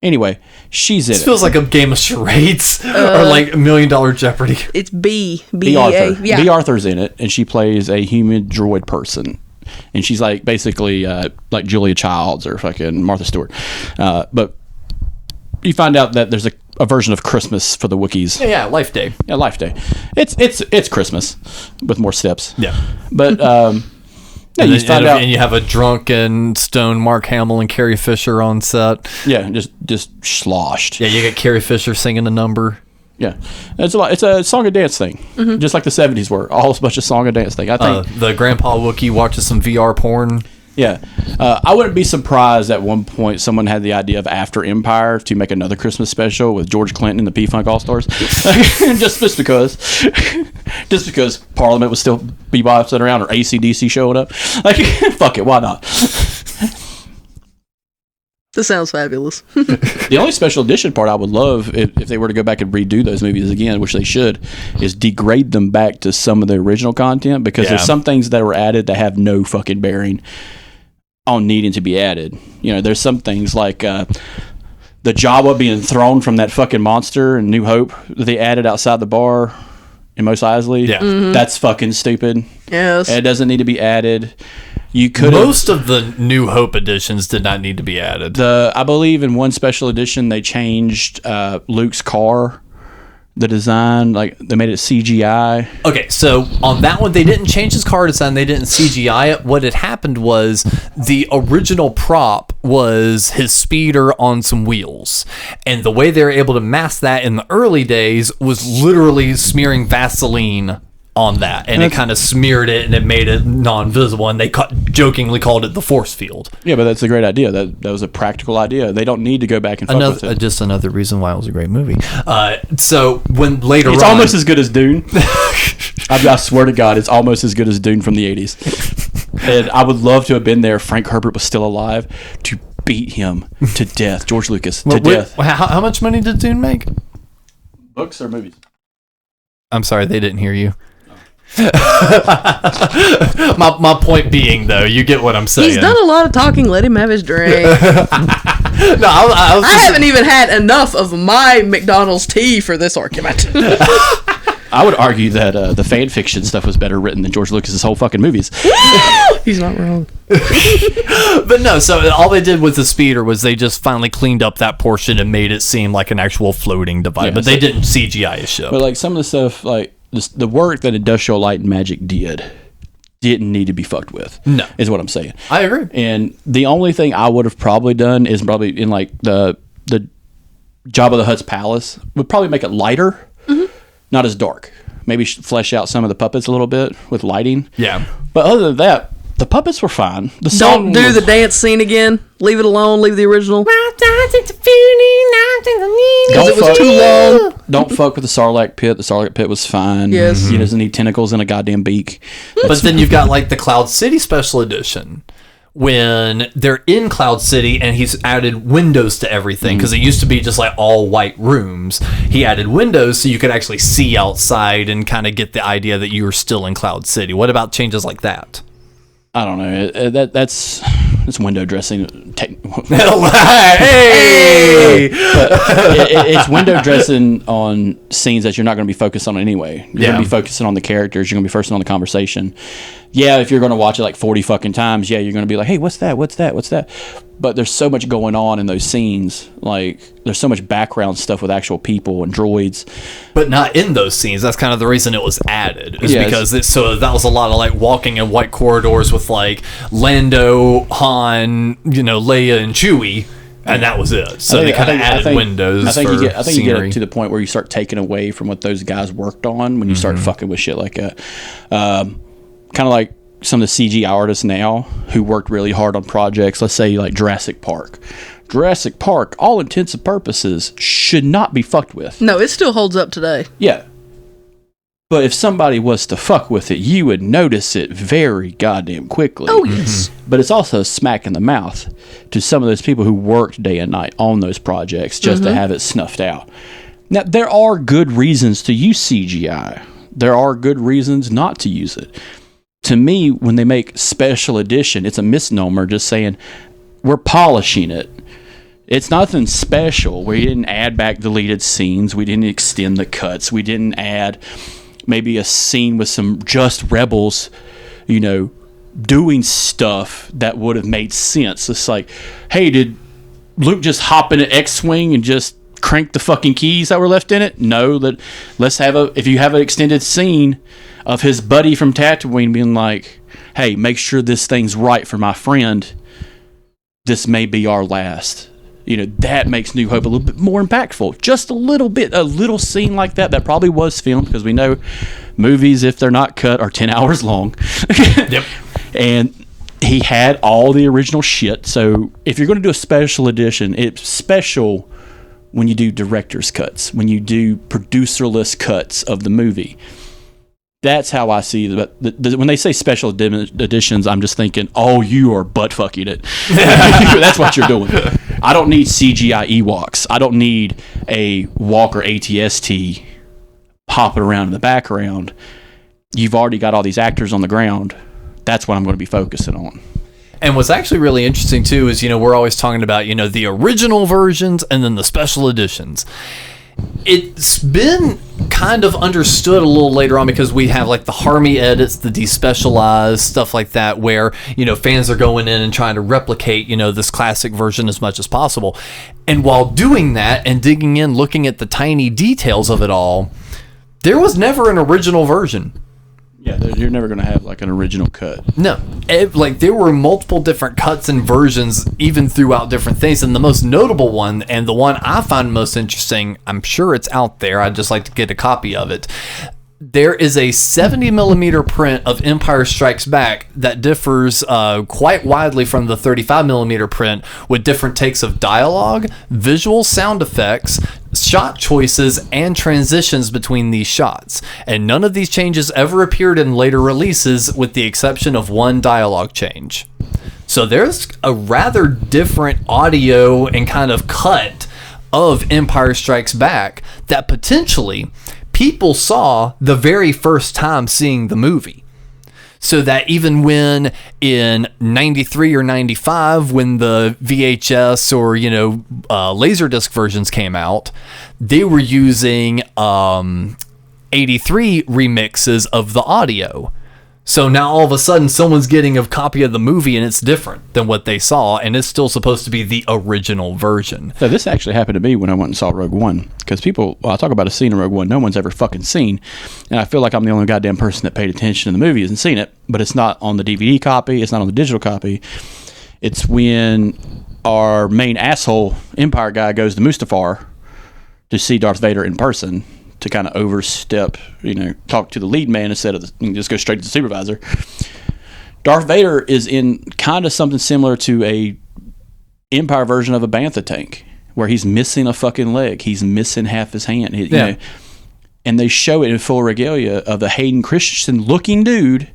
Anyway, she's in This it. feels like a game of charades or like $1 Million Jeopardy. It's B. B. B-E-A. Arthur. Yeah. B. Arthur's in it, and she plays a human droid person. And she's like basically like Julia Childs or fucking Martha Stewart. But you find out that there's a version of Christmas for the Wookiees. Yeah, Life Day. Yeah, Life Day. It's Christmas with more steps. Yeah. But yeah, And, you find out. and you have a drunken stone Mark Hamill and Carrie Fisher on set. Yeah, just sloshed. Yeah, you get Carrie Fisher singing a number. Yeah, it's a lot. It's a song and dance thing, just like the '70s were. All a bunch of song and dance thing. I think. The Grandpa Wookiee watches some VR porn. Yeah, I wouldn't be surprised at one point someone had the idea of after Empire to make another Christmas special with George Clinton and the P-Funk All-Stars, just because Parliament would still be bossing around or AC/DC showing up. Like, fuck it, why not? This sounds fabulous. The only special edition part I would love if they were to go back and redo those movies again, which they should, is degrade them back to some of the original content because there's some things that were added that have no fucking bearing on needing to be added. You know, there's some things like the Jawa being thrown from that fucking monster in New Hope that they added outside the bar in Mos Eisley. Yeah. That's fucking stupid. Yes. It doesn't need to be added. You could Most of the New Hope editions did not need to be added. I believe in one special edition they changed Luke's car, the design, like they made it CGI. Okay, so on that one, they didn't change his car design. They didn't CGI it. What had happened was the original prop was his speeder on some wheels. And the way they were able to mask that in the early days was literally smearing Vaseline on that. And it kind of smeared it and it made it non-visible. And they jokingly called it the force field. Yeah, but that's a great idea. That was a practical idea. They don't need to go back and fuck with it. Just another reason why it was a great movie. So when later It's on... almost as good as Dune. I swear to God, it's almost as good as Dune from the 80s. And I would love to have been there if Frank Herbert was still alive to beat him to death. George Lucas, to death. How much money did Dune make? Books or movies? I'm sorry, they didn't hear you. my point being, though, you get what I'm saying. He's done a lot of talking. Let him have his drink. No, I was I haven't even had enough of my McDonald's tea for this argument. I would argue that the fan fiction stuff was better written than George Lucas's whole fucking movies. He's not wrong. But no, so all they did with the speeder was they just finally cleaned up that portion and made it seem like an actual floating device. Yeah, but they didn't CGI a ship. But like some of the stuff, like the work that Industrial Light and Magic didn't need to be fucked with. No. Is what I'm saying. I agree. And the only thing I would have probably done is probably in like the Jabba the Hutt's palace would probably make it lighter, not as dark. Maybe flesh out some of the puppets a little bit with lighting. Yeah. But other than that, the puppets were fine. The Don't song do was- the dance scene again. Leave it alone. Leave the original. Don't it was fuck- too long. Don't fuck with the Sarlacc pit. The Sarlacc pit was fine. Yes. He doesn't need tentacles and a goddamn beak. But then you've got like the Cloud City Special Edition when they're in Cloud City and he's added windows to everything because it used to be just like all white rooms. He added windows so you could actually see outside and kind of get the idea that you were still in Cloud City. What about changes like that? I don't know. That's window dressing Hey! It's window dressing on scenes that you're not going to be focused on anyway. You're going to be focusing on the characters. You're going to be focusing on the conversation. Yeah, if you're going to watch it like 40 fucking times, yeah, you're going to be like, hey, what's that? What's that? What's that? But there's so much going on in those scenes. Like, there's so much background stuff with actual people and droids. But not in those scenes. That's kind of the reason it was added. Because that was a lot of like walking in white corridors with like Lando, Han, Leia, and Chewie. And that was it. So they kind of added windows. I think you get scenery. to the point where you start taking away from what those guys worked on when you start fucking with shit like kind of like some of the CG artists now who worked really hard on projects. Let's say like Jurassic Park. Jurassic Park, all intents and purposes, should not be fucked with. No, it still holds up today. Yeah. But if somebody was to fuck with it, you would notice it very goddamn quickly. Oh, yes. But it's also a smack in the mouth to some of those people who worked day and night on those projects just to have it snuffed out. Now, there are good reasons to use CGI. There are good reasons not to use it. To me, when they make special edition, it's a misnomer just saying, we're polishing it. It's nothing special. We didn't add back deleted scenes. We didn't extend the cuts. We didn't add maybe a scene with some just rebels, doing stuff that would have made sense. It's like, hey, did Luke just hop in an X-Wing and just crank the fucking keys that were left in it? No, let's have if you have an extended scene of his buddy from Tatooine being like, hey, make sure this thing's right for my friend. This may be our last. That makes New Hope a little bit more impactful. Just a little bit, a little scene like that probably was filmed, because we know movies, if they're not cut, are 10 hours long. Yep. And he had all the original shit. So if you're going to do a special edition, it's special when you do director's cuts, when you do producerless cuts of the movie. That's how I see it. When they say special editions, I'm just thinking, oh, you are butt fucking it. That's what you're doing. I don't need CGI Ewoks. I don't need a Walker ATST hopping around in the background. You've already got all these actors on the ground. That's what I'm going to be focusing on. And what's actually really interesting too is, we're always talking about, the original versions and then the special editions. It's been kind of understood a little later on, because we have like the Harmy edits, the despecialized stuff like that, where fans are going in and trying to replicate this classic version as much as possible. And while doing that and digging in, looking at the tiny details of it all, there was never an original version. Yeah, you're never going to have like an original cut. No, there were multiple different cuts and versions even throughout different things, and the most notable one, and the one I find most interesting, I'm sure it's out there, I'd just like to get a copy of it. There is a 70mm print of Empire Strikes Back that differs quite widely from the 35mm print, with different takes of dialogue, visual sound effects, shot choices, and transitions between these shots. And none of these changes ever appeared in later releases, with the exception of one dialogue change. So there's a rather different audio and kind of cut of Empire Strikes Back that potentially people saw the very first time seeing the movie. So that even when in 93 or 95, when the VHS or, Laserdisc versions came out, they were using 83 remixes of the audio. So now all of a sudden someone's getting a copy of the movie and it's different than what they saw, and it's still supposed to be the original version. So this actually happened to me when I went and saw Rogue One, because I talk about a scene in Rogue One no one's ever fucking seen, and I feel like I'm the only goddamn person that paid attention in the movie hasn't seen it, but it's not on the DVD copy, it's not on the digital copy. It's when our main asshole Empire guy goes to Mustafar to see Darth Vader in person, to kind of overstep, talk to the lead man instead of just go straight to the supervisor. Darth Vader is in kind of something similar to a Empire version of a Bantha tank, where he's missing a fucking leg. He's missing half his hand. And they show it in full regalia of the Hayden Christensen looking dude,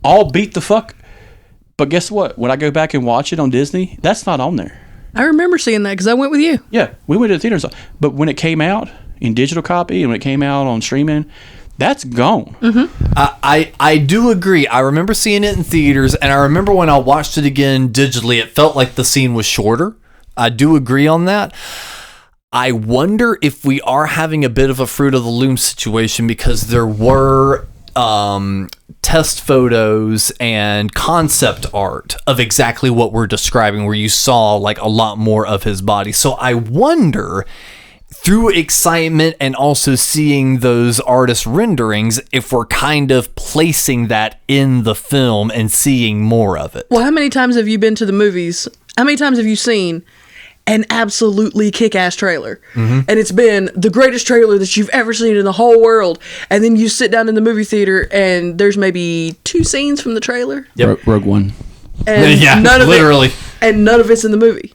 all beat the fuck. But guess what? When I go back and watch it on Disney, that's not on there. I remember seeing that because I went with you. Yeah, we went to the theaters. But when it came out in digital copy and when it came out on streaming, That's gone. I do agree. I remember seeing it in theaters, and I remember when I watched it again digitally, it felt like the scene was shorter. I do agree on that. I wonder if we are having a bit of a Fruit of the Loom situation, because there were test photos and concept art of exactly what we're describing, where you saw like a lot more of his body. So I wonder, through excitement and also seeing those artist renderings, if we're kind of placing that in the film and seeing more of it. Well, how many times have you been to the movies? How many times have you seen an absolutely kick-ass trailer? And it's been the greatest trailer that you've ever seen in the whole world. And then you sit down in the movie theater and there's maybe 2 scenes from the trailer. Rogue One. And Yeah, none of literally. And none of it's in the movie.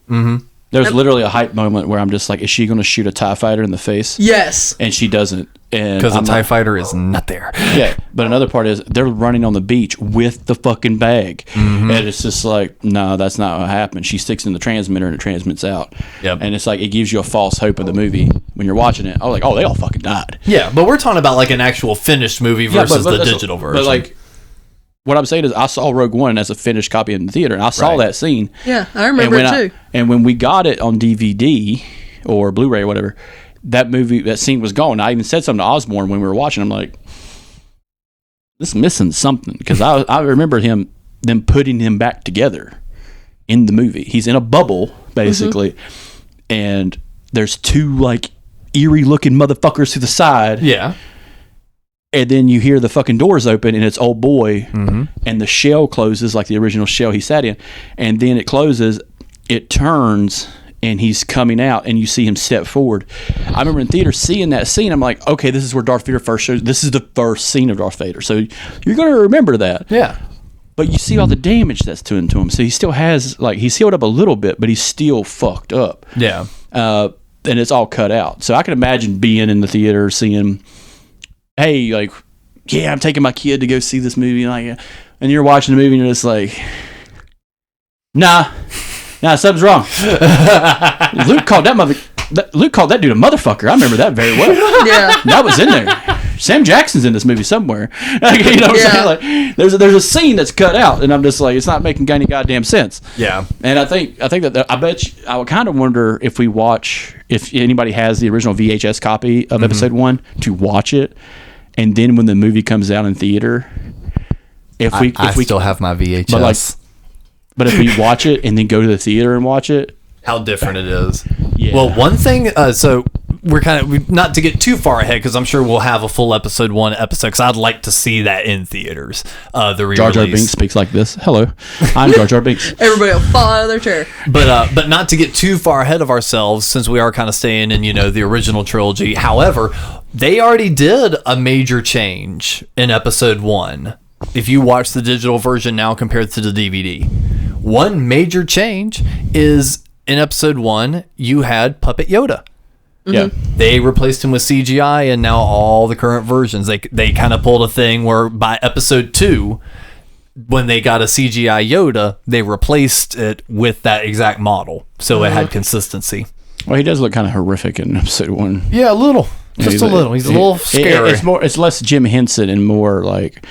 There's literally a hype moment where I'm just like, is she going to shoot a TIE fighter in the face? Yes. And she doesn't. Because the TIE fighter is not there. Yeah, but another part is they're running on the beach with the fucking bag. And it's just like, no, that's not what happened. She sticks in the transmitter and it transmits out. Yep. And it's like, it gives you a false hope of the movie when you're watching it. I was like, oh, they all fucking died. Yeah, but we're talking about like an actual finished movie versus the digital version. But like, what I'm saying is, I saw Rogue One as a finished copy in the theater, and I saw that scene. Yeah, I remember it too. And when we got it on DVD or Blu-ray or whatever, that scene was gone. I even said something to Osborne when we were watching. I'm like, this is missing something, because I remember them putting him back together in the movie. He's in a bubble basically, and there's 2 like eerie looking motherfuckers to the side. Yeah. And then you hear the fucking doors open, and it's old boy, and the shell closes like the original shell he sat in, and then it closes, it turns, and he's coming out, and you see him step forward. I remember in theater seeing that scene. I'm like, okay, this is where Darth Vader first shows. This is the first scene of Darth Vader, so you're going to remember that. Yeah. But you see all the damage that's doing to him, so he still has, like, he's healed up a little bit, but he's still fucked up. Yeah. And it's all cut out. So I can imagine being in the theater, seeing, hey, like, yeah, I'm taking my kid to go see this movie, like, and you're watching the movie and you're just like, nah, something's wrong. Luke called that dude a motherfucker. I remember that very well. Yeah, that was in there. Sam Jackson's in this movie somewhere. Like, you know what I'm saying? Like, there's a scene that's cut out, and I'm just like, it's not making any goddamn sense. Yeah. And I think that I bet I would kind of wonder if anybody has the original VHS copy of episode 1 to watch it, and then when the movie comes out in theater, if we still have my VHS. But if we watch it and then go to the theater and watch it, how different it is. Yeah. Well, one thing, so we're not to get too far ahead, because I'm sure we'll have a full episode 1 episode, because I'd like to see that in theaters. The re-release. Jar Jar Binks speaks like this. Hello, I'm Jar Jar Binks. everybody will fall out of their chair. But not to get too far ahead of ourselves, since we are kind of staying in, the original trilogy. However, they already did a major change in episode 1. If you watch the digital version now compared to the DVD, one major change is in episode 1, you had Puppet Yoda. Yeah, they replaced him with CGI, and now all the current versions, they kind of pulled a thing where by episode 2, when they got a CGI Yoda, they replaced it with that exact model, so it had consistency. Well, he does look kind of horrific in episode 1. Yeah, a little, just a little. He's a little scary. It's less Jim Henson and more like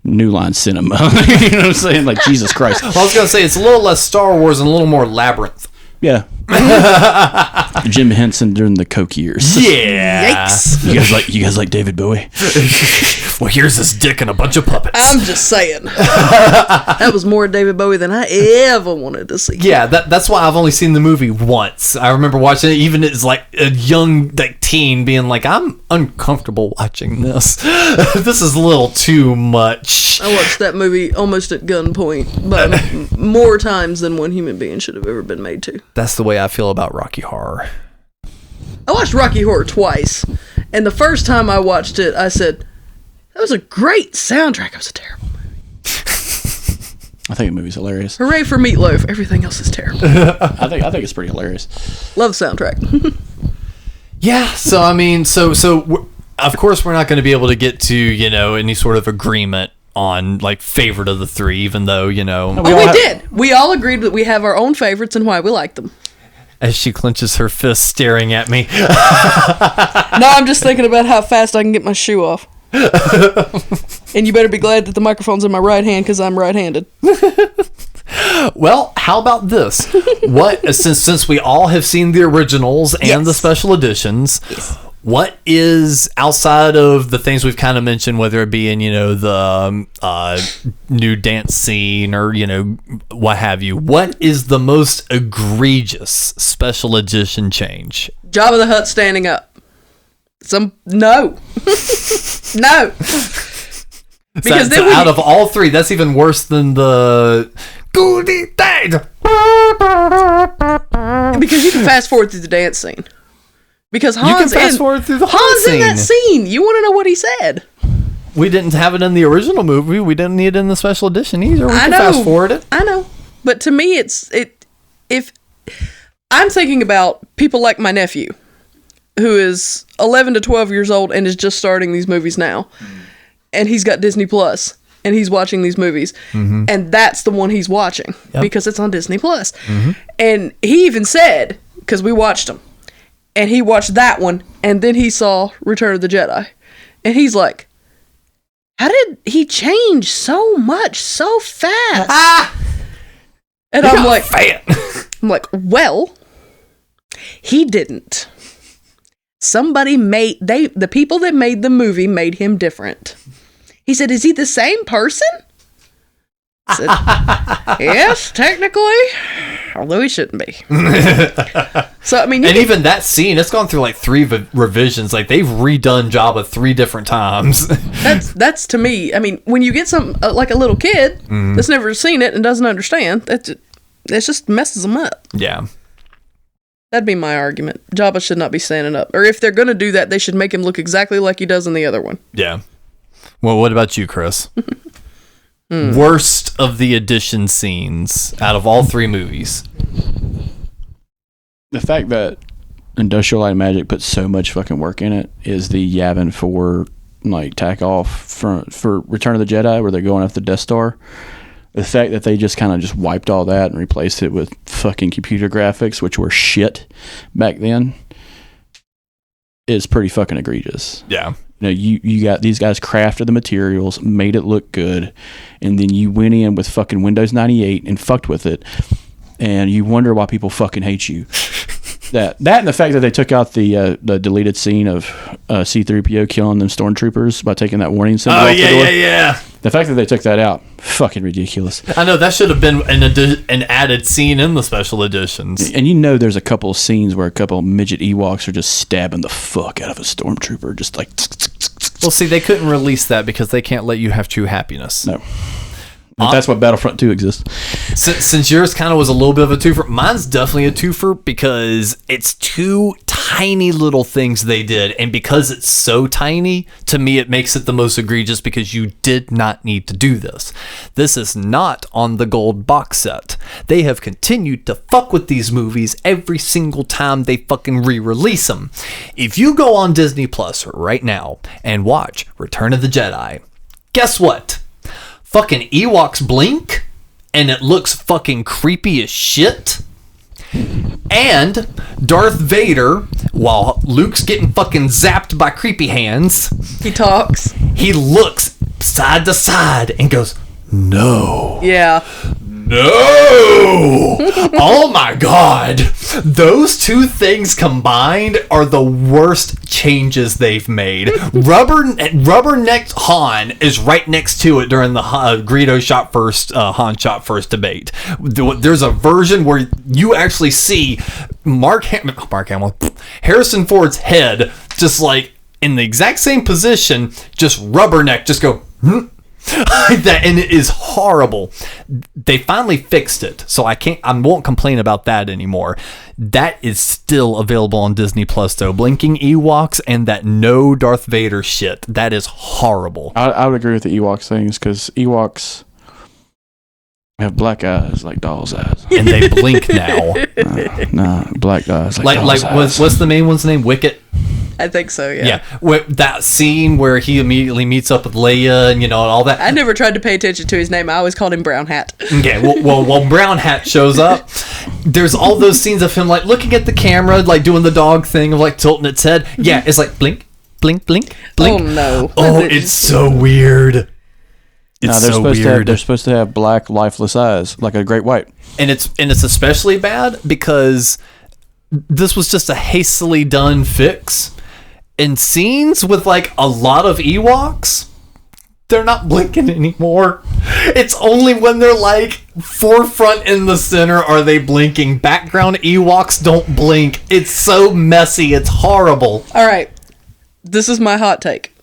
New Line Cinema. You know what I'm saying? Like, Jesus Christ. I was gonna say it's a little less Star Wars and a little more Labyrinth. Yeah. Jim Henson during the Coke years. Yeah. Yikes. You guys like David Bowie? Well, here's this dick and a bunch of puppets. I'm just saying. That was more David Bowie than I ever wanted to see. Yeah, that's why I've only seen the movie once. I remember watching it even as like a young teen, being like, I'm uncomfortable watching this. This is a little too much. I watched that movie almost at gunpoint, but more times than one human being should have ever been made to. That's the way I feel about Rocky Horror. I watched Rocky Horror twice, and the first time I watched it, I said, that was a great soundtrack. It was a terrible movie. I think the movie's hilarious. Hooray for Meatloaf. Everything else is terrible. I think it's pretty hilarious. Love the soundtrack. Yeah, so I mean, so of course we're not going to be able to get to, any sort of agreement on like favorite of the three, even though, we did. We all agreed that we have our own favorites and why we like them. As she clenches her fist staring at me. No, I'm just thinking about how fast I can get my shoe off. And you better be glad that the microphone's in my right hand because I'm right-handed. Well, how about this? What since we all have seen the originals and the special editions, what is, outside of the things we've kind of mentioned, whether it be in, the new dance scene or, what have you, what is the most egregious special edition change? Jabba the Hutt standing up. No. No. Because so out of all three, that's even worse than the goody dad. Because you can fast forward through the dance scene. Because Han's in that scene. You want to know what he said? We didn't have it in the original movie. We didn't need it in the special edition either. We can fast forward it. I know. But to me, if I'm thinking about people like my nephew, who is 11 to 12 years old and is just starting these movies now. And he's got Disney Plus, and he's watching these movies. Mm-hmm. And that's the one he's watching because it's on Disney Plus. Mm-hmm. And he even said, because we watched them, and he watched that one, and then he saw Return of the Jedi. And he's like, how did he change so much so fast? And I'm like, well, he didn't. The people that made the movie made him different. He said, is he the same person? I said, yes, technically, although he shouldn't be. So, I mean, even that scene, it's gone through like 3 revisions. Like, they've redone Jabba 3 different times. That's to me, I mean, when you get some, like a little kid that's never seen it and doesn't understand, it just messes them up. Yeah. That'd be my argument. Jabba should not be standing up. Or if they're going to do that, they should make him look exactly like he does in the other one. Yeah. Well, what about you, Chris? Worst of the edition scenes out of all 3 movies? The fact that Industrial Light and Magic put so much fucking work in it is the Yavin 4 tack off for Return of the Jedi where they're going after the Death Star. The fact that they just kind of just wiped all that and replaced it with fucking computer graphics, which were shit back then, is pretty fucking egregious. Yeah. You got these guys crafted the materials, made it look good, and then you went in with fucking Windows 98 and fucked with it, and you wonder why people fucking hate you. That and the fact that they took out the deleted scene of C-3PO killing them stormtroopers by taking that warning symbol off the door. Yeah. The fact that they took that out, fucking ridiculous. I know, that should have been an added scene in the special editions. And there's a couple of scenes where a couple of midget Ewoks are just stabbing the fuck out of a stormtrooper, just like... Well, see, they couldn't release that because they can't let you have true happiness. No. That's what Battlefront 2 exists. Since yours kind of was a little bit of a twofer, mine's definitely a twofer because it's 2 tiny little things they did. And because it's so tiny, to me, it makes it the most egregious because you did not need to do this. This is not on the gold box set. They have continued to fuck with these movies every single time they fucking re-release them. If you go on Disney Plus right now and watch Return of the Jedi, guess what? Fucking Ewoks blink, and it looks fucking creepy as shit. And Darth Vader, while Luke's getting fucking zapped by creepy hands, he talks. He looks side to side and goes, "No." Yeah. No! Oh my god. Those 2 things combined are the worst changes they've made. Rubbernecked Han is right next to it during the Greedo shot first, Han shot first debate. There's a version where you actually see Harrison Ford's head just like in the exact same position, just rubberneck, just go, that, and it is horrible. They finally fixed it, so I won't complain about that anymore. That is still available on Disney Plus though. Blinking Ewoks and that no Darth Vader shit. That is horrible. I would agree with the Ewoks things because Ewoks have black eyes like doll's eyes, and they blink now. Nah, black eyes like doll's eyes. What's the main one's name? Wicket. I think so, yeah. Yeah, that scene where he immediately meets up with Leia and, all that. I never tried to pay attention to his name. I always called him Brown Hat. Okay, well, Brown Hat shows up. There's all those scenes of him, like, looking at the camera, like, doing the dog thing of, like, tilting its head. Yeah, it's like, blink, blink, blink, blink. Oh no! Oh, it's so weird. It's they're so supposed weird. they're supposed to have black, lifeless eyes, like a great white. And it's especially bad because this was just a hastily done fix. In scenes with like a lot of Ewoks, they're not blinking anymore. It's only when they're like forefront in the center are they blinking. Background Ewoks don't blink. It's so messy. It's horrible. All right, this is my hot take.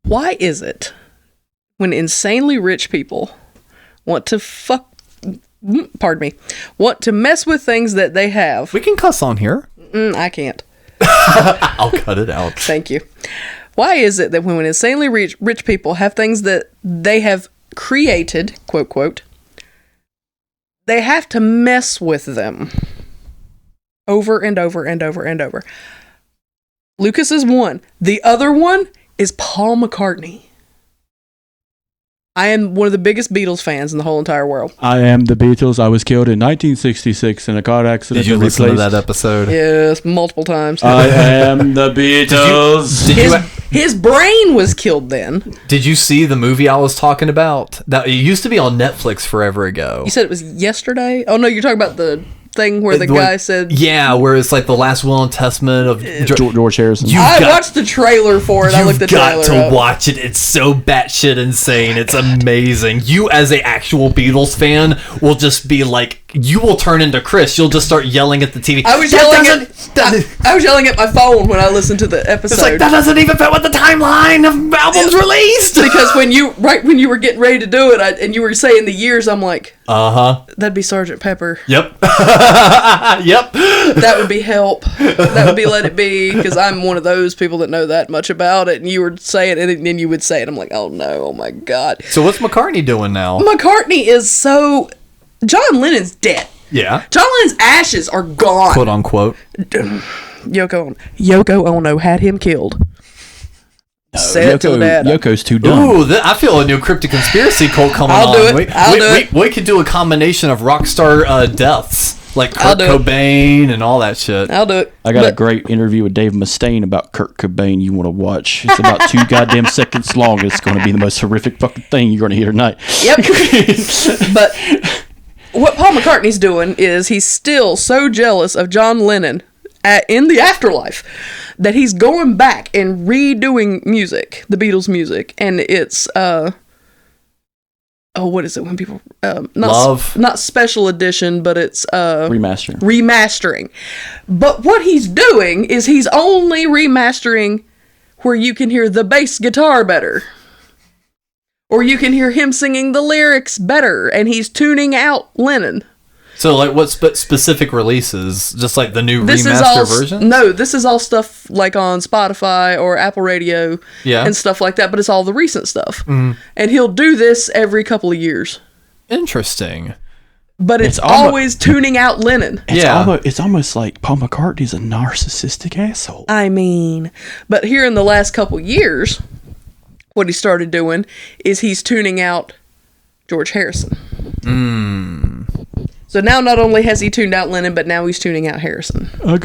Why is it when insanely rich people want to want to mess with things that they have? We can cuss on here. I can't. I'll cut it out. Thank you. Why is it that when insanely rich people have things that they have created, quote, quote, they have to mess with them over and over and over and over? Lucas is one. The other one is Paul McCartney. I am one of the biggest Beatles fans in the whole entire world. I am the Beatles. I was killed in 1966 in a car accident. Did you listen to that episode? Yes, multiple times. I am the Beatles. His brain was killed then. Did you see the movie I was talking about? That it used to be on Netflix forever ago. You said it was yesterday? Oh, no, you're talking about the thing where the guy said... Yeah, where it's like the last will and testament of George Harrison. I watched the trailer for it. I looked the trailer You've got to up. watch it. It's so batshit insane. It's amazing. You, as a actual Beatles fan, will just be like... You will turn into Chris. You'll just start yelling at the TV. I was yelling at my phone when I listened to the episode. It's like, that doesn't even fit with the timeline of albums released. Because when you were getting ready to do it, and you were saying the years, I'm like, that'd be Sgt. Pepper. Yep. Yep. That would be Help. That would be Let It Be, because I'm one of those people that know that much about it, and you were saying it, and then you would say it. I'm like, oh no, oh my God. So what's McCartney doing now? McCartney is so... John Lennon's dead. Yeah. John Lennon's ashes are gone. Quote unquote. Yoko Ono had him killed. Said it to the dad. Yoko's too dumb. Ooh, I feel a new Cryptid Conspiracy Cult coming I'll on. do it. We could do a combination of rock star deaths, like Kurt Cobain and all that shit. I'll do it. I got a great interview with Dave Mustaine about Kurt Cobain you want to watch. It's about 2 goddamn seconds long. It's going to be the most horrific fucking thing you're going to hear tonight. Yep. But what Paul McCartney's doing is he's still so jealous of John Lennon in the afterlife that he's going back and redoing music, the Beatles music, and it's what is it when people not special edition, but it's remastering. But what he's doing is he's only remastering where you can hear the bass guitar better. Or you can hear him singing the lyrics better, and he's tuning out Lennon. So, like, what specific releases? Just like the new remaster version? No, this is all stuff like on Spotify or Apple Radio and stuff like that, but it's all the recent stuff. Mm. And he'll do this every couple of years. Interesting. But it's always tuning out Lennon. It's almost like Paul McCartney's a narcissistic asshole. I mean, but here in the last couple years... What he started doing is he's tuning out George Harrison. So now not only has he tuned out Lennon, but now he's tuning out Harrison. You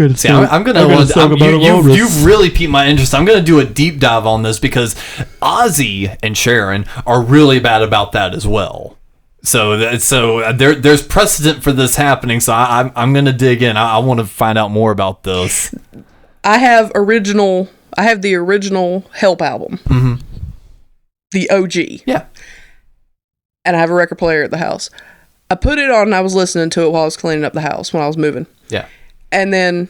really piqued my interest. I'm going to do a deep dive on this because Ozzy and Sharon are really bad about that as well. So there's precedent for this happening. So I'm going to dig in. I want to find out more about this. I have the original Help album. Mm-hmm. The OG. Yeah. And I have a record player at the house. I put it on and I was listening to it while I was cleaning up the house when I was moving. Yeah. And then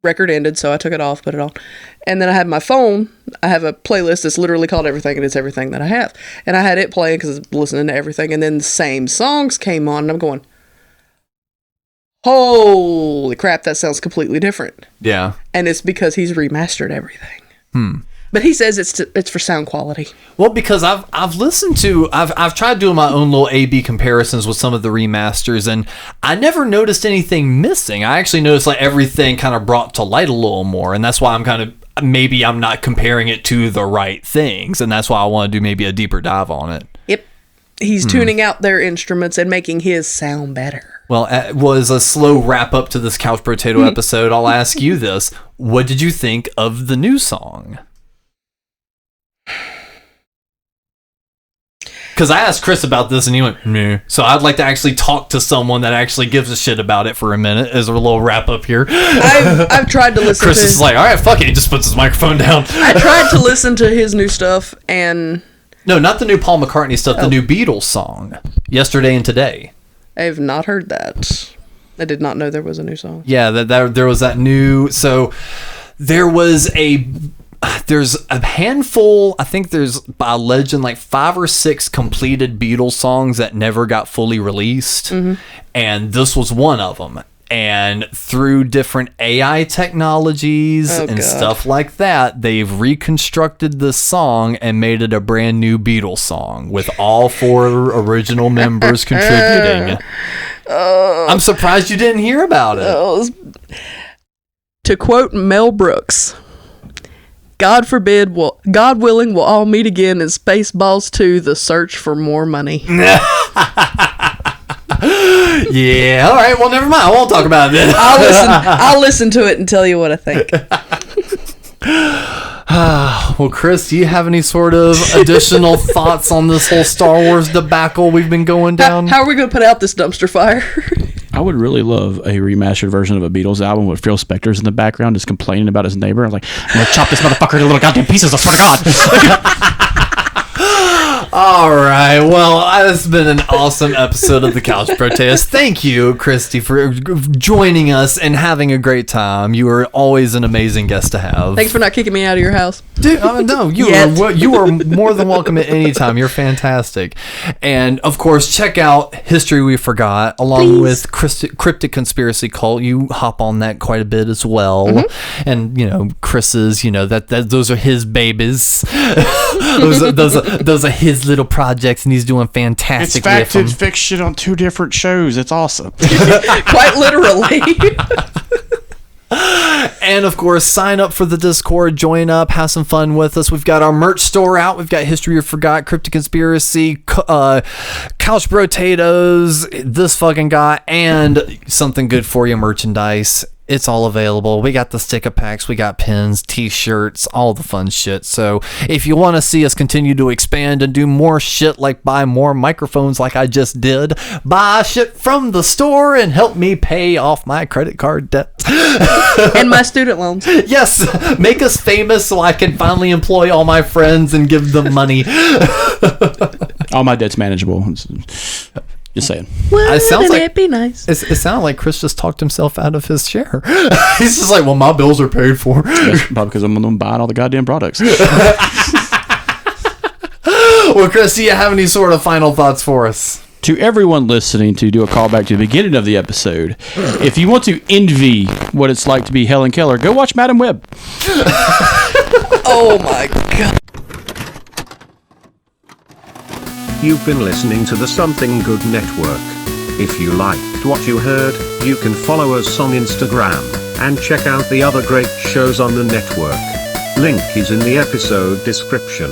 record ended, so I took it off, put it on. And then I had my phone. I have a playlist that's literally called Everything, and it's everything that I have. And I had it playing because I was listening to everything. And then the same songs came on, and I'm going, holy crap, that sounds completely different. Yeah. And it's because he's remastered everything. But he says it's for sound quality. Well, because I've listened to I've tried doing my own little A/B comparisons with some of the remasters, and I never noticed anything missing. I actually noticed like everything kind of brought to light a little more, and that's why I'm not comparing it to the right things, and that's why I want to do maybe a deeper dive on it. Yep, he's tuning out their instruments and making his sound better. Well, was a slow wrap up to this Couch Potato episode. I'll ask you this. What did you think of the new song? Because I asked Chris about this and he went, meh. So I'd like to actually talk to someone that actually gives a shit about it for a minute as a little wrap up here. I've tried to listen Chris to is like, all right, fuck it. He just puts his microphone down. I tried to listen to his new stuff and... No, not the new Paul McCartney stuff, the new Beatles song, Yesterday and Today. I have not heard that. I did not know there was a new song. Yeah, there was that new... So there's a handful, I think there's by legend like 5 or 6 completed Beatles songs that never got fully released, and this was one of them. And through different AI technologies stuff like that, they've reconstructed this song and made it a brand new Beatles song with all 4 original members contributing. I'm surprised you didn't hear about it. To quote Mel Brooks, God willing, we'll all meet again in Spaceballs 2, The Search for More Money. Yeah, all right, well, never mind. I won't talk about it then. I'll listen to it and tell you what I think. Well, Chris, do you have any sort of additional thoughts on this whole Star Wars debacle we've been going down? How are we going to put out this dumpster fire? I would really love a remastered version of a Beatles album with Phil Spector's in the background just complaining about his neighbor. I'm like, I'm going to chop this motherfucker into little goddamn pieces, I swear to God. All right. Well, it's been an awesome episode of the Couch Protest. Thank you, Cristy, for joining us and having a great time. You are always an amazing guest to have. Thanks for not kicking me out of your house. Dude, no, you are more than welcome at any time. You're fantastic. And, of course, check out History We Forgot, along with Cryptid Conspiracy Cult. You hop on that quite a bit as well. And, Chris's, that those are his babies. those are his little projects, and he's doing fantastic. It's fact and fiction on 2 different shows. It's awesome. Quite literally. And of course, sign up for the Discord, join up, have some fun with us. We've got our merch store out. We've got History You Forgot, Cryptid Conspiracy, Couch Potatoes, this fucking guy, and Something Good For You merchandise. It's all available. We got the sticker packs, we got pins, t-shirts, all the fun shit. So if you want to see us continue to expand and do more shit, like buy more microphones like I just did, buy shit from the store and help me pay off my credit card debt. And my student loans. Yes, make us famous so I can finally employ all my friends and give them money. All my debt's manageable. Just saying. Wouldn't it be nice? It sounded like Chris just talked himself out of his chair. He's just like, well, my bills are paid for. Yes, probably because I'm the one buying all the goddamn products. Well, Chris, do you have any sort of final thoughts for us? To everyone listening, to do a callback to the beginning of the episode, if you want to envy what it's like to be Helen Keller, go watch Madam Web. Oh my God. You've been listening to the Something Good Network. If you liked what you heard, you can follow us on Instagram, and check out the other great shows on the network. Link is in the episode description.